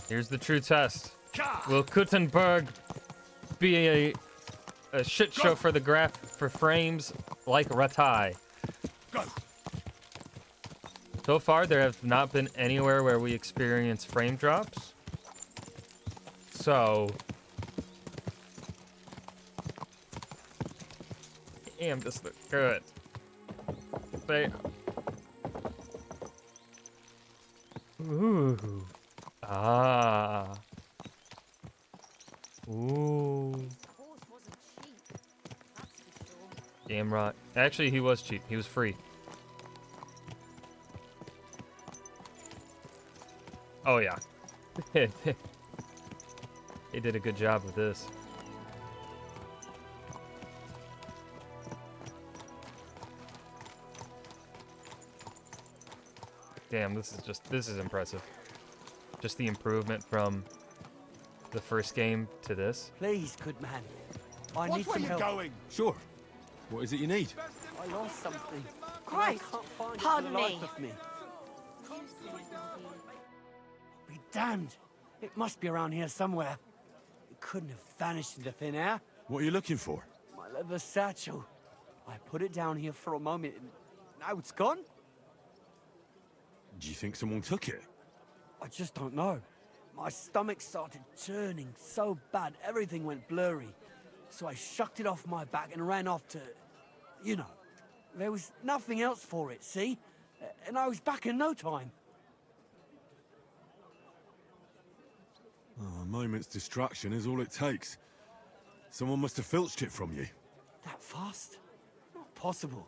Speaker 1: Here's the true test. Will Kuttenberg be a shit show for the graph for frames like Ratai? So far, there have not been anywhere where we experience frame drops. So, damn, this looks good. They, ooh, ah, ooh. Damn right. Actually, he was cheap. He was free. Oh yeah. They did a good job with this. Damn, this is impressive. Just the improvement from the first game to this.
Speaker 18: Please, good man. I need
Speaker 11: Where
Speaker 18: some
Speaker 11: you
Speaker 18: help.
Speaker 11: going?
Speaker 5: Sure. What is it you need?
Speaker 18: I lost something.
Speaker 8: Christ,
Speaker 18: I can't find it
Speaker 8: pardon
Speaker 18: for the
Speaker 8: me.
Speaker 18: life of me. Be damned. It must be around here somewhere. It couldn't have vanished into thin air.
Speaker 5: What are you looking for?
Speaker 18: My leather satchel. I put it down here for a moment and now it's gone?
Speaker 5: Do you think someone took it?
Speaker 18: I just don't know. My stomach started churning so bad, everything went blurry. So I shucked it off my back and ran off to... You know, there was nothing else for it, see? And I was back in no time.
Speaker 5: Oh, a moment's distraction is all it takes. Someone must have filched it from you.
Speaker 18: That fast? Not possible.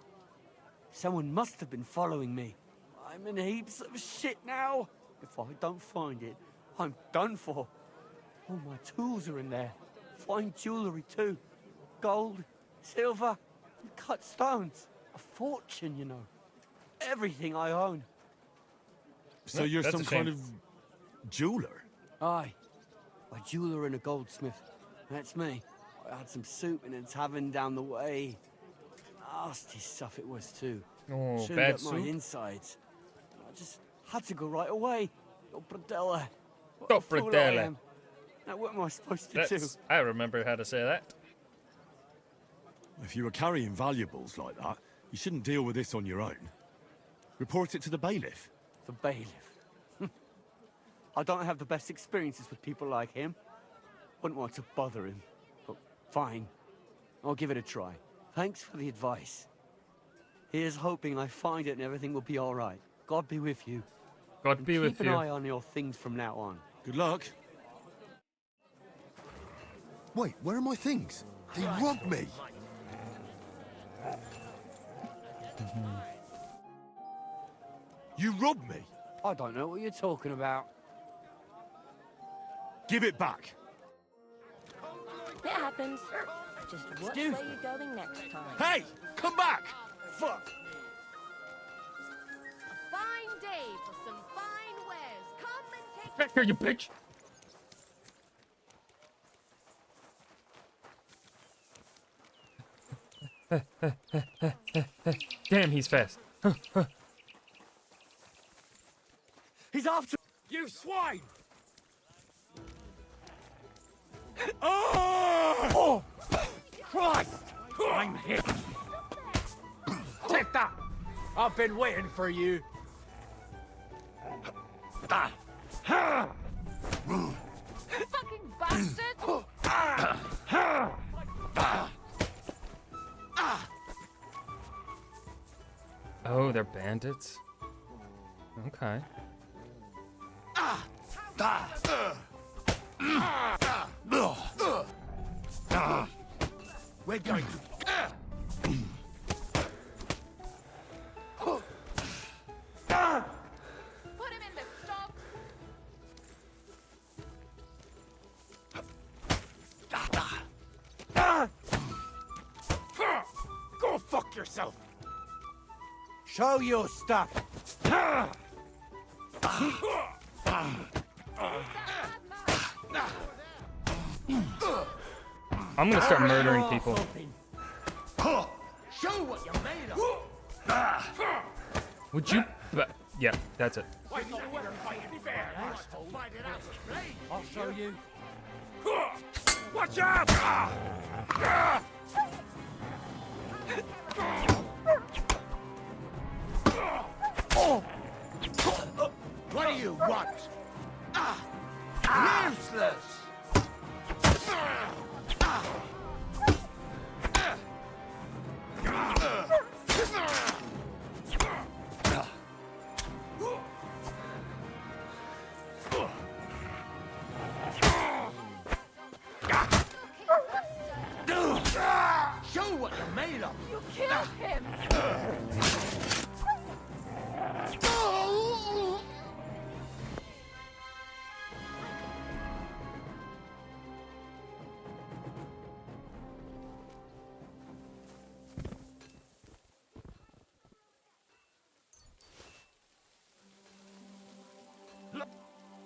Speaker 18: Someone must have been following me. I'm in heaps of shit now. If I don't find it, I'm done for. All my tools are in there. Fine jewellery too. Gold, silver, and cut stones. A fortune, you know. Everything I own.
Speaker 5: So you're some kind of jeweler?
Speaker 18: Aye. A jeweler and a goldsmith. That's me. I had some soup in a tavern down the way. Nasty stuff it was too.
Speaker 1: Oh,
Speaker 18: Churned
Speaker 1: bad
Speaker 18: up my
Speaker 1: soup?
Speaker 18: insides. I just had to go right away. Oh, Bradella. What
Speaker 1: Oh,
Speaker 18: a fool I
Speaker 1: Bradella.
Speaker 18: am. Now what am I supposed to do?
Speaker 1: I remember how to say that.
Speaker 5: If you were carrying valuables like that, you shouldn't deal with this on your own. Report it to the bailiff.
Speaker 18: The bailiff. I don't have the best experiences with people like him. Wouldn't want to bother him. But fine. I'll give it a try. Thanks for the advice. Here's hoping I find it and everything will be all right. God be with you.
Speaker 1: God be with
Speaker 18: Keep an
Speaker 1: you.
Speaker 18: eye on your things from now on.
Speaker 5: Good luck.
Speaker 19: Wait, where are my things? They robbed me.
Speaker 5: You robbed me.
Speaker 18: I don't know what you're talking about.
Speaker 5: Give it back.
Speaker 21: It happens. Just watch
Speaker 18: Excuse
Speaker 21: where you're going next time.
Speaker 5: Hey, come back.
Speaker 18: Fuck.
Speaker 21: Fine day for some fine wares. Come and take
Speaker 1: Back here, you bitch. Damn, he's fast.
Speaker 18: He's after
Speaker 10: You swine!
Speaker 18: Oh! Christ!
Speaker 17: I'm hit. Take that! I've been waiting for you.
Speaker 21: fucking bastard!
Speaker 1: Oh, they're bandits? Okay.
Speaker 19: We're going to...
Speaker 21: Put him in the stocks.
Speaker 17: Go fuck yourself.
Speaker 18: Show your stuff.
Speaker 1: I'm gonna start murdering people.
Speaker 19: Show what you're made of.
Speaker 1: Would you? Yeah, that's it.
Speaker 20: I'll show you.
Speaker 17: Watch out!
Speaker 19: What do you want? Useless! Show what you're made of!
Speaker 21: You killed him!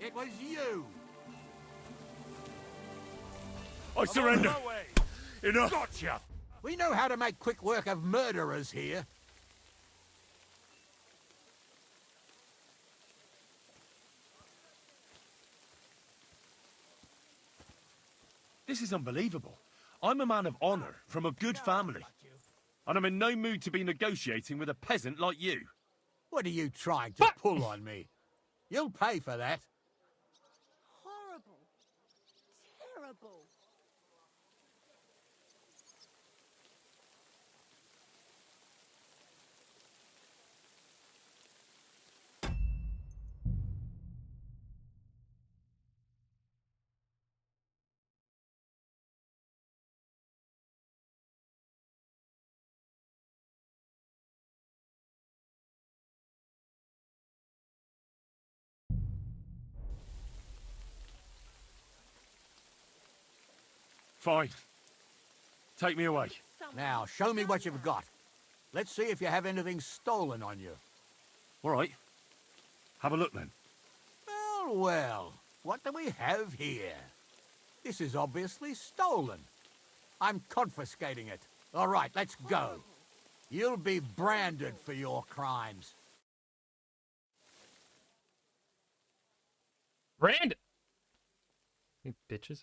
Speaker 19: It was you!
Speaker 5: I surrender. Enough.
Speaker 17: Gotcha!
Speaker 19: We know how to make quick work of murderers here.
Speaker 5: This is unbelievable. I'm a man of honor from a good family. And I'm in no mood to be negotiating with a peasant like you.
Speaker 19: What are you trying to pull on me? You'll pay for that.
Speaker 21: Horrible. Terrible.
Speaker 5: Fine. Take me away.
Speaker 19: Now, show me what you've got. Let's see if you have anything stolen on you.
Speaker 5: All right. Have a look then.
Speaker 19: Well, well, what do we have here? This is obviously stolen. I'm confiscating it. All right, let's go. You'll be branded for your crimes.
Speaker 1: Brand. You bitches.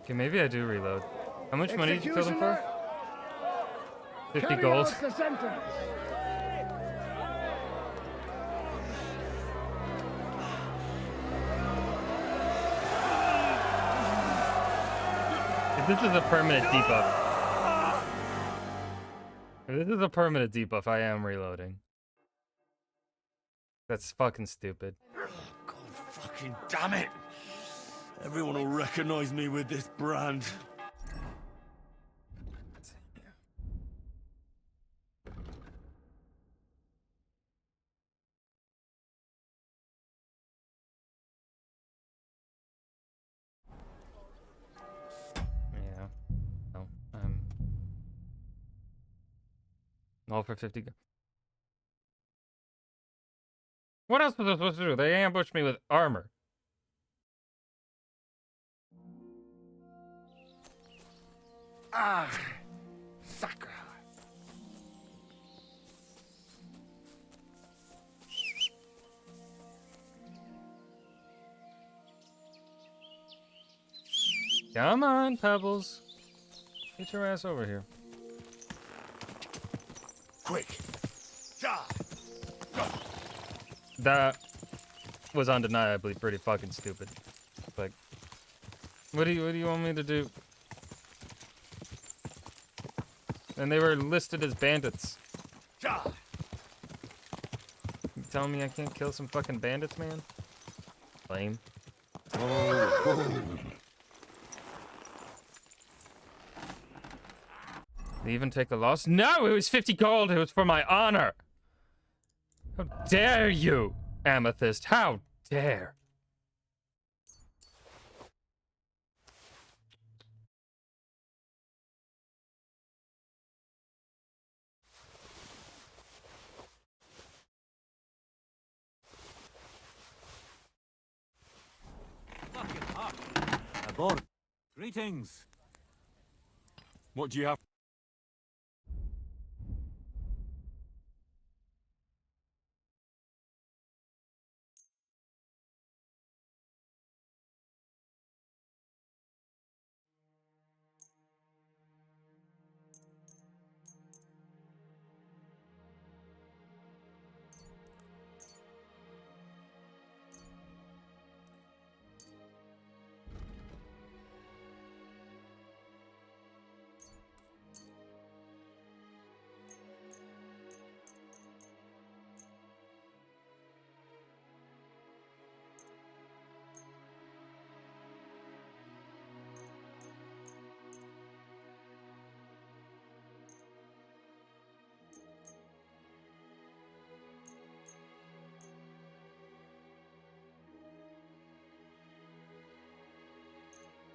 Speaker 1: Okay, maybe I do reload. How much money did you kill them for? 50 gold.
Speaker 17: The sentence.
Speaker 1: If this is a permanent debuff. If this is a permanent debuff, I am reloading. That's fucking stupid.
Speaker 5: God fucking damn it! Everyone will recognize me with this brand.
Speaker 1: Yeah. No. All for 50. What else was I supposed to do? They ambushed me with armor.
Speaker 17: Ah, sucker.
Speaker 1: Come on, Pebbles. Get your ass over here.
Speaker 19: Quick.
Speaker 1: That was undeniably pretty fucking stupid. Like, what do you want me to do? And they were listed as bandits. You telling me I can't kill some fucking bandits, man? Lame. They even take the loss? No, it was 50 gold. It was for my honor. How dare you, Amethyst? How dare?
Speaker 20: board. Greetings.
Speaker 10: What do you have?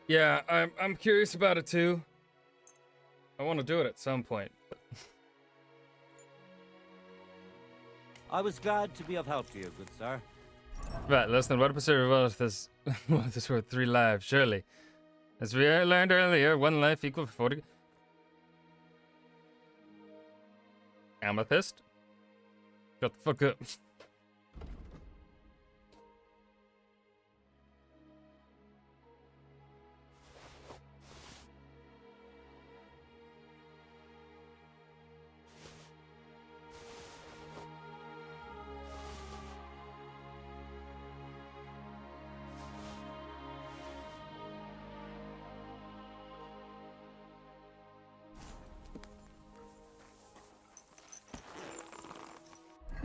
Speaker 1: Yeah, I'm curious about it too. I want to do it at some point.
Speaker 20: I was glad to be of help to you, good sir.
Speaker 1: Right, listen, what percent of wealth is wealth is worth 3 lives, surely. As we learned earlier, 1 life equal 40. Amethyst? Shut the fuck up.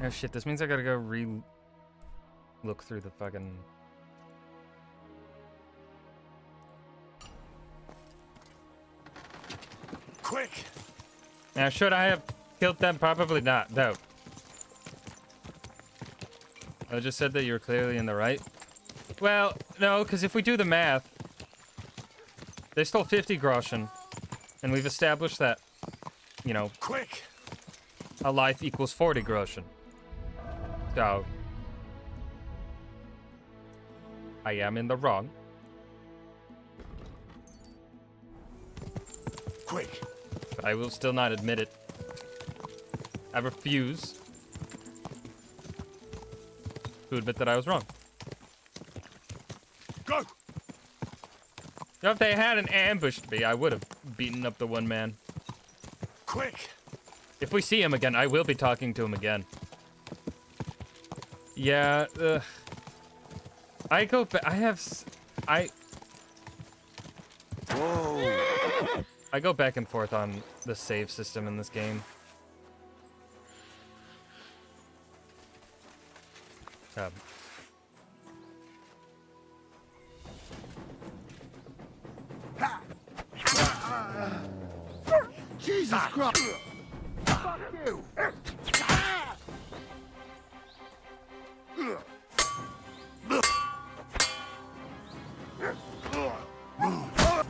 Speaker 1: Oh shit, this means I gotta go look through the fucking...
Speaker 11: Quick!
Speaker 1: Now, should I have killed them? Probably not, no. I just said that you were clearly in the right. Well, no, because if we do the math, they stole 50 groschen, and we've established that, you know,
Speaker 11: quick,
Speaker 1: a life equals 40 groschen. So, I am in the wrong.
Speaker 11: Quick.
Speaker 1: But I will still not admit it. I refuse to admit that I was wrong.
Speaker 11: Go!
Speaker 1: You know, if they hadn't ambushed me, I would have beaten up the one man.
Speaker 11: Quick!
Speaker 1: If we see him again, I will be talking to him again. Yeah, I go back.
Speaker 11: Whoa!
Speaker 1: I go back and forth on the save system in this game.
Speaker 19: Jesus Christ! Fuck you!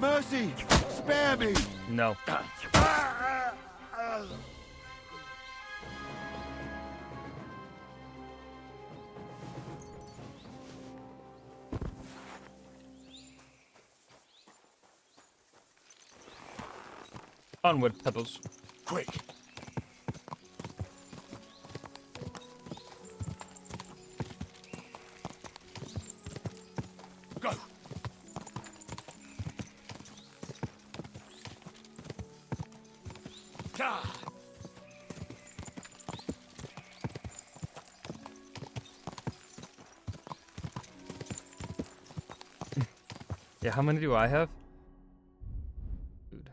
Speaker 19: Mercy! Spare me!
Speaker 1: No. Onward, Pebbles.
Speaker 11: Quick! Go! Ah.
Speaker 1: Yeah, how many do I have? Dude.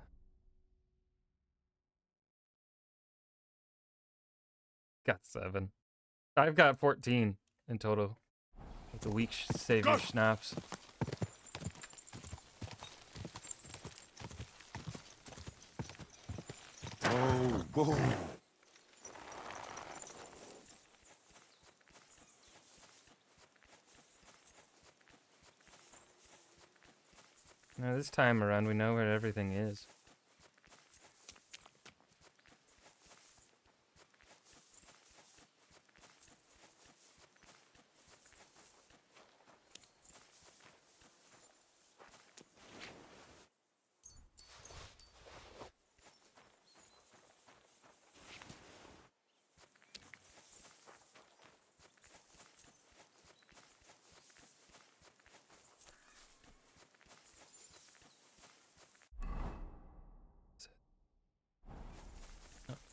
Speaker 1: Got 7. I've got 14 in total. With the weak savior schnapps.
Speaker 19: Oh, whoa.
Speaker 1: Now this time around, we know where everything is.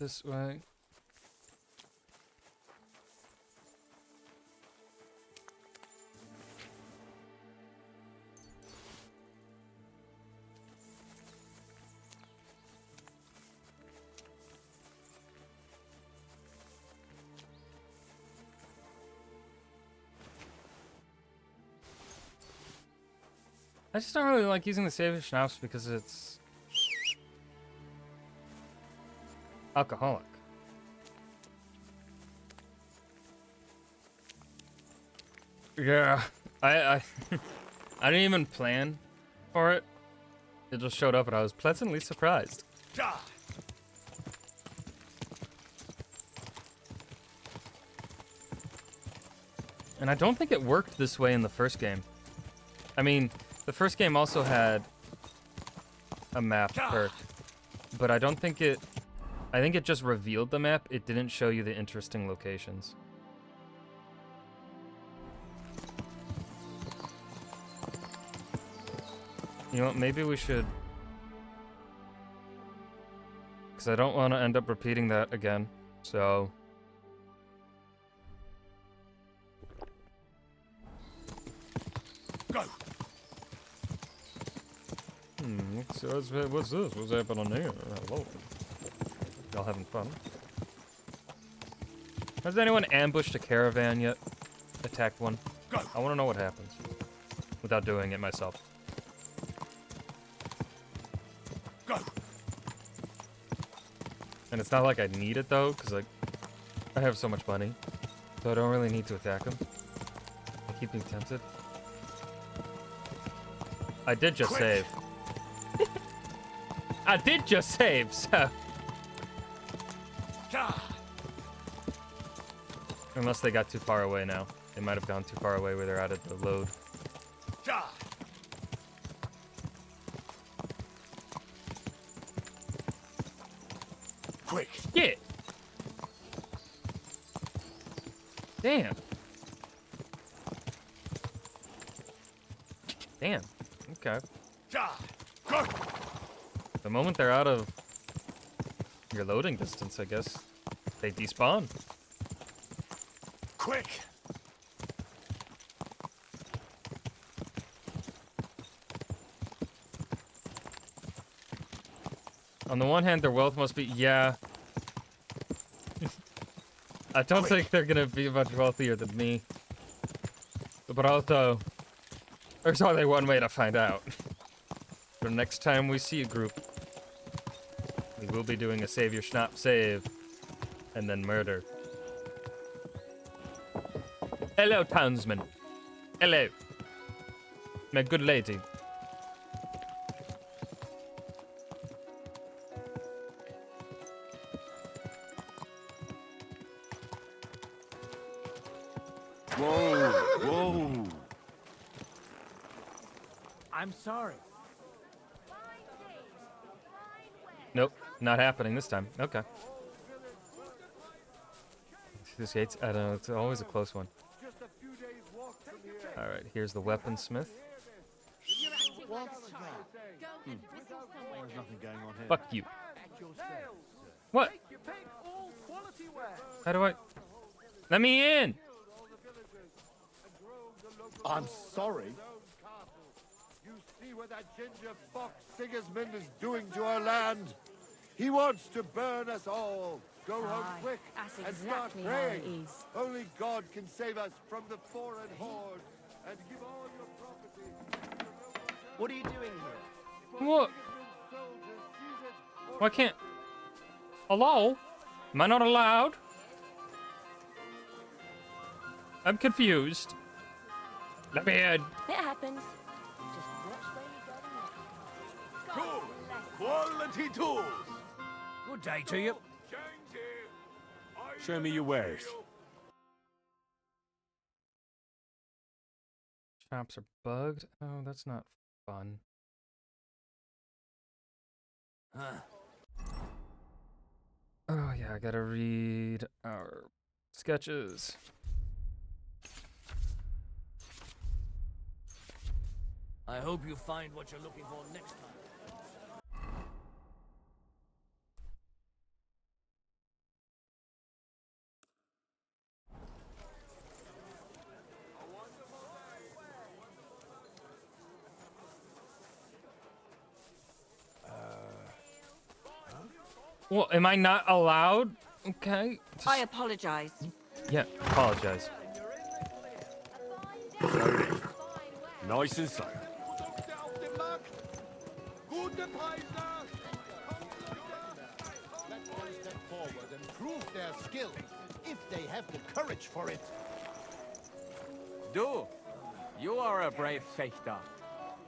Speaker 1: this way. I just don't really like using the Savior Schnapps because it's alcoholic. Yeah, I I didn't even plan for it. It just showed up and I was pleasantly surprised. And I don't think it worked this way in the first game. I mean, the first game also had a map perk, but I don't think it... I think it just revealed the map. It didn't show you the interesting locations. You know what, maybe we should... Because I don't want to end up repeating that again, so...
Speaker 6: Go!
Speaker 1: What's this? What's happening here? Hello. Y'all having fun? Has anyone ambushed a caravan yet? Attacked one?
Speaker 6: Go.
Speaker 1: I want to know what happens. Without doing it myself.
Speaker 6: Go.
Speaker 1: And it's not like I need it though, because like, I have so much money. So I don't really need to attack them. I keep being tempted. I did just save. I did just save, so... Unless they got too far away now. They might have gone too far away where they're out of the load.
Speaker 6: Quick!
Speaker 1: Yeah! Damn. Damn. Okay. The moment they're out of your loading distance, I guess, they despawn.
Speaker 6: Quick!
Speaker 1: On the one hand, their wealth must be... Yeah. I don't think they're gonna be much wealthier than me. But also, there's only one way to find out. The next time we see a group, we will be doing a save your schnapp save, and then murder. Hello, townsman. Hello. My good lady.
Speaker 6: Whoa! Whoa!
Speaker 17: I'm sorry.
Speaker 1: Nope, not happening this time. Okay. This gate's, I don't know, it's always a close one. Alright, here's the weaponsmith. Fuck you. What? How do I... Let me in!
Speaker 19: I'm sorry. You see what that ginger fox Sigismund is doing to our land? He wants to burn us all. Go home quick
Speaker 8: that's
Speaker 19: and
Speaker 8: exactly
Speaker 19: start
Speaker 8: how
Speaker 19: praying.
Speaker 8: it is.
Speaker 19: Only God can save us from the foreign horde and give all your property.
Speaker 16: What are you doing here?
Speaker 1: What? Why can't... Hello? Am I not allowed? I'm confused. Let me in.
Speaker 8: It happens. Just watch where you go next.
Speaker 6: Quality tools!
Speaker 17: Good day to you.
Speaker 10: Show me your wares.
Speaker 1: Shops are bugged. Oh, that's not fun. Oh yeah, I gotta read our sketches.
Speaker 17: I hope you find what you're looking for next time.
Speaker 1: Well, am I not allowed? Okay.
Speaker 8: I apologize.
Speaker 1: Yeah, apologize.
Speaker 10: Nice and slow.
Speaker 19: Let them step forward and prove their skill, if they have the courage for it.
Speaker 9: Du, you are a brave fechter.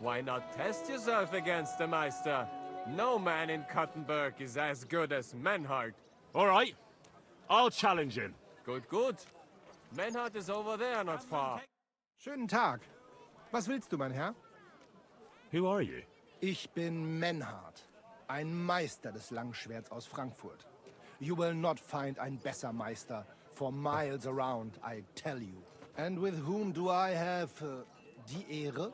Speaker 9: Why not test yourself against the Meister? No man in Kuttenberg is as good as Menhard.
Speaker 10: All right, I'll challenge him.
Speaker 9: Good, good. Menhard is over there, not far.
Speaker 22: Schönen Tag. Was willst du, mein Herr?
Speaker 10: Who are you?
Speaker 22: Ich bin Menhard, ein Meister des Langschwerts aus Frankfurt. You will not find ein besser Meister for miles around, I tell you. And with whom do I have die Ehre?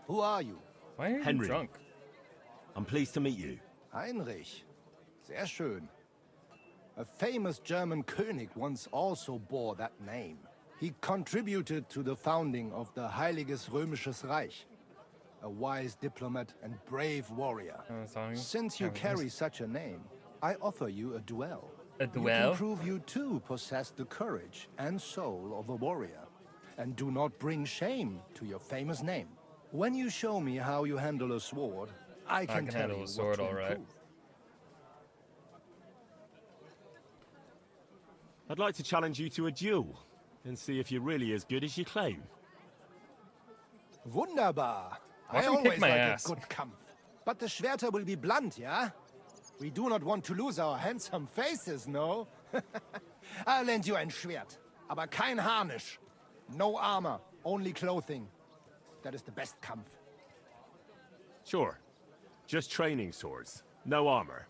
Speaker 22: Who are you?
Speaker 1: Why are you
Speaker 10: Henry.
Speaker 1: drunk?
Speaker 10: I'm pleased to meet you.
Speaker 22: Heinrich. Sehr schön. A famous German König once also bore that name. He contributed to the founding of the Heiliges Römisches Reich. A wise diplomat and brave warrior. Since you carry such a name, I offer you a duel.
Speaker 1: A
Speaker 22: You
Speaker 1: duel?
Speaker 22: can prove you too possess the courage and soul of a warrior. And do not bring shame to your famous name. When you show me how you handle a sword, I can tell
Speaker 1: handle
Speaker 22: you
Speaker 1: a sword,
Speaker 22: what to
Speaker 1: all right.
Speaker 22: improve.
Speaker 10: I'd like to challenge you to a duel and see if you're really as good as you claim.
Speaker 22: Wunderbar.
Speaker 1: Watch
Speaker 22: I
Speaker 1: him kick
Speaker 22: always
Speaker 1: my
Speaker 22: like
Speaker 1: ass.
Speaker 22: a good Kampf. But the Schwerter will be blunt, yeah? We do not want to lose our handsome faces, no? I'll lend you ein Schwert, aber kein Harnisch. No armor, only clothing. That is the best Kampf.
Speaker 10: Sure. Just training swords. No armor.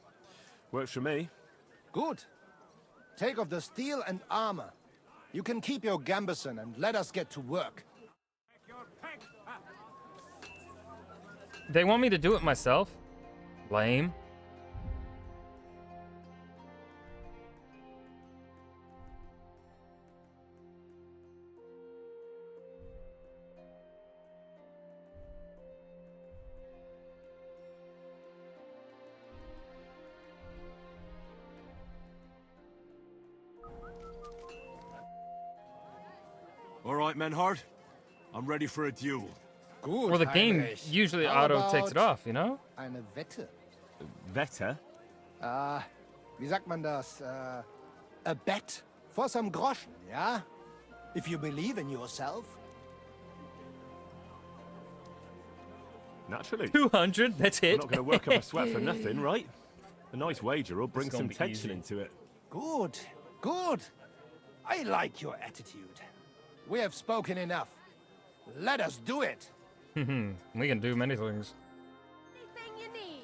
Speaker 10: Works for me.
Speaker 22: Good. Take off the steel and armor. You can keep your gambeson and let us get to work.
Speaker 1: They want me to do it myself? Lame.
Speaker 10: All right, Menhard. I'm ready for a duel.
Speaker 22: Gut,
Speaker 1: Well, the game
Speaker 22: Heinrich.
Speaker 1: usually
Speaker 22: How
Speaker 1: auto takes it
Speaker 22: about
Speaker 1: off, you know?
Speaker 22: Eine Wette.
Speaker 10: Wette?
Speaker 22: Wie sagt man das? A bet for some Groschen, yeah? If you believe in yourself.
Speaker 10: Naturally.
Speaker 1: 200, that's
Speaker 10: We're
Speaker 1: it.
Speaker 10: not going to work up a sweat for nothing, right? A nice wager will bring
Speaker 1: It's gonna
Speaker 10: some
Speaker 1: be
Speaker 10: tension
Speaker 1: easy.
Speaker 10: into it.
Speaker 22: Good, good. I like your attitude. We have spoken enough. Let us do it.
Speaker 1: We can do many things.
Speaker 21: Anything you need.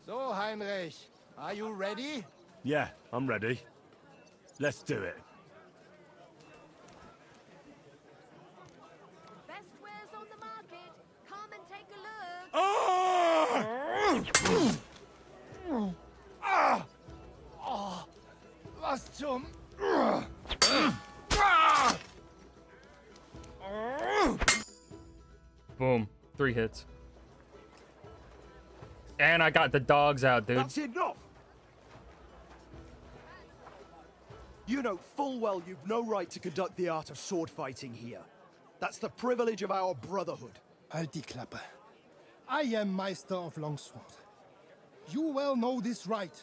Speaker 22: So, Heinrich, are you ready?
Speaker 10: Yeah, I'm ready. Let's do it.
Speaker 21: Best wares on the market. Come and take a look.
Speaker 22: Was zum...
Speaker 1: Boom. 3 hits. And I got the dogs out, dude.
Speaker 23: That's enough! You know full well you've no right to conduct the art of sword fighting here. That's the privilege of our brotherhood.
Speaker 22: Halt die Klappe. I am Meister of Longsword. You well know this right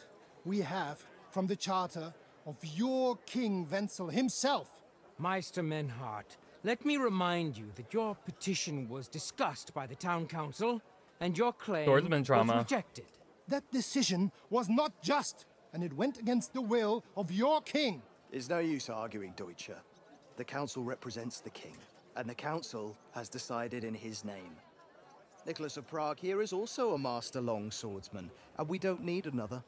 Speaker 22: we have from the charter of your King Wenzel himself.
Speaker 24: Meister Menhart, let me remind you that your petition was discussed by the town council, and your claim
Speaker 1: Swordsman
Speaker 24: was
Speaker 1: trauma.
Speaker 24: rejected.
Speaker 22: That decision was not just, and it went against the will of your king.
Speaker 23: It's no use arguing, Deutscher. The council represents the king, and the council has decided in his name. Nicholas of Prague here is also a master longswordsman, and we don't need another.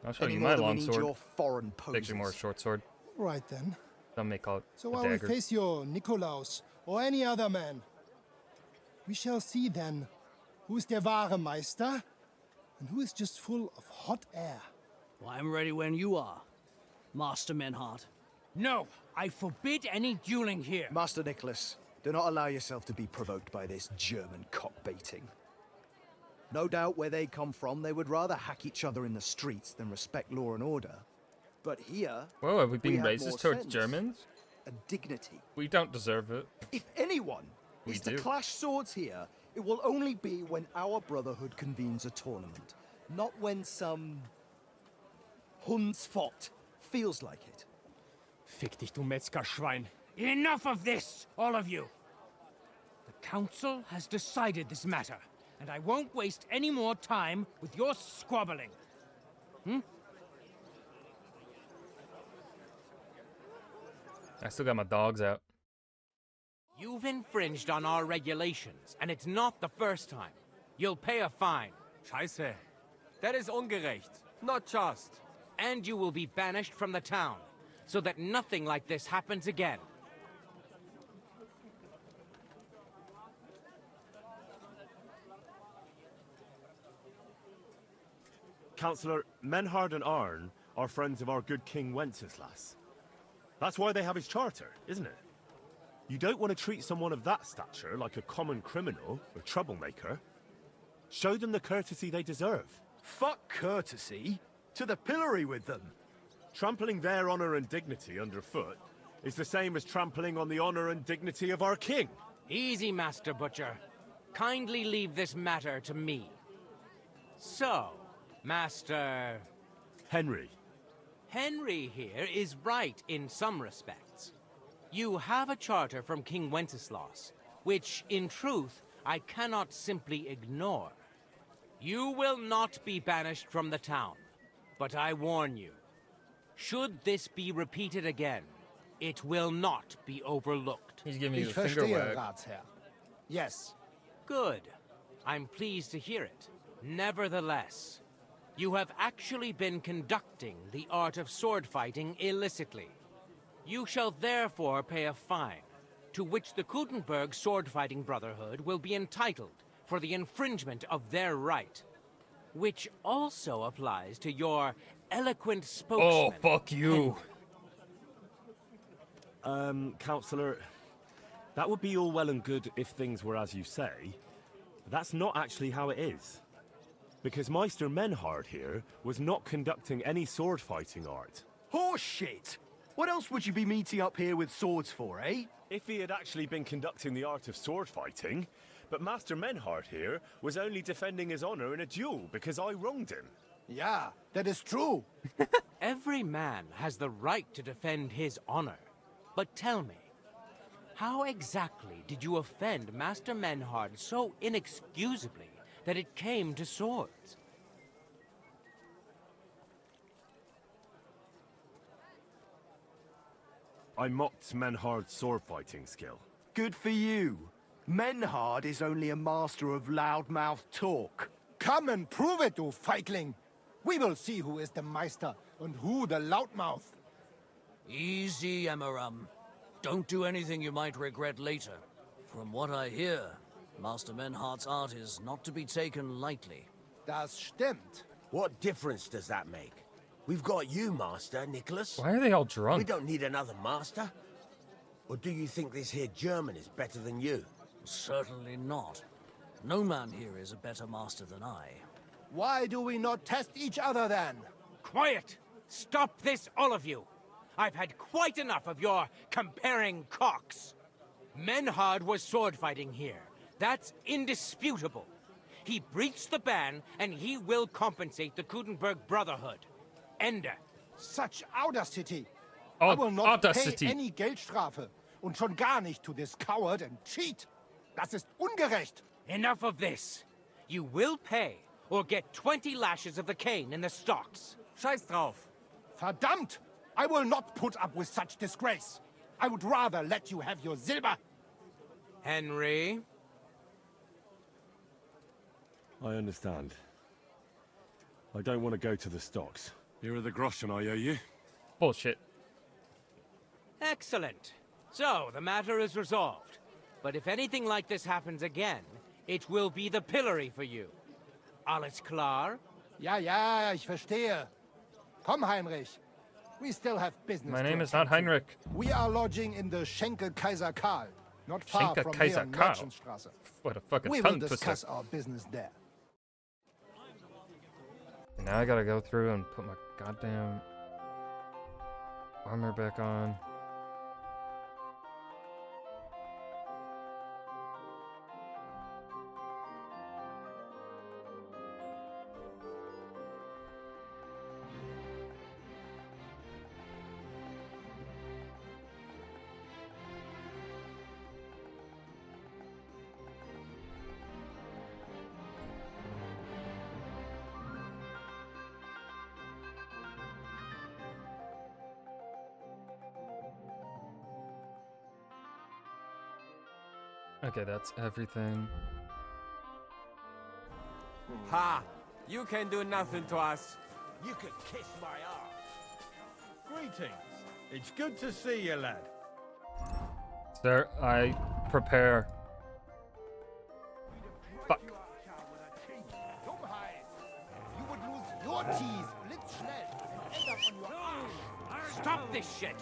Speaker 1: I'll show you
Speaker 23: Any
Speaker 1: my
Speaker 23: more than we
Speaker 1: long
Speaker 23: need
Speaker 1: sword.
Speaker 23: your foreign
Speaker 1: It's actually more a
Speaker 23: poses.
Speaker 1: short sword.
Speaker 22: Right then.
Speaker 1: Some may call it
Speaker 22: So
Speaker 1: a
Speaker 22: I will
Speaker 1: dagger.
Speaker 22: face your Nikolaus or any other man. We shall see then who is der wahre Meister and who is just full of hot air.
Speaker 18: Well, I'm ready when you are, Master Menhart.
Speaker 24: No, I forbid any dueling here.
Speaker 23: Master Nicholas, do not allow yourself to be provoked by this German cock-baiting. No doubt where they come from, they would rather hack each other in the streets than respect law and order. But here,
Speaker 1: Whoa, have we been
Speaker 23: have
Speaker 1: racist
Speaker 23: more
Speaker 1: towards
Speaker 23: sense
Speaker 1: Germans?
Speaker 23: and dignity.
Speaker 1: We don't deserve it.
Speaker 23: If anyone
Speaker 1: We
Speaker 23: is
Speaker 1: do.
Speaker 23: to clash swords here, it will only be when our brotherhood convenes a tournament, not when some Hundsfott feels like it.
Speaker 24: Fick dich, du Metzgerschwein. Enough of this, all of you! The council has decided this matter, and I won't waste any more time with your squabbling.
Speaker 1: I still got my dogs out.
Speaker 24: You've infringed on our regulations, and it's not the first time. You'll pay a fine.
Speaker 9: Scheiße. That is ungerecht. Not just.
Speaker 24: And you will be banished from the town, so that nothing like this happens again.
Speaker 10: Councillor, Menhard and Arn are friends of our good King Wenceslas. That's why they have his charter, isn't it? You don't want to treat someone of that stature like a common criminal or troublemaker. Show them the courtesy they deserve.
Speaker 23: Fuck courtesy. To the pillory with them.
Speaker 10: Trampling their honor and dignity underfoot is the same as trampling on the honor and dignity of our king.
Speaker 24: Easy, Master Butcher. Kindly leave this matter to me. So, Master...
Speaker 10: Henry.
Speaker 24: Henry here is right in some respects. You have a charter from King Wenceslas, which, in truth, I cannot simply ignore. You will not be banished from the town, but I warn you, should this be repeated again, it will not be overlooked.
Speaker 1: He's giving you
Speaker 22: Ich
Speaker 1: the finger
Speaker 22: verstehe,
Speaker 1: wag.
Speaker 22: Ratsherr. Yes.
Speaker 24: Good. I'm pleased to hear it. Nevertheless, you have actually been conducting the art of sword fighting illicitly. You shall therefore pay a fine, to which the Kutenberg Sword Fighting Brotherhood will be entitled for the infringement of their right, which also applies to your eloquent spokesman.
Speaker 1: Oh, fuck you.
Speaker 10: Councillor, that would be all well and good if things were as you say. But that's not actually how it is. Because Meister Menhard here was not conducting any sword fighting art.
Speaker 23: Horseshit! What else would you be meeting up here with swords for, eh?
Speaker 10: If he had actually been conducting the art of sword fighting, but Master Menhard here was only defending his honor in a duel because I wronged him.
Speaker 22: Yeah, that is true.
Speaker 24: Every man has the right to defend his honor. But tell me, how exactly did you offend Master Menhard so inexcusably that it came to swords?
Speaker 10: I mocked Menhard's sword fighting skill.
Speaker 23: Good for you. Menhard is only a master of loudmouth talk.
Speaker 22: Come and prove it, du Feigling. We will see who is the Meister and who the loudmouth.
Speaker 3: Easy, Emmeram. Don't do anything you might regret later. From what I hear, Master Menhard's art is not to be taken lightly.
Speaker 22: Das stimmt.
Speaker 19: What difference does that make? We've got you, Master, Nicholas.
Speaker 1: Why are they all drunk?
Speaker 19: We don't need another master. Or do you think this here German is better than you?
Speaker 3: Certainly not. No man here is a better master than I.
Speaker 22: Why do we not test each other then?
Speaker 24: Quiet! Stop this, all of you! I've had quite enough of your comparing cocks. Menhard was sword fighting here. That's indisputable. He breached the ban, and he will compensate the Kutenberg Brotherhood. Ende.
Speaker 22: Such audacity. I will not
Speaker 1: Audacity.
Speaker 22: pay any Geldstrafe. Und schon gar nicht to this coward and cheat. Das ist ungerecht.
Speaker 24: Enough of this. You will pay, or get 20 lashes of the cane in the stocks.
Speaker 9: Scheiß drauf.
Speaker 22: Verdammt! I will not put up with such disgrace. I would rather let you have your silver.
Speaker 24: Henry?
Speaker 10: I understand. I don't want to go to the stocks. Here are the groschen I owe you.
Speaker 1: Bullshit.
Speaker 24: Excellent. So, the matter is resolved. But if anything like this happens again, it will be the pillory for you. Alles klar?
Speaker 22: Ja, ja, ich verstehe. Komm, Heinrich. We still have business.
Speaker 1: My
Speaker 22: to
Speaker 1: name is
Speaker 22: attend
Speaker 1: not
Speaker 22: to.
Speaker 1: Heinrich.
Speaker 22: We are lodging in the Schenkel Kaiser Karl, not far
Speaker 1: Schenker
Speaker 22: from
Speaker 1: Kaiser
Speaker 22: here on
Speaker 1: Karl.
Speaker 22: Merchantstraße.
Speaker 1: What a fucking
Speaker 22: We
Speaker 1: tongue
Speaker 22: will
Speaker 1: twister.
Speaker 22: discuss our business there.
Speaker 1: Now I gotta go through and put my goddamn armor back on. Okay, that's everything.
Speaker 9: Ha! You can do nothing to us.
Speaker 11: You could kiss my ass.
Speaker 7: Greetings. It's good to see you, lad.
Speaker 1: Sir, I prepare. Fuck.
Speaker 11: You would lose your teeth, blitzschnell, and end up on your arse.
Speaker 24: Stop this shit!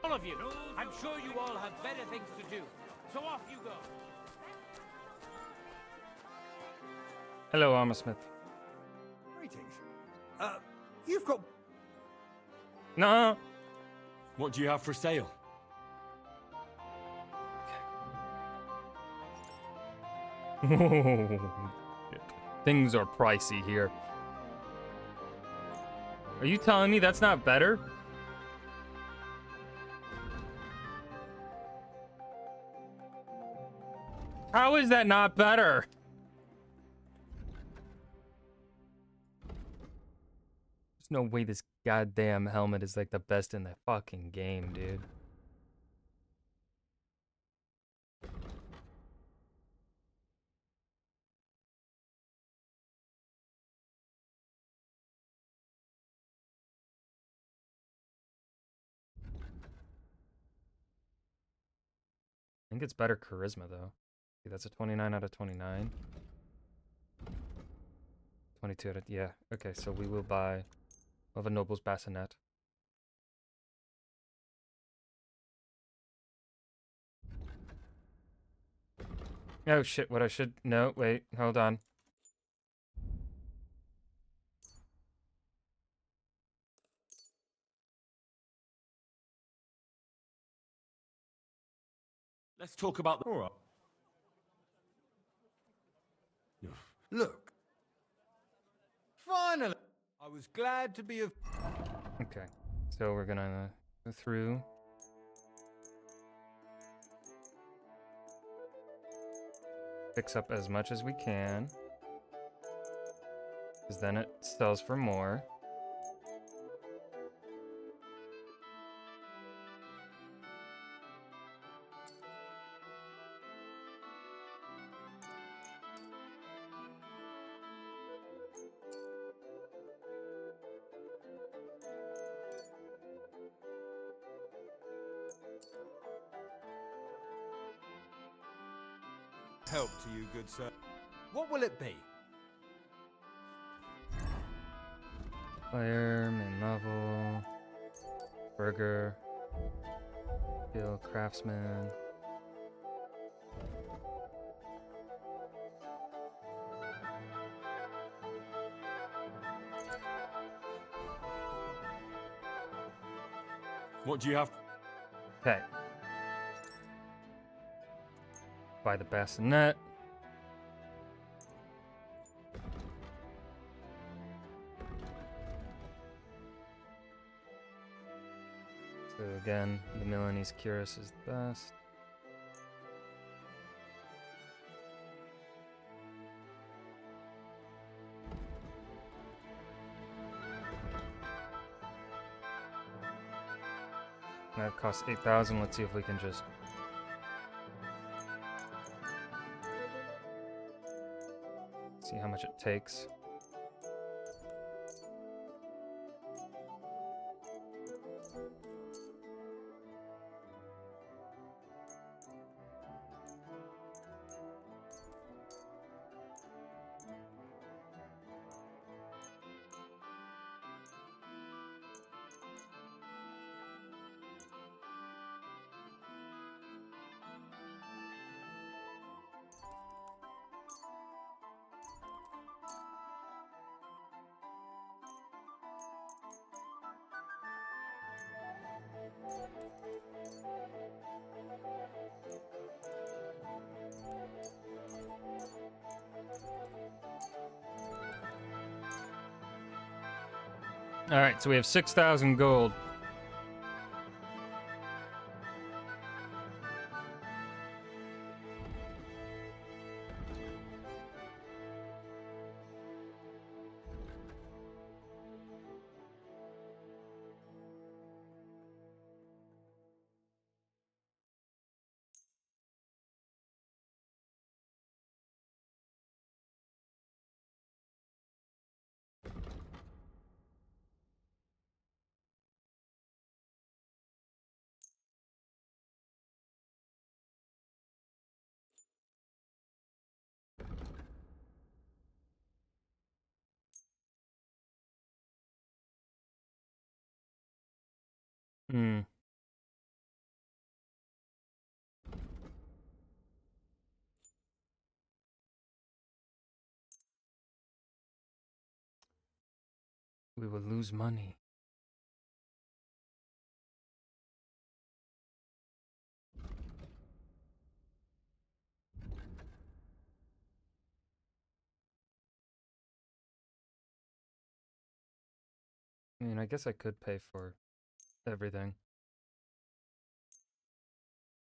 Speaker 24: All of you. I'm sure you all have better things to do. So off you go.
Speaker 1: Hello, Armor Smith.
Speaker 7: Greetings. You've got...
Speaker 1: No.
Speaker 10: What do you have for sale?
Speaker 1: Things are pricey here. Are you telling me that's not better? How is that not better? There's no way this goddamn helmet is like the best in the fucking game, dude. I think it's better charisma though. See, that's a 29 out of 29. 22 out of, yeah. Okay, so we will buy of a noble's bassinet. Oh shit, what I should, no, wait, hold on.
Speaker 10: Let's talk about the...
Speaker 7: All right.
Speaker 10: Look.
Speaker 7: Finally! I was glad to be of...
Speaker 1: Okay, so we're gonna go through. Fix up as much as we can. Because then it sells for more.
Speaker 7: Help to you, good sir. What will it be?
Speaker 1: Player, main level, burger, skill, craftsman.
Speaker 10: What do you have?
Speaker 1: Okay. Buy the bassinet. So again, the Milanese Cuirass is the best. That costs 8,000. Let's see if we can just... see how much it takes. Alright, so we have 6,000 gold. Hmm. We will lose money. I mean, I guess I could pay for everything.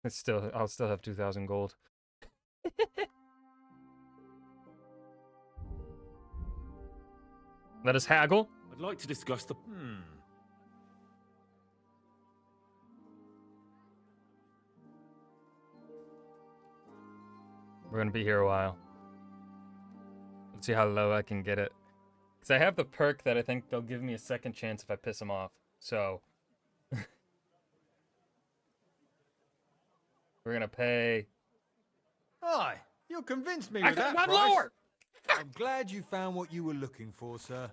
Speaker 1: I'll still have 2,000 gold. Let us haggle.
Speaker 10: I'd like to discuss the...
Speaker 1: We're gonna be here a while. Let's see how low I can get it. Because I have the perk that I think they'll give me a second chance if I piss them off. So... we're gonna pay...
Speaker 7: Aye, you convinced me
Speaker 1: I
Speaker 7: with that
Speaker 1: got
Speaker 7: price.
Speaker 1: lower!
Speaker 7: I'm glad you found what you were looking for, sir.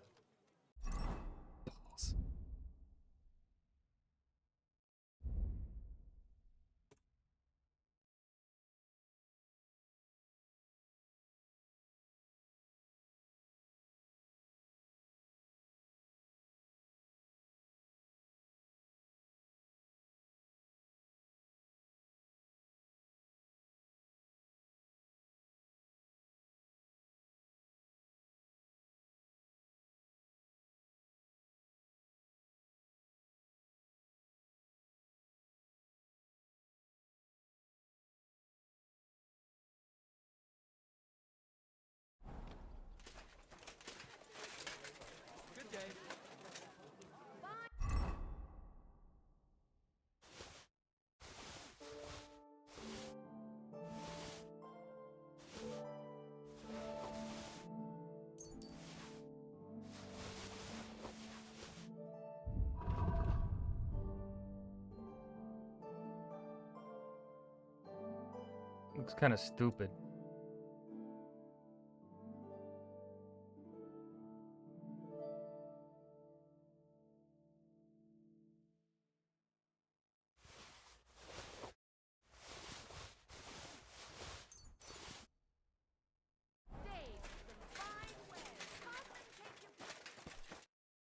Speaker 1: Looks kind of stupid.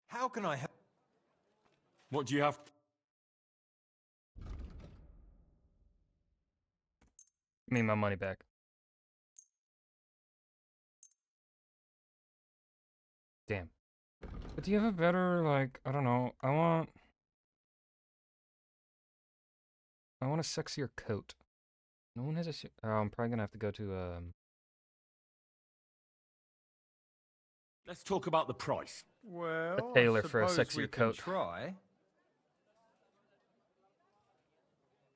Speaker 7: How can I help?
Speaker 10: What do you have?
Speaker 1: Give me my money back. Damn. But do you have a better, like, I don't know, I want a sexier coat. No one has a oh, I'm probably gonna have to go to,
Speaker 10: Let's talk about the price.
Speaker 7: Well,
Speaker 1: a tailor
Speaker 7: I
Speaker 1: for a
Speaker 7: suppose
Speaker 1: sexier
Speaker 7: we
Speaker 1: coat.
Speaker 7: can try.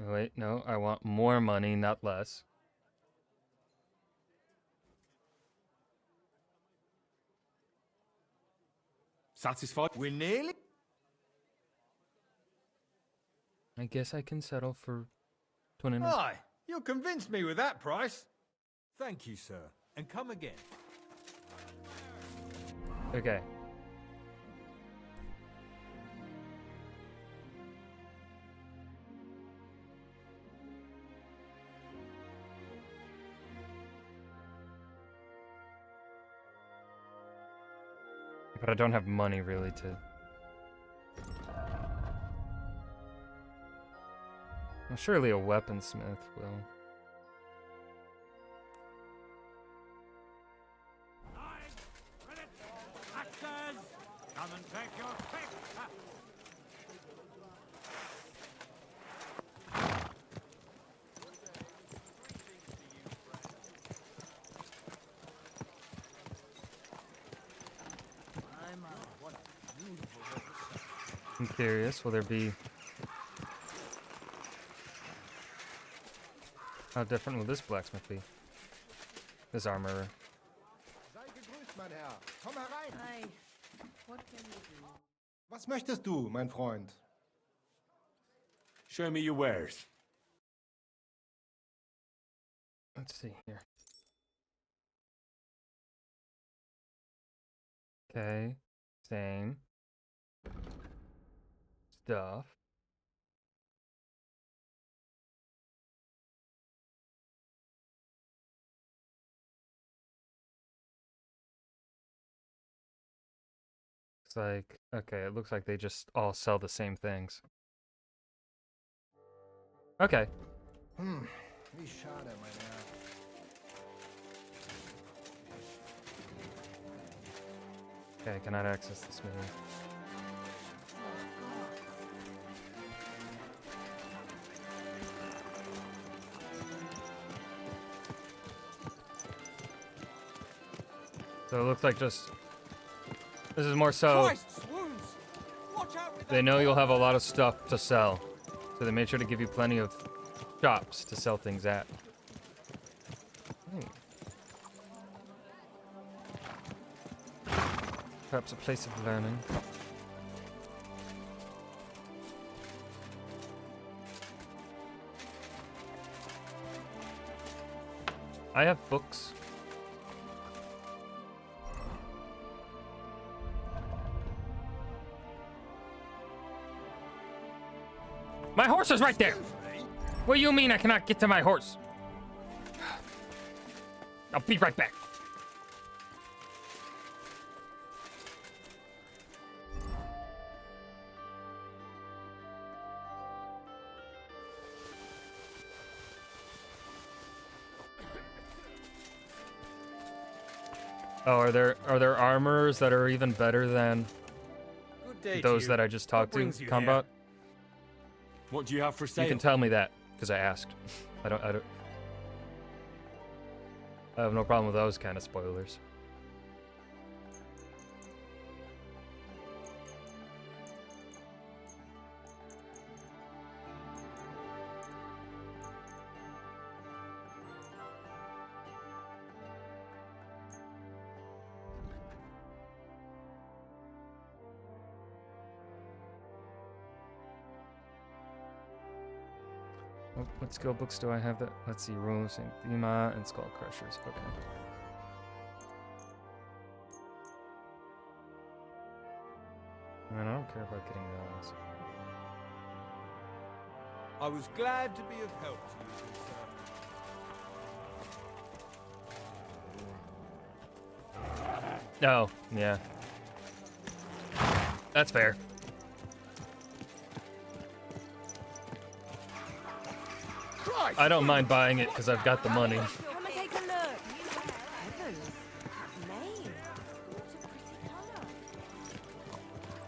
Speaker 1: Wait, no, I want more money, not less.
Speaker 10: Satisfied?
Speaker 7: We're nearly...
Speaker 1: I guess I can settle for 29.
Speaker 7: Aye, you'll convince me with that price. Thank you, sir. And come again.
Speaker 1: Okay. But I don't have money really to... Well, surely a weaponsmith will.
Speaker 20: Come and take your pick.
Speaker 1: I'm curious, will there be... How different will this blacksmith be? This armorer.
Speaker 22: Sei gegrüßt, mein Herr. Komm herein.
Speaker 21: Hi. What can you do?
Speaker 22: Was möchtest du, mein Freund?
Speaker 10: Show me your wares.
Speaker 1: Let's see here. Okay, same stuff. It's like, okay, it looks like they just all sell the same things. Okay.
Speaker 22: Wie schade, mein Herr.
Speaker 1: Okay, I cannot access this menu. So it looks like just... This is more so...
Speaker 7: Christ's wounds! Watch out with
Speaker 1: They
Speaker 7: that
Speaker 1: know you'll
Speaker 7: dog.
Speaker 1: have a lot of stuff to sell. So they made sure to give you plenty of shops to sell things at. Perhaps a place of learning. I have books. My horse is right there! What do you mean I cannot get to my horse? I'll be right back. Oh, are there armors that are even better than
Speaker 7: Good day to
Speaker 1: those
Speaker 7: you.
Speaker 1: that I just talked
Speaker 7: What
Speaker 1: to,
Speaker 7: brings you
Speaker 1: Combat?
Speaker 10: What do you have for sale?
Speaker 1: You can tell me that because I asked. I have no problem with those kind of spoilers. What skill books do I have that? Let's see, Rules and Thema and Skull Crushers. Okay. Man, I don't care about getting those.
Speaker 7: I was glad to be of help to you, good sir.
Speaker 1: Oh, yeah. That's fair. I don't mind buying it because I've got the money.
Speaker 21: Come and take a look. Heavens, that mane. What a pretty colour.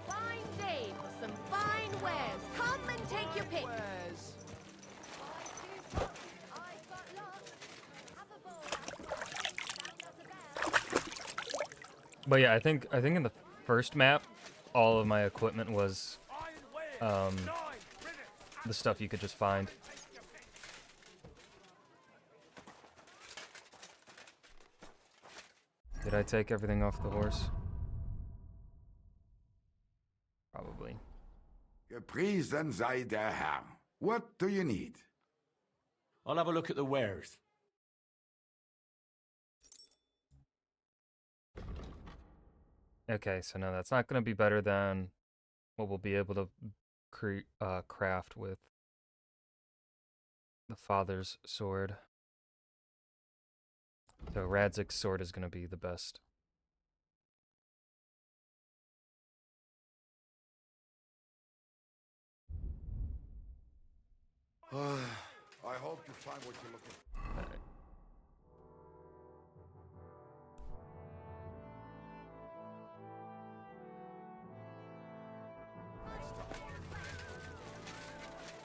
Speaker 21: Fine day for some fine wares. Come and take your pick.
Speaker 1: But yeah, I think in the first map, all of my equipment was the stuff you could just find. Did I take everything off the horse? Probably.
Speaker 15: Gepriesen sei der Herr. What do you need?
Speaker 10: I'll have a look at the wares.
Speaker 1: Okay, so no, that's not going to be better than what we'll be able to craft with the father's sword. So Radzik's sword is going to be the best.
Speaker 15: I hope you find what you're looking for.
Speaker 1: All right.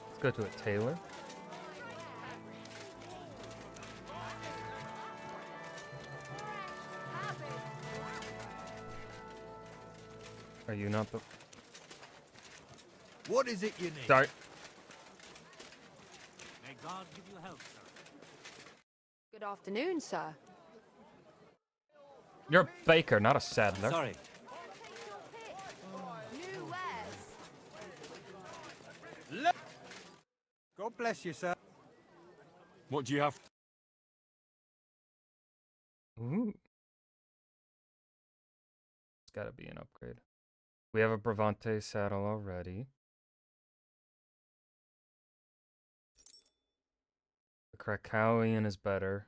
Speaker 1: Let's go to a tailor. Are you not the...
Speaker 7: What is it you need?
Speaker 1: Sorry.
Speaker 20: May God give you help, sir.
Speaker 21: Good afternoon, sir.
Speaker 1: You're a baker, not a saddler.
Speaker 20: Sorry.
Speaker 21: New wares.
Speaker 7: God bless you, sir.
Speaker 10: What do you have?
Speaker 1: Ooh. It's gotta be an upgrade. We have a Bravante saddle already. The Krakowian is better.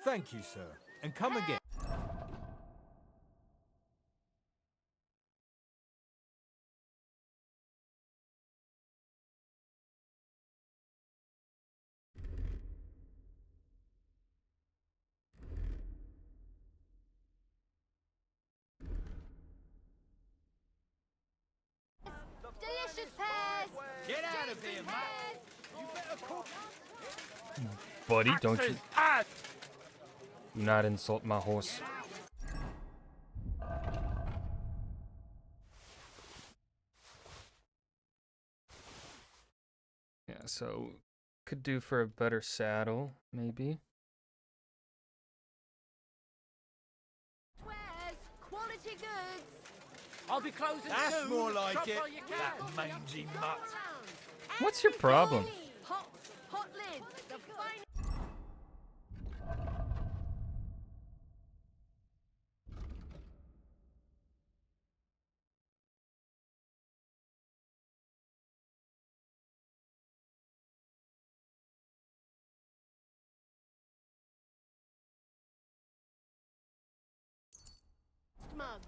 Speaker 7: Thank you, sir. And come again.
Speaker 21: Delicious pears.
Speaker 7: Get out of here, Matt. You better cook.
Speaker 1: Buddy, don't you... Do not insult my horse. Yeah, so... Could do for a better saddle, maybe.
Speaker 21: Wares. Quality goods.
Speaker 24: I'll be closing
Speaker 7: That's
Speaker 21: soon.
Speaker 7: more like
Speaker 21: Shop
Speaker 7: it.
Speaker 21: while you can.
Speaker 7: That mangy mutt.
Speaker 1: What's your problem?
Speaker 21: Hot lids. The finest. Mugs.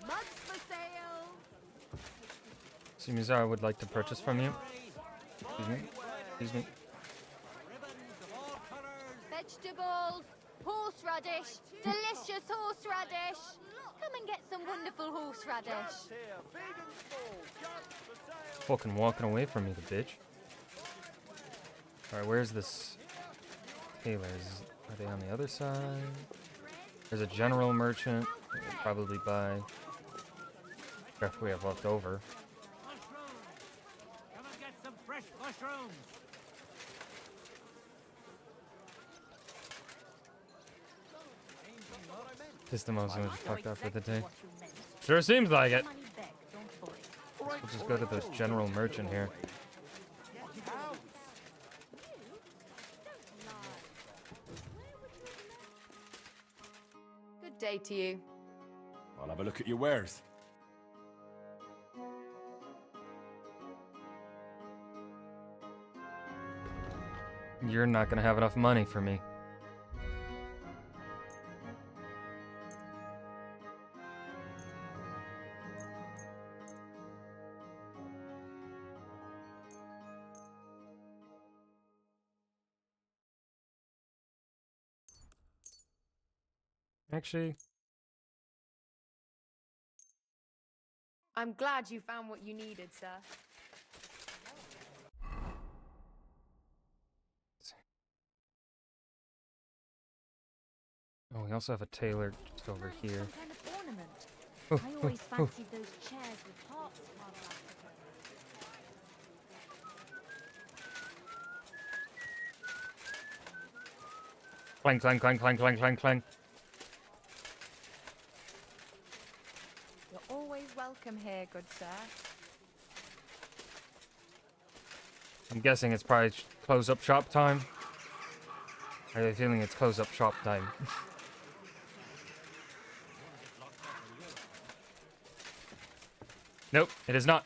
Speaker 21: Mugs for sale.
Speaker 1: Sumizar, I would like to purchase from you. Excuse me. Excuse me.
Speaker 21: Vegetables. Horseradish. Delicious horseradish. Come and get some wonderful horseradish.
Speaker 1: Fucking walking away from me, the bitch. Alright, where's this tailor? Are they on the other side? There's a general merchant. We'll probably buy stuff we have left over.
Speaker 20: Come and get some fresh mushrooms.
Speaker 1: System also just fucked up for the day. Sure seems like it. We'll just go to this general merchant here.
Speaker 21: Good day to you.
Speaker 10: I'll have a look at your wares.
Speaker 1: You're not gonna have enough money for me. Actually,
Speaker 2: I'm glad you found what you needed, sir.
Speaker 1: Oh, we also have a tailor just over here.
Speaker 21: Some kind of ornament.
Speaker 1: Oh,
Speaker 21: I always
Speaker 1: oh, oh.
Speaker 21: fancied those chairs with hearts carved out of them.
Speaker 1: Clang, clang, clang, clang, clang, clang, clang.
Speaker 2: You're always welcome here, good sir.
Speaker 1: I'm guessing it's probably close up shop time. I have a feeling it's close up shop time. Nope, it is not.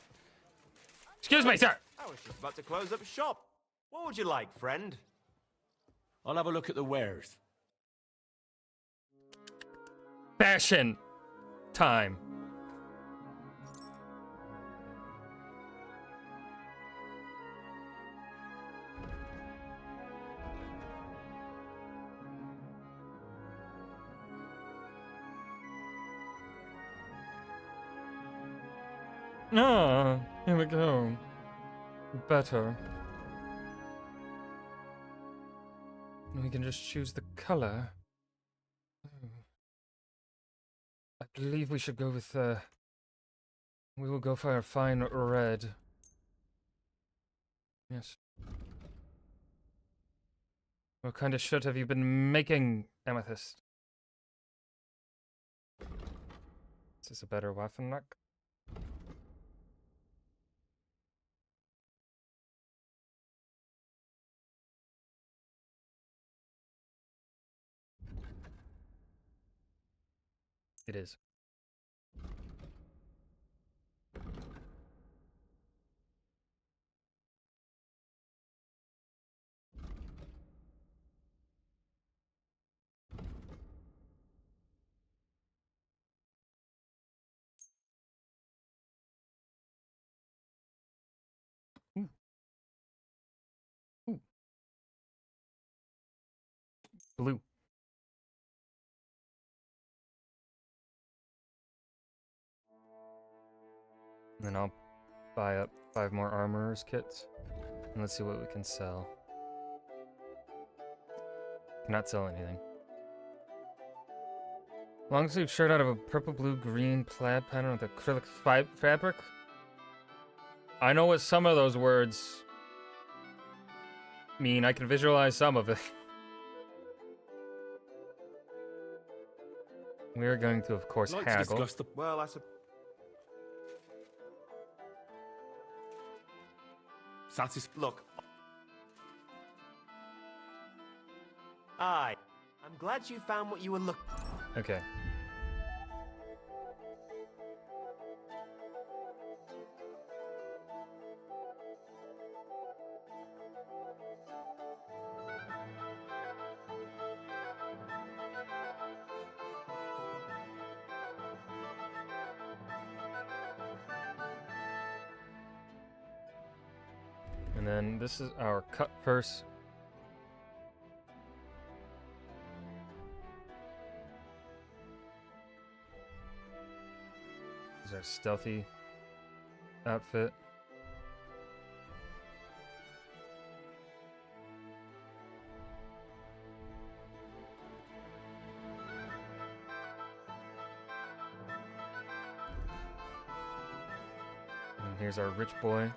Speaker 1: Excuse me, sir!
Speaker 16: I was just about to close up shop. What would you like, friend?
Speaker 10: I'll have a look at the wares.
Speaker 1: Fashion time. Ah, here we go. Better. And we can just choose the color. I believe we should go with, we will go for a fine red. Yes. What kind of shirt have you been making, Amethyst? Is this a better Waffenrock? It is. Ooh. Ooh. Blue. And then I'll buy up 5 more armorer's kits. And let's see what we can sell. Cannot sell anything. Long sleeve shirt out of a purple, blue, green plaid pattern with acrylic fabric. I know what some of those words mean. I can visualize some of it. We are going to, of course,
Speaker 10: I'd like to
Speaker 1: haggle.
Speaker 10: discuss the...
Speaker 16: Well, Look. Aye. I'm glad you found what you were looking...
Speaker 1: Okay. And then this is our cut purse. This is our stealthy outfit. And here's our rich boy.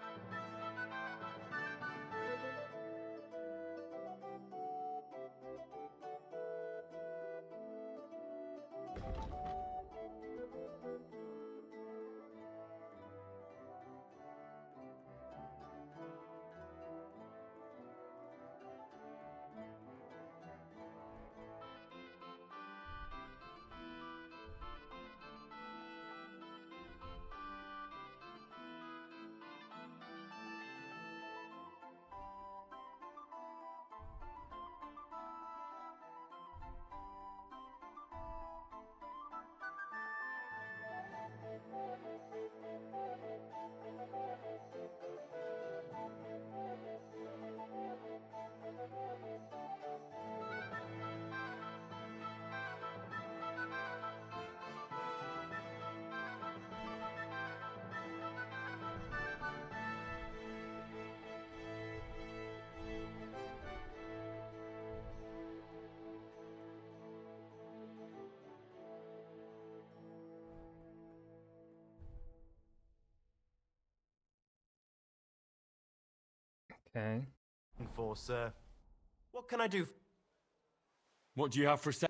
Speaker 1: Okay.
Speaker 16: For, sir. What can I do?
Speaker 10: What do you have for sale?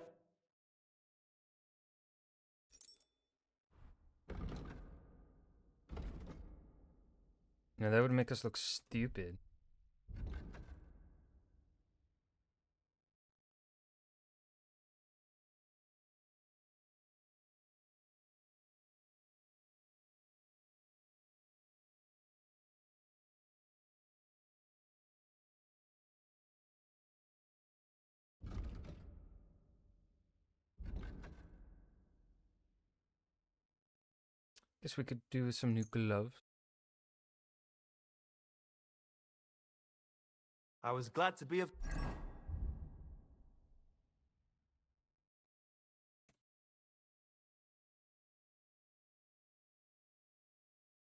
Speaker 1: Now that would make us look stupid. Guess we could do some new gloves.
Speaker 16: I was glad to be of...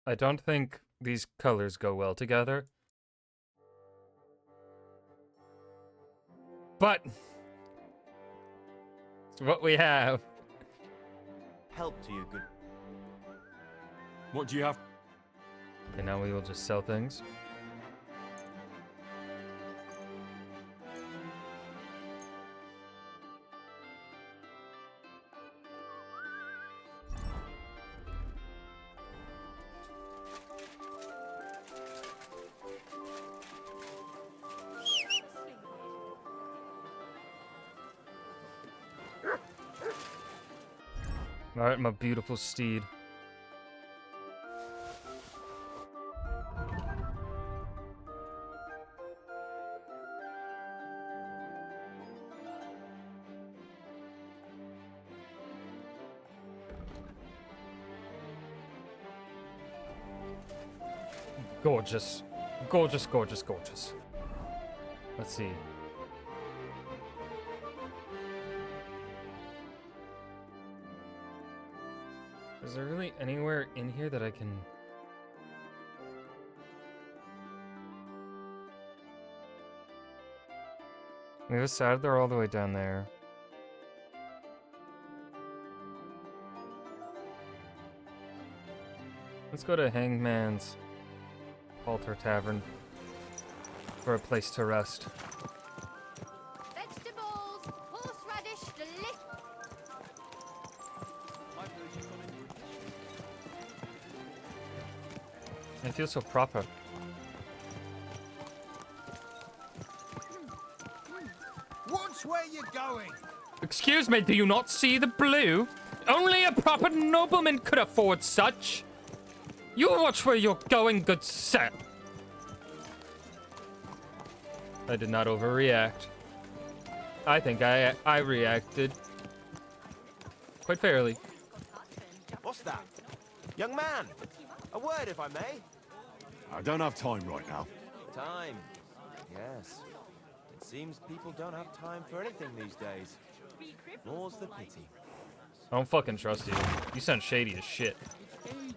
Speaker 1: I don't think these colors go well together. But it's what we have.
Speaker 16: Help to you, good...
Speaker 10: What do you have?
Speaker 1: And now we will just sell things. Alright, my beautiful steed. Gorgeous. Gorgeous, gorgeous, gorgeous. Let's see. Is there really anywhere in here that I can... I mean, it was sad they're all the way down there. Let's go to Hangman's Altar Tavern for a place to rest.
Speaker 2: Vegetables, horseradish, delicious.
Speaker 1: I feel so proper.
Speaker 7: Watch where you're going.
Speaker 1: Excuse me, do you not see the blue? Only a proper nobleman could afford such. You watch where you're going, good sir. I did not overreact. I think I reacted quite fairly.
Speaker 16: What's that? Young man, a word if I may.
Speaker 5: I don't have time right now.
Speaker 16: Time. Yes. It seems people don't have time for anything these days. More's the pity.
Speaker 1: I don't fucking trust you. You sound shady as shit.
Speaker 15: And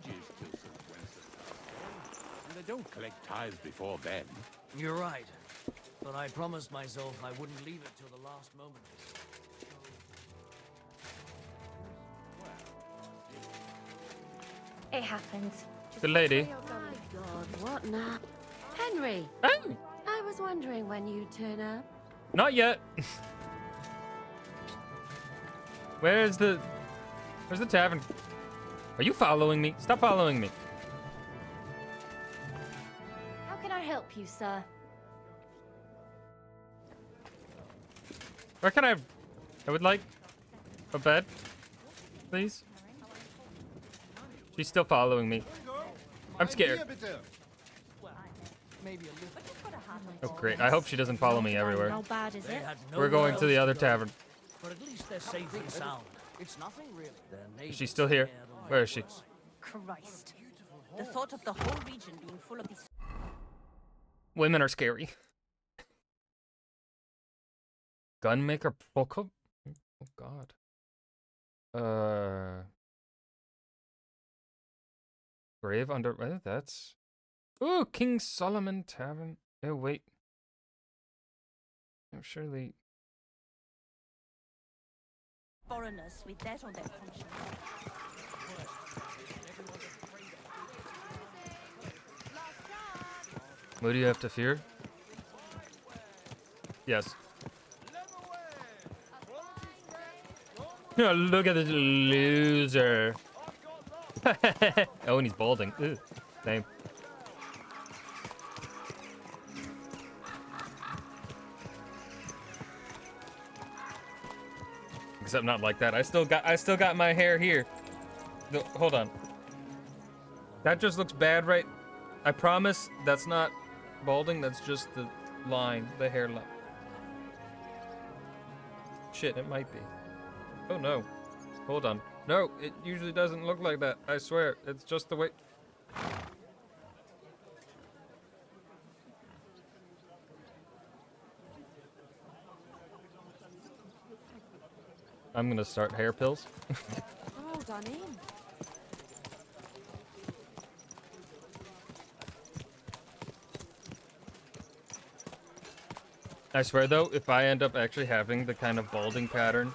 Speaker 15: they don't collect tithes before then.
Speaker 3: You're right. But I promised myself I wouldn't leave it till the last moment.
Speaker 21: It happens.
Speaker 1: The lady.
Speaker 21: Oh my God, what now? Henry!
Speaker 1: Oh!
Speaker 21: I was wondering when you'd turn up.
Speaker 1: Not yet. Where's the tavern? Are you following me? Stop following me.
Speaker 21: How can I help you, sir?
Speaker 1: Where can I would like a bed, please. She's still following me. I'm scared. Oh great, I hope she doesn't follow me everywhere.
Speaker 21: How bad is it?
Speaker 1: We're going to the other tavern.
Speaker 3: But at least they're safe and sound. It's nothing really.
Speaker 1: Is she still here? Where is she?
Speaker 21: Christ. The thought of the whole region being full of these...
Speaker 1: Women are scary. Gunmaker Prokop? Oh god. Grave under... that's... Ooh, King Solomon Tavern. Oh, wait. Oh, surely...
Speaker 21: Foreigners with that on their conscience.
Speaker 1: What do you have to fear? Yes. Oh, look at this loser. Oh, and he's balding. Ew. Same. Except not like that. I still got my hair here. No, hold on. That just looks bad, right? I promise that's not balding. That's just the line, the hairline. Shit, it might be. Oh no. Hold on. No, it usually doesn't look like that. I swear. It's just the way. I'm gonna start hair pills.
Speaker 2: All done in.
Speaker 1: I swear though, if I end up actually having the kind of balding pattern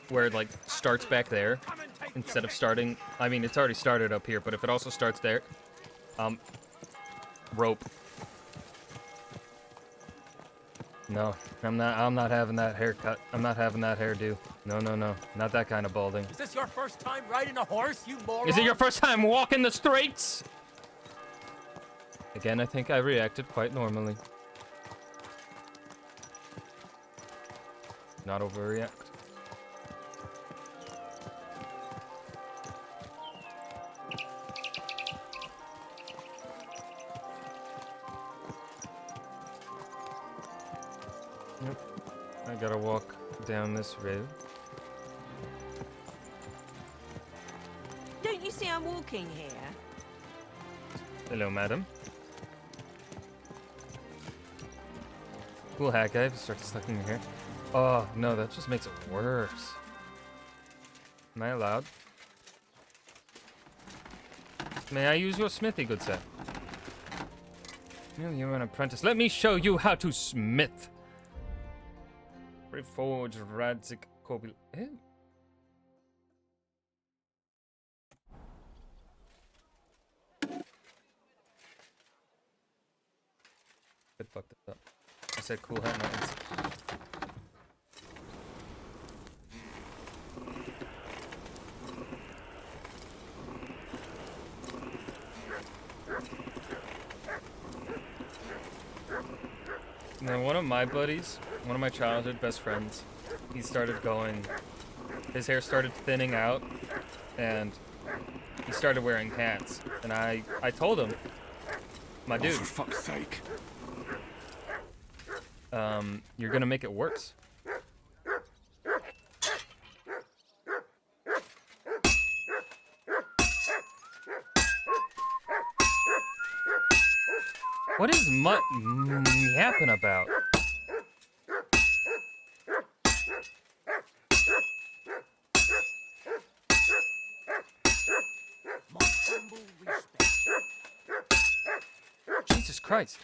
Speaker 1: where it like starts back there instead of starting, I mean it's already started up here, but if it also starts there, rope. No, I'm not having that haircut. I'm not having that hairdo. No, not that kind of balding.
Speaker 18: Is this your first time riding a horse, you moron?
Speaker 1: Is it your first time walking the streets? Again, I think I reacted quite normally. Not overreact. Yep. I gotta walk down this road.
Speaker 8: Don't you see I'm walking here?
Speaker 1: Hello, madam. Cool hat guy. Start sucking your hair. Oh, no, that just makes it worse. Am I allowed? May I use your smithy, good sir? Well, you're an apprentice. Let me show you how to smith. Reforge Radzik Kobil. Eh? I fucked this up. I said cool hat, not insect. Now, one of my buddies, one of my childhood best friends, he started going, his hair started thinning out, and he started wearing hats. And I told him, my dude,
Speaker 15: for fuck's sake.
Speaker 1: You're gonna make it worse. What is yapping about? Jesus Christ.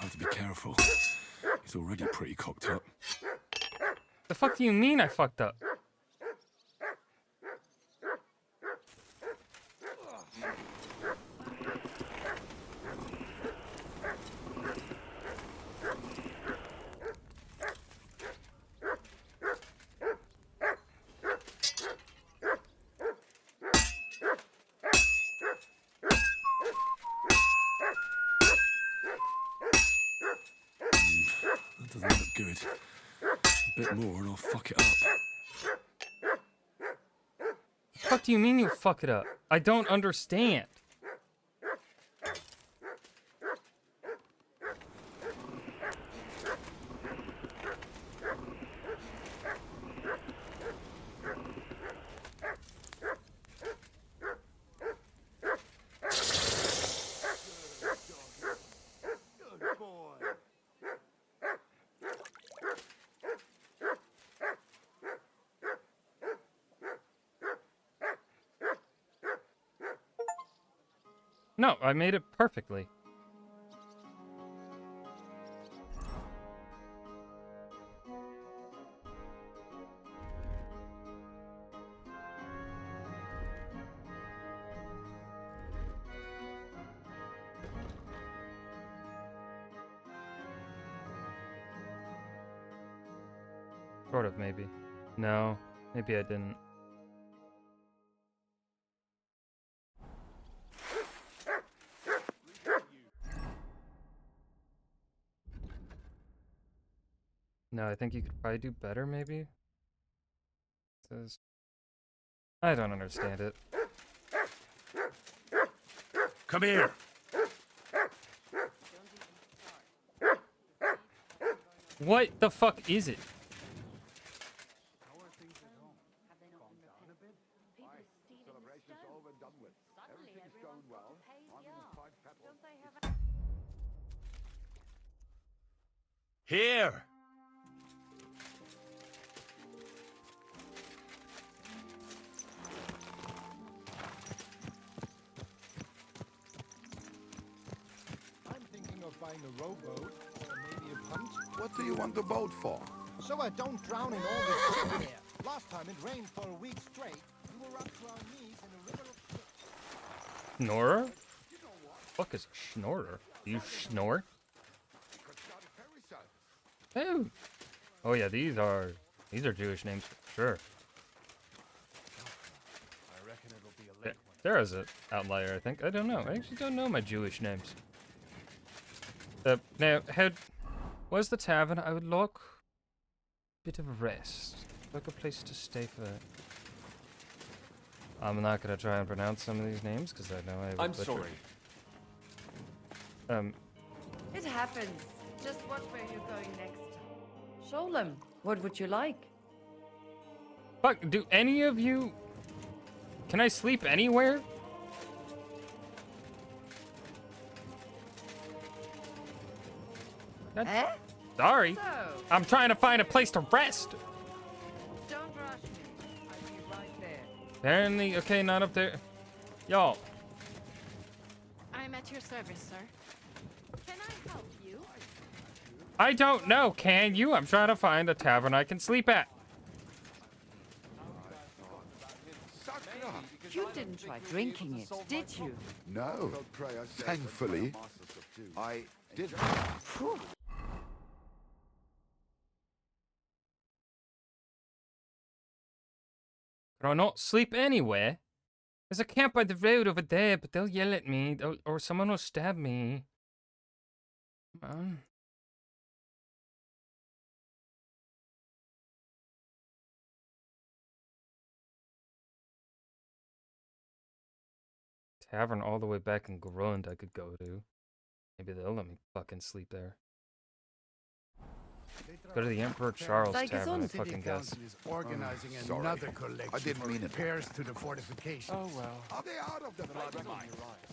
Speaker 5: Have to be careful. He's already pretty cocked up.
Speaker 1: The fuck do you mean I fucked up?
Speaker 5: That doesn't look good. A bit more and I'll fuck it up.
Speaker 1: The fuck do you mean you fuck it up? I don't understand. No, I made it perfectly. Sort of, maybe. No, maybe I didn't. No, I think you could probably do better, maybe? It says... I don't understand it.
Speaker 10: Come here.
Speaker 1: What the fuck is it?
Speaker 10: Here.
Speaker 22: I'm thinking of buying a rowboat or maybe a punt.
Speaker 15: What do you want the boat for?
Speaker 22: So I don't drown in all this shit here. Last time it rained for a week straight. We were up to our knees in a river of shit.
Speaker 1: Snorer? Fuck is a schnorrer? You snore? Oh. Oh yeah, these are Jewish names for sure.
Speaker 9: I reckon it'll be a late one.
Speaker 1: Sarah's an outlier, I think. I don't know. I actually don't know my Jewish names. Now, where's the tavern? I would like a bit of a rest. Like a place to stay for that. I'm not gonna try and pronounce some of these names because I know I would
Speaker 9: I'm
Speaker 1: butcher.
Speaker 9: sorry.
Speaker 2: It happens. Just watch where you're going next. Sholem, what would you like?
Speaker 1: Fuck, do any of you... Can I sleep anywhere?
Speaker 2: Eh?
Speaker 1: Sorry.
Speaker 2: So,
Speaker 1: I'm trying to find a place to rest.
Speaker 2: don't rush me. I'll be right there.
Speaker 1: Apparently, okay, not up there. Y'all.
Speaker 21: I'm at your service, sir. Can I help you?
Speaker 1: I don't know, can you? I'm trying to find a tavern I can sleep at.
Speaker 2: You didn't try drinking it, did you?
Speaker 15: No. Thankfully, I didn't.
Speaker 1: Can I not sleep anywhere? There's a camp by the road over there, but they'll yell at me, or someone will stab me. Come on. Tavern all the way back in Grund I could go to. Maybe they'll let me fucking sleep there. Go to the Emperor Charles Tavern, I fucking guess.
Speaker 4: Is organizing
Speaker 15: sorry.
Speaker 4: another collection
Speaker 15: I didn't
Speaker 4: for
Speaker 15: mean it.
Speaker 4: repairs to the fortification.
Speaker 9: Oh well.
Speaker 15: Are they out of the bloody mine?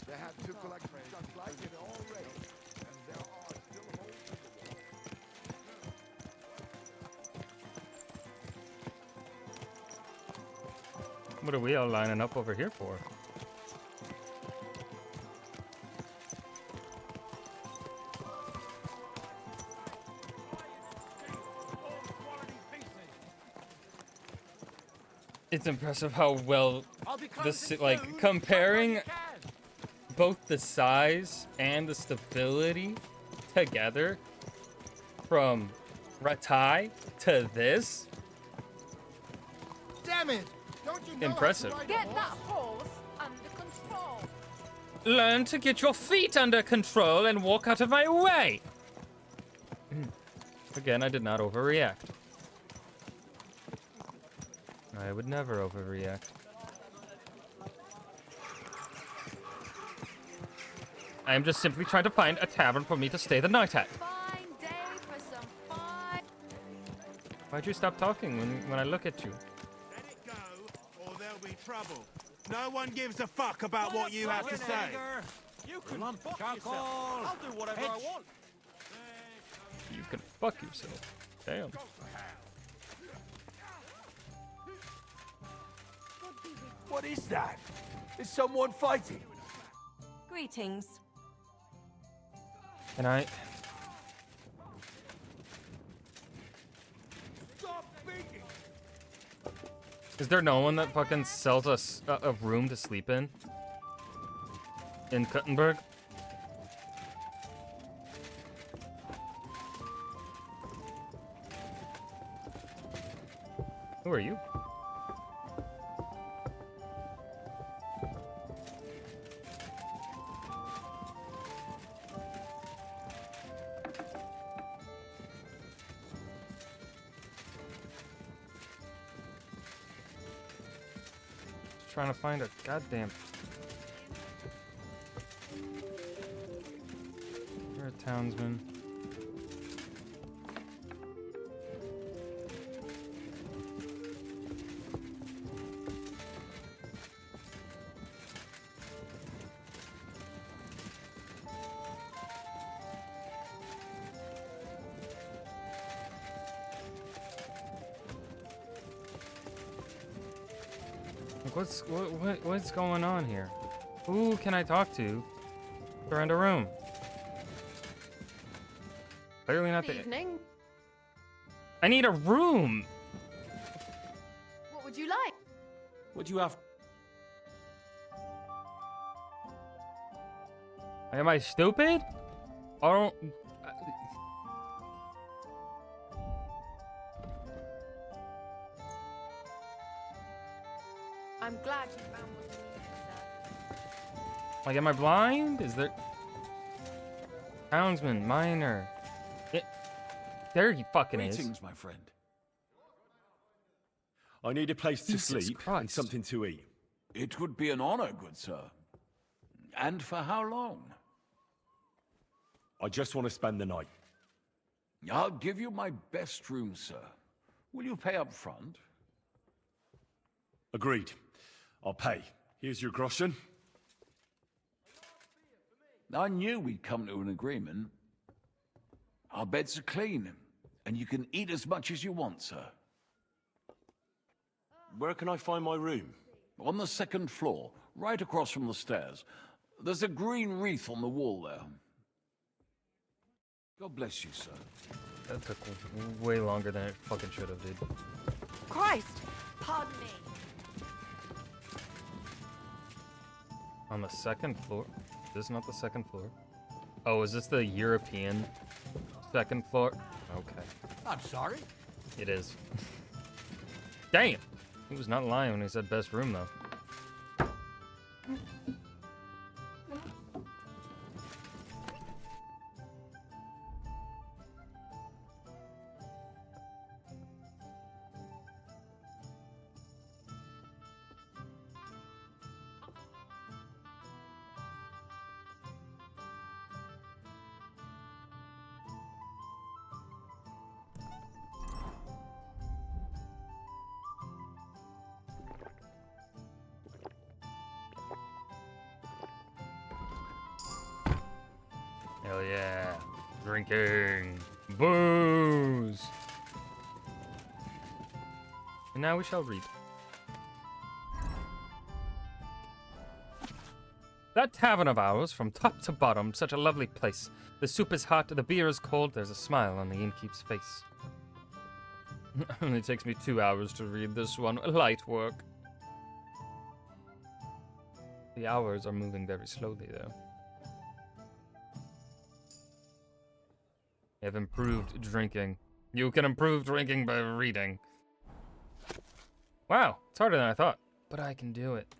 Speaker 15: They had two collections just like it already. And there are still holes in the wall.
Speaker 1: What are we all lining up over here for? It's impressive how well this, like, comparing both the size and the stability together from Ratai to this.
Speaker 22: Damn it! Don't you know
Speaker 1: Impressive.
Speaker 22: how to ride a
Speaker 21: Get
Speaker 22: horse?
Speaker 21: that horse under control.
Speaker 1: Learn to get your feet under control and walk out of my way. Again, I did not overreact. I would never overreact. I am just simply trying to find a tavern for me to stay the night at.
Speaker 21: Fine day for some fine.
Speaker 1: Why'd you stop talking when I look at you?
Speaker 4: Let it go, or there'll be trouble. No one gives a fuck about what you have to say.
Speaker 20: You can fuck yourself. I'll do whatever I want.
Speaker 1: You can fuck yourself. Damn.
Speaker 4: What is that? Is someone fighting?
Speaker 21: Greetings.
Speaker 1: Can I? Is there no one that fucking sells us a room to sleep in Kuttenberg? Who are you? Just trying to find a goddamn. You're a townsman. What's going on here? Who can I talk to? They're in a room. Clearly not the.
Speaker 21: Evening.
Speaker 1: I need a room.
Speaker 21: What would you like?
Speaker 18: What do you have?
Speaker 1: Am I stupid? I don't.
Speaker 21: I'm glad you found what you needed, sir.
Speaker 1: Like, am I blind? Is there... Townsman, miner. There he fucking is.
Speaker 5: Greetings, my friend. I need a place to
Speaker 1: Jesus
Speaker 5: sleep
Speaker 1: Christ.
Speaker 5: and something to eat.
Speaker 15: It would be an honor, good sir. And for how long?
Speaker 5: I just want to spend the night.
Speaker 15: I'll give you my best room, sir. Will you pay up front?
Speaker 5: Agreed. I'll pay. Here's your groschen.
Speaker 15: I knew we'd come to an agreement. Our beds are clean, and you can eat as much as you want, sir.
Speaker 5: Where can I find my room?
Speaker 15: On the second floor, right across from the stairs. There's a green wreath on the wall there. God bless you, sir.
Speaker 1: That took way longer than it fucking should have, dude.
Speaker 21: Christ! Pardon me.
Speaker 1: On the second floor? Is this not the second floor? Oh, is this the European second floor? Okay.
Speaker 7: I'm sorry.
Speaker 1: It is. Damn! He was not lying when he said best room, though. Hell yeah. Drinking. Booze. And now we shall read. That tavern of ours, from top to bottom, such a lovely place. The soup is hot, the beer is cold, there's a smile on the innkeep's face. Only takes me 2 hours to read this one. Light work. The hours are moving very slowly, though. I have improved drinking. You can improve drinking by reading. Wow, it's harder than I thought, but I can do it.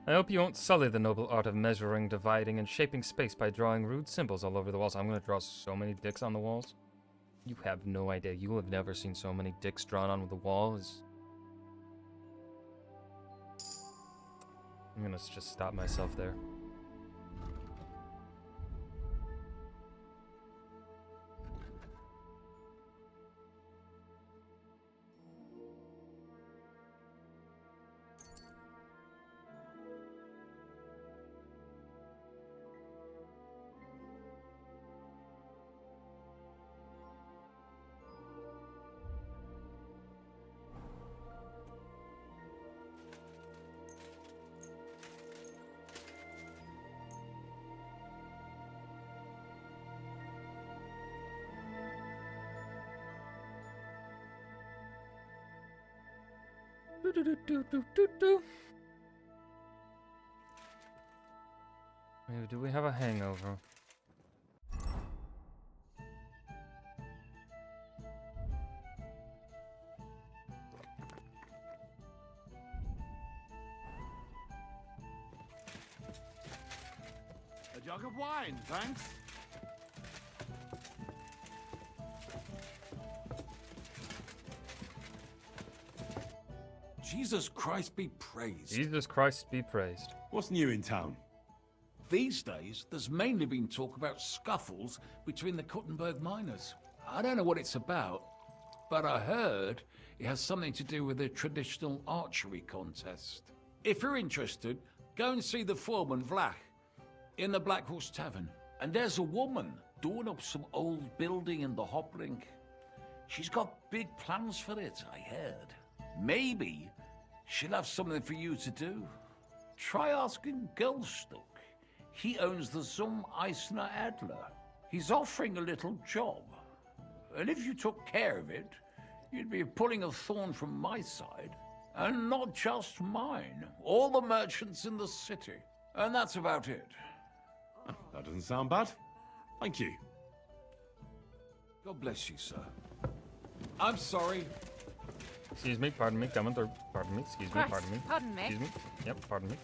Speaker 1: I hope you won't sully the noble art of measuring, dividing, and shaping space by drawing rude symbols all over the walls. I'm gonna draw so many dicks on the walls. You have no idea. You have never seen so many dicks drawn on the walls. I'm gonna just stop myself there. Maybe do we have a hangover?
Speaker 15: A jug of wine, thanks.
Speaker 20: Jesus Christ be praised.
Speaker 1: Jesus Christ be praised.
Speaker 5: What's new in town?
Speaker 20: These days, there's mainly been talk about scuffles between the Kuttenberg miners. I don't know what it's about, but I heard it has something to do with a traditional archery contest. If you're interested, go and see the foreman, Vlach, in the Black Horse Tavern. And there's a woman doing up some old building in the Hoplink. She's got big plans for it, I heard. Maybe she'll have something for you to do. Try asking Gelstuck. He owns the Zum Eisner Adler. He's offering a little job. And if you took care of it, you'd be pulling a thorn from my side. And not just mine. All the merchants in the city. And that's about it.
Speaker 5: That doesn't sound bad. Thank you.
Speaker 20: God bless you, sir. I'm sorry.
Speaker 1: Excuse me, pardon me, coming through. Pardon me, excuse me,
Speaker 2: Christ,
Speaker 1: pardon me.
Speaker 2: pardon me.
Speaker 1: Excuse me. Yep, pardon me.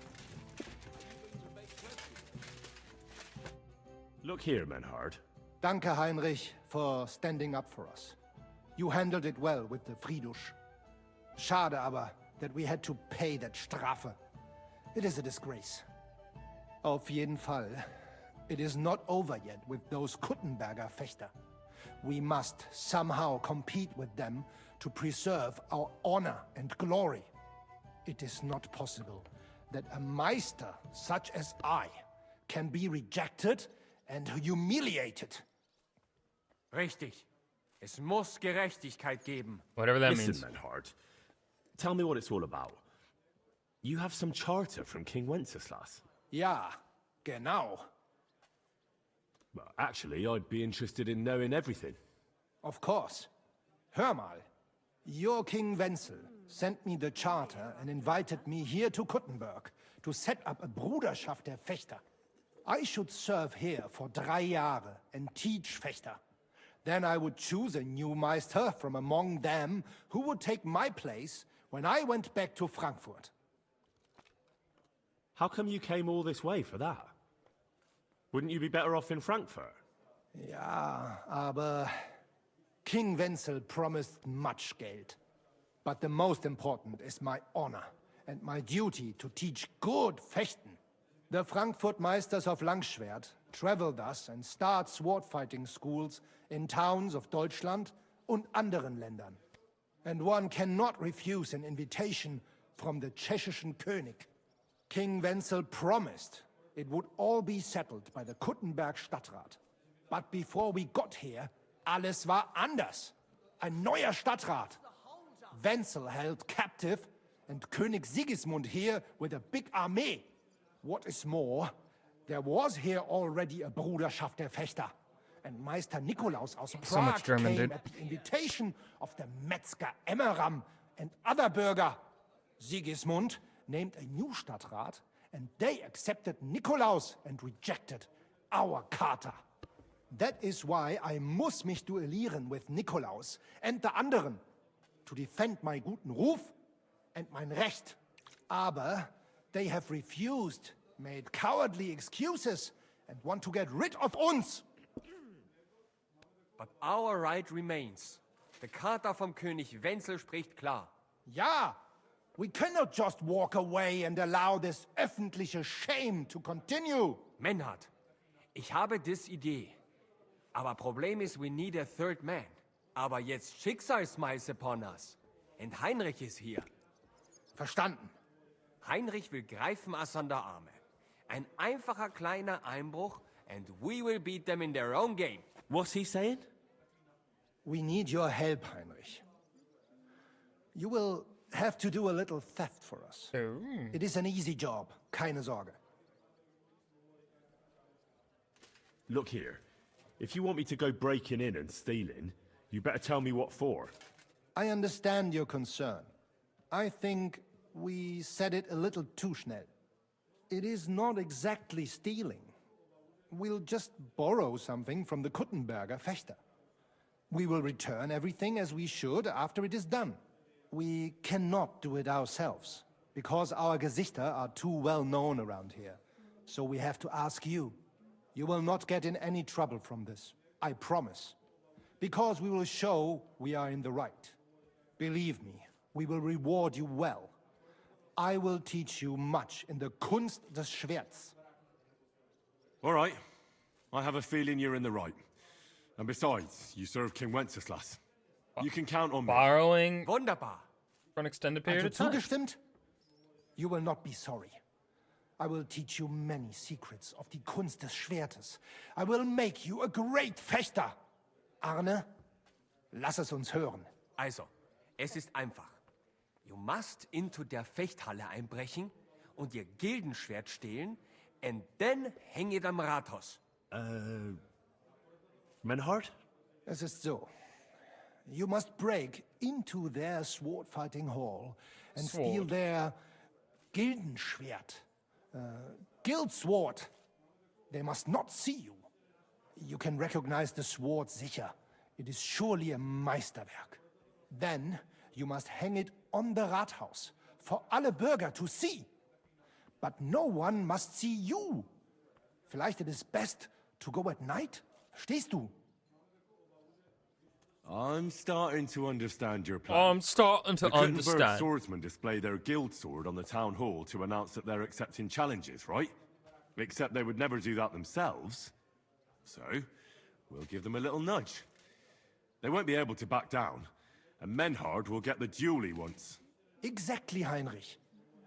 Speaker 10: Look here, Menhard.
Speaker 22: Danke, Heinrich, for standing up for us. You handled it well with the Friedusch. Schade aber, that we had to pay that Strafe. It is a disgrace. Auf jeden Fall, it is not over yet with those Kuttenberger Fechter. We must somehow compete with them to preserve our honor and glory. It is not possible that a Meister such as I can be rejected and humiliated.
Speaker 9: Richtig. Es muss Gerechtigkeit geben.
Speaker 1: Whatever that
Speaker 10: Listen,
Speaker 1: means.
Speaker 10: Menhard. Tell me what it's all about. You have some charter from King Wenceslas.
Speaker 22: Ja, genau.
Speaker 10: Well, actually, I'd be interested in knowing everything.
Speaker 22: Of course. Hör mal. Your King Wenzel sent me the charter and invited me here to Kuttenberg to set up a Bruderschaft der Fechter. I should serve here for 3 Jahre and teach Fechter. Then I would choose a new Meister from among them who would take my place when I went back to Frankfurt.
Speaker 10: How come you came all this way for that? Wouldn't you be better off in Frankfurt?
Speaker 22: Ja, aber King Wenzel promised much Geld. But the most important is my honor and my duty to teach good Fechten. The Frankfurt Meisters of Langschwert travel thus and start sword fighting schools in towns of Deutschland und anderen Ländern. And one cannot refuse an invitation from the Tschechischen König. King Wenzel promised it would all be settled by the Kuttenberg Stadtrat. But before we got here, alles war anders. Ein neuer Stadtrat. Wenzel held captive and König Sigismund here with a big army. What is more, there was here already a Bruderschaft der Fechter. And Meister Nikolaus aus
Speaker 1: So much
Speaker 22: Prague
Speaker 1: German,
Speaker 22: came
Speaker 1: dude.
Speaker 22: at the invitation of the Metzger Emmeram and other Bürger. Sigismund named a new Stadtrat, and they accepted Nikolaus and rejected our Charta. That is why I muss mich duellieren with Nikolaus and the anderen, to defend my guten Ruf and mein Recht. Aber they have refused, made cowardly excuses, and want to get rid of uns.
Speaker 9: But our right remains. Der Charta vom König Wenzel spricht klar.
Speaker 22: Ja, we cannot just walk away and allow this öffentliche shame to continue.
Speaker 9: Menhard, ich habe dis Idee. Aber Problem ist, we need a third man. Aber jetzt Schicksalsschmeiß upon us. Und Heinrich ist hier.
Speaker 22: Verstanden.
Speaker 9: Heinrich will greifen us an der Arme. Ein einfacher kleiner Einbruch and we will beat them in their own game.
Speaker 10: What's he saying?
Speaker 22: We need your help, Heinrich. You will have to do a little theft for us. It is an easy job, keine Sorge.
Speaker 10: Look here. If you want me to go breaking in and stealing, you better tell me what for.
Speaker 22: I understand your concern. I think we said it a little too schnell. It is not exactly stealing. We'll just borrow something from the Kuttenberger Fechter. We will return everything as we should after it is done. We cannot do it ourselves, because our Gesichter are too well known around here. So we have to ask you. You will not get in any trouble from this, I promise. Because we will show we are in the right. Believe me, we will reward you well. I will teach you much in the Kunst des Schwerts.
Speaker 5: All right. I have a feeling you're in the right. And besides, you serve King Wenceslas. You can count on me.
Speaker 1: Borrowing
Speaker 18: Wunderbar.
Speaker 1: for an extended period of time.
Speaker 22: Zugestimmt? You will not be sorry. I will teach you many secrets of die Kunst des Schwertes. I will make you a great Fechter. Arne, lass es uns hören.
Speaker 9: Also, es ist einfach. You must into der Fechthalle einbrechen und ihr Gildenschwert stehlen and then hang it am Rathaus.
Speaker 10: Menhard?
Speaker 22: Es ist so. You must break into their sword fighting hall and steal their Gildenschwert. Guild sword. They must not see you. You can recognize the sword sicher. It is surely a Meisterwerk. Then you must hang it on the Rathaus for alle Bürger to see. But no one must see you. Vielleicht it is best to go at night? Verstehst du?
Speaker 5: I'm starting to understand your plan.
Speaker 1: I'm starting to
Speaker 5: the Gutenberg
Speaker 1: understand.
Speaker 5: swordsmen display their guild sword on the town hall to announce that they're accepting challenges, right? Except they would never do that themselves. So, we'll give them a little nudge. They won't be able to back down, and Menhard will get the duel he wants.
Speaker 22: Exactly, Heinrich.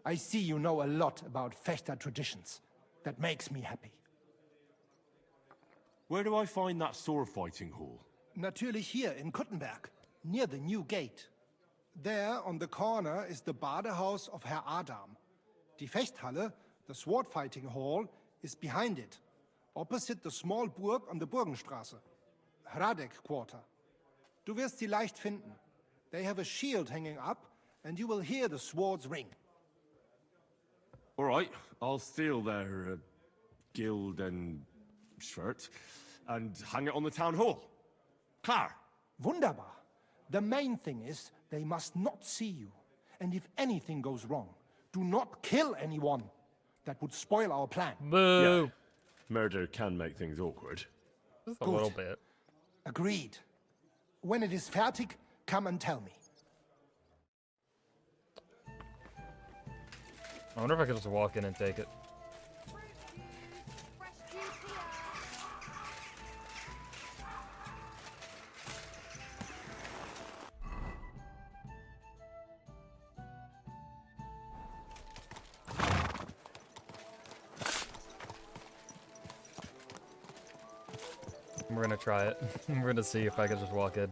Speaker 22: I see you know a lot about Fechter traditions. That makes me happy.
Speaker 5: Where do I find that sword fighting hall?
Speaker 22: Natürlich hier in Kuttenberg, near the new gate. There, on the corner, is the Badehaus of Herr Adam. Die Fechthalle, the sword fighting hall, is behind it, opposite the small Burg on the Burgenstraße. Hradek Quarter. Du wirst sie leicht finden. They have a shield hanging up, and you will hear the swords ring.
Speaker 5: All right, I'll steal their guild and shirt and hang it on the town hall. Klar.
Speaker 22: Wunderbar. The main thing is, they must not see you. And if anything goes wrong, do not kill anyone. That would spoil our plan.
Speaker 1: Boo.
Speaker 10: Yeah. Murder can make things awkward.
Speaker 1: Just a little bit.
Speaker 22: Agreed. When it is fertig, come and tell me.
Speaker 1: I wonder if I could just walk in and take it. We're gonna try it. We're gonna see if I can just walk in.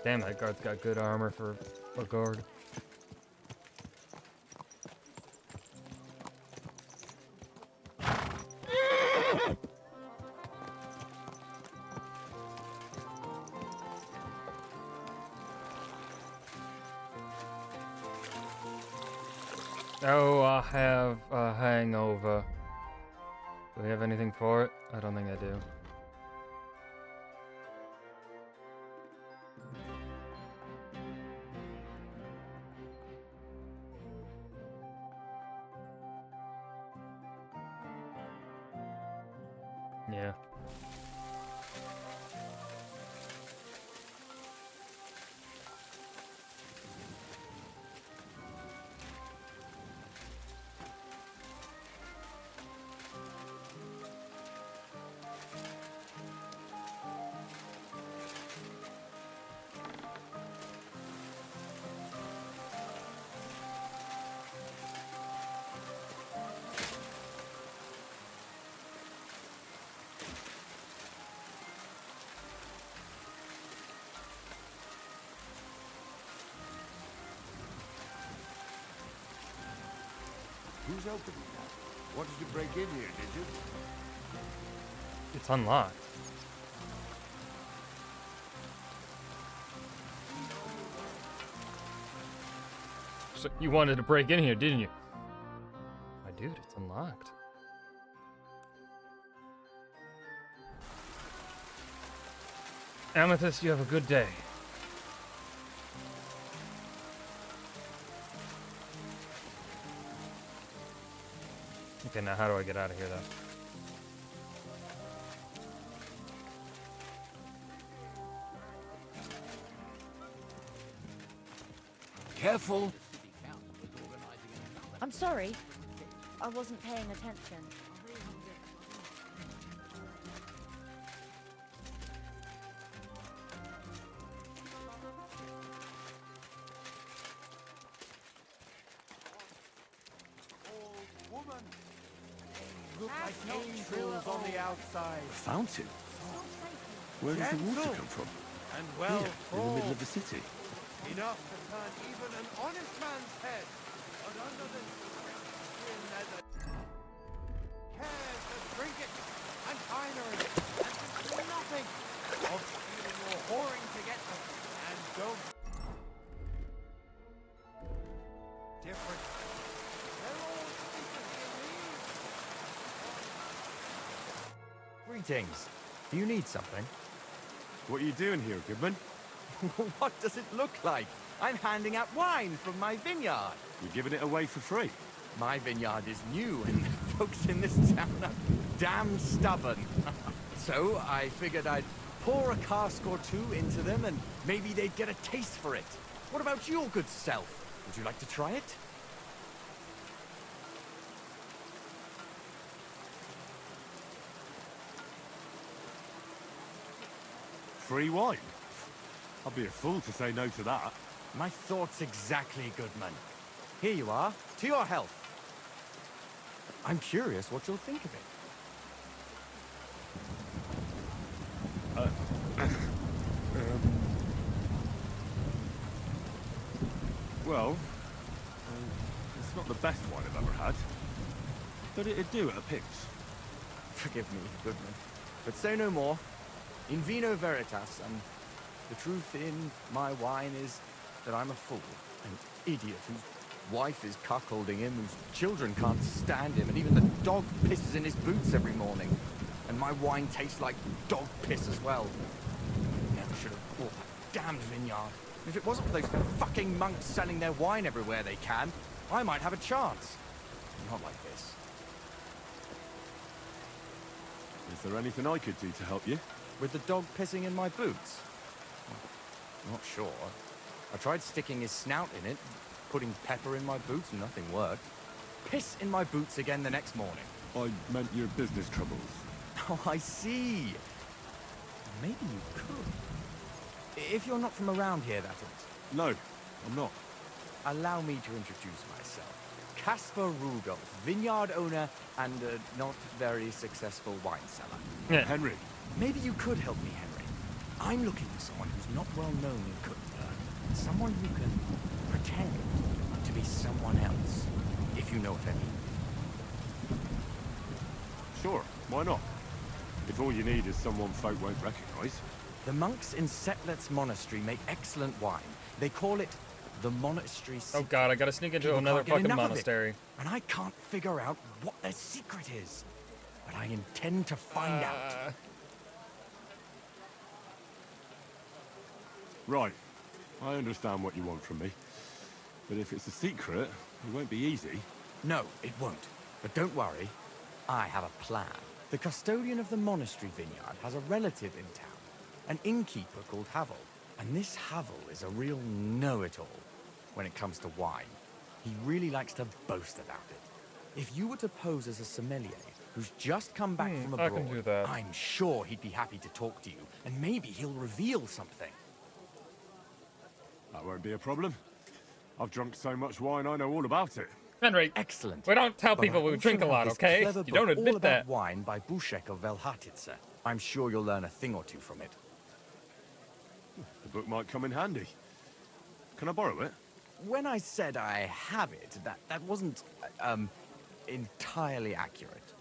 Speaker 1: Damn, that guard's got good armor for a guard. Oh, I have a hangover. Do we have anything for it? I don't think I do. Yeah.
Speaker 11: was open. Wanted to break in here, did you?
Speaker 1: It's unlocked. So you wanted to break in here, didn't you? My dude, it's unlocked. Amethyst, you have a good day. Okay, now how do I get out of here, though?
Speaker 20: Careful.
Speaker 21: I'm sorry. I wasn't paying attention.
Speaker 7: Look like angels on the outside.
Speaker 5: A fountain? Where does the water come from?
Speaker 4: And well
Speaker 5: Here, in the middle of the city.
Speaker 4: Enough to turn even an honest man's head. But under this skin leather cares for trinkets and finery and to do nothing of stealing or whoring to get them. And don't different. They're all secretly in need.
Speaker 6: Greetings. Do you need something?
Speaker 10: What are you doing here, Goodman?
Speaker 6: What does it look like? I'm handing out wine from my vineyard.
Speaker 10: You're giving it away for free?
Speaker 6: My vineyard is new, and folks in this town are damn stubborn. So I figured I'd pour a cask or two into them, and maybe they'd get a taste for it. What about your good self? Would you like to try it?
Speaker 10: Free wine? I'd be a fool to say no to that.
Speaker 6: My thoughts exactly, Goodman. Here you are. To your health. I'm curious what you'll think of it.
Speaker 10: Well, it's not the best wine I've ever had. But it'd do at a pinch.
Speaker 6: Forgive me, Goodman, but say no more. In vino veritas, and the truth in my wine is that I'm a fool, an idiot whose wife is cuckolding him, whose children can't stand him, and even the dog pisses in his boots every morning. And my wine tastes like dog piss as well. Never should have bought that damned vineyard. If it wasn't for those fucking monks selling their wine everywhere they can, I might have a chance. Not like this.
Speaker 10: Is there anything I could do to help you?
Speaker 6: With the dog pissing in my boots? Not sure. I tried sticking his snout in it, putting pepper in my boots, and nothing worked. Piss in my boots again the next morning.
Speaker 10: I meant your business troubles.
Speaker 6: Oh, I see. Maybe you could. If you're not from around here, that is.
Speaker 10: No, I'm not.
Speaker 6: Allow me to introduce myself. Caspar Rudolph, vineyard owner and a not very successful wine seller.
Speaker 10: Yeah. Henry.
Speaker 6: Maybe you could help me, Henry. I'm looking for someone who's not well known in Kuttenberg. Someone who can pretend to be someone else, if you know what I mean.
Speaker 10: Sure, why not? If all you need is someone folk won't recognize.
Speaker 6: The monks in Setlet's monastery make excellent wine. They call it the monastery secret.
Speaker 1: Oh god, I gotta sneak into
Speaker 6: People
Speaker 1: another
Speaker 6: can't get
Speaker 1: fucking
Speaker 6: enough of it,
Speaker 1: monastery.
Speaker 6: and I can't figure out what their secret is. But I intend to find out.
Speaker 10: Right. I understand what you want from me. But if it's a secret, it won't be easy.
Speaker 6: No, it won't. But don't worry. I have a plan. The custodian of the monastery vineyard has a relative in town, an innkeeper called Havel. And this Havel is a real know-it-all when it comes to wine. He really likes to boast about it. If you were to pose as a sommelier who's just come back from abroad,
Speaker 1: I can do that.
Speaker 6: I'm sure he'd be happy to talk to you, and maybe he'll reveal something.
Speaker 10: That won't be a problem. I've drunk so much wine, I know all about it.
Speaker 1: Henry,
Speaker 6: excellent.
Speaker 1: We don't tell
Speaker 6: But
Speaker 1: people
Speaker 6: I
Speaker 1: we
Speaker 6: also
Speaker 1: drink a
Speaker 6: have
Speaker 1: lot,
Speaker 6: this
Speaker 1: okay?
Speaker 6: clever
Speaker 1: You
Speaker 6: book
Speaker 1: don't
Speaker 6: all
Speaker 1: admit
Speaker 6: about
Speaker 1: that.
Speaker 6: wine by Buschek of Velhatitze. I'm sure you'll learn a thing or two from it.
Speaker 10: The book might come in handy. Can I borrow it?
Speaker 6: When I said I have it, that wasn't, entirely accurate.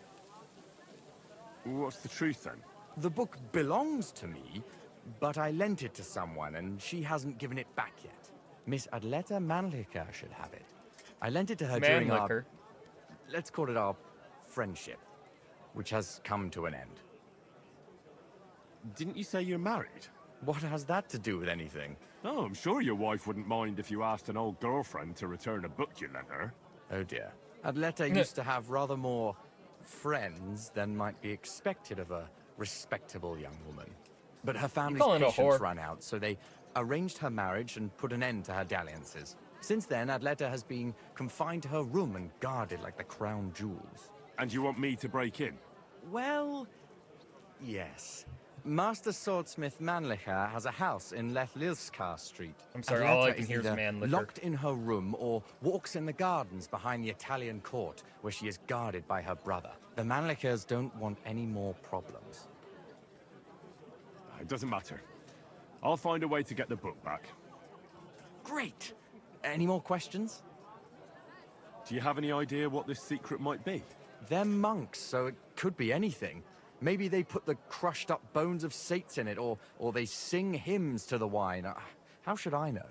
Speaker 10: What's the truth then?
Speaker 6: The book belongs to me, but I lent it to someone and she hasn't given it back yet. Miss Adleta Mannlicher should have it. I lent it to her during our... let's call it our friendship, which has come to an end.
Speaker 10: Didn't you say you're married?
Speaker 6: What has that to do with anything?
Speaker 10: Oh, I'm sure your wife wouldn't mind if you asked an old girlfriend to return a book you lent her.
Speaker 6: Oh dear. Adleta used to have rather more friends than might be expected of a respectable young woman. But her family's patience ran out, so they arranged her marriage and put an end to her dalliances. Since then, Adleta has been confined to her room and guarded like the crown jewels.
Speaker 10: And you want me to break in?
Speaker 6: Well, yes. Master Swordsmith Mannlicher has a house in Lethlilskar Street.
Speaker 1: I'm sorry, all I can
Speaker 6: is
Speaker 1: hear is
Speaker 6: either
Speaker 1: Mannlicher.
Speaker 6: locked in her room or walks in the gardens behind the Italian court, where she is guarded by her brother. The Mannlichers don't want any more problems.
Speaker 10: It doesn't matter. I'll find a way to get the book back.
Speaker 6: Great! Any more questions?
Speaker 10: Do you have any idea what this secret might be?
Speaker 6: They're monks, so it could be anything. Maybe they put the crushed-up bones of saints in it, or they sing hymns to the wine. How should I know?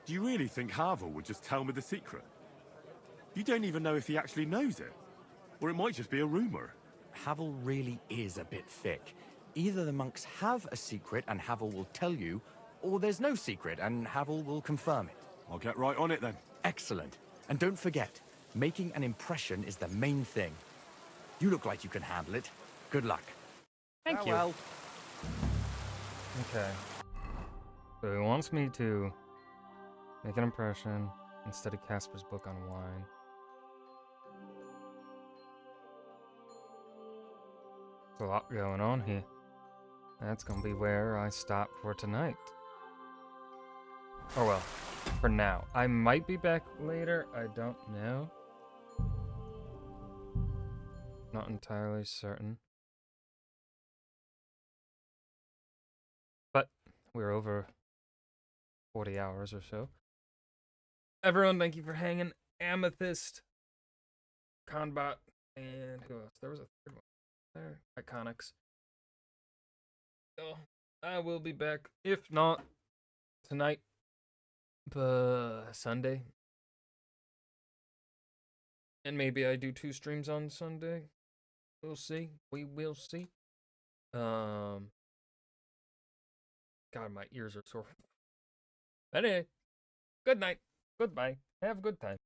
Speaker 10: Do you really think Havel would just tell me the secret? You don't even know if he actually knows it. Or it might just be a rumor.
Speaker 6: Havel really is a bit thick. Either the monks have a secret and Havel will tell you, or there's no secret and Havel will confirm it.
Speaker 10: I'll get right on it then.
Speaker 6: Excellent. And don't forget, making an impression is the main thing. You look like you can handle it. Good luck.
Speaker 1: Thank you.
Speaker 6: Well.
Speaker 1: Okay. So he wants me to make an impression and study Casper's book on wine. There's a lot going on here. That's gonna be where I stop for tonight. Oh well, for now. I might be back later, I don't know. Not entirely certain. But we're over 40 hours or so. Everyone, thank you for hanging. Amethyst, Conbot, and who else? There was a third one there. Iconics. So, I will be back, if not tonight, but Sunday. And maybe I do 2 streams on Sunday. We'll see. We will see. God, my ears are sore. Anyway, good night. Goodbye. Have a good time.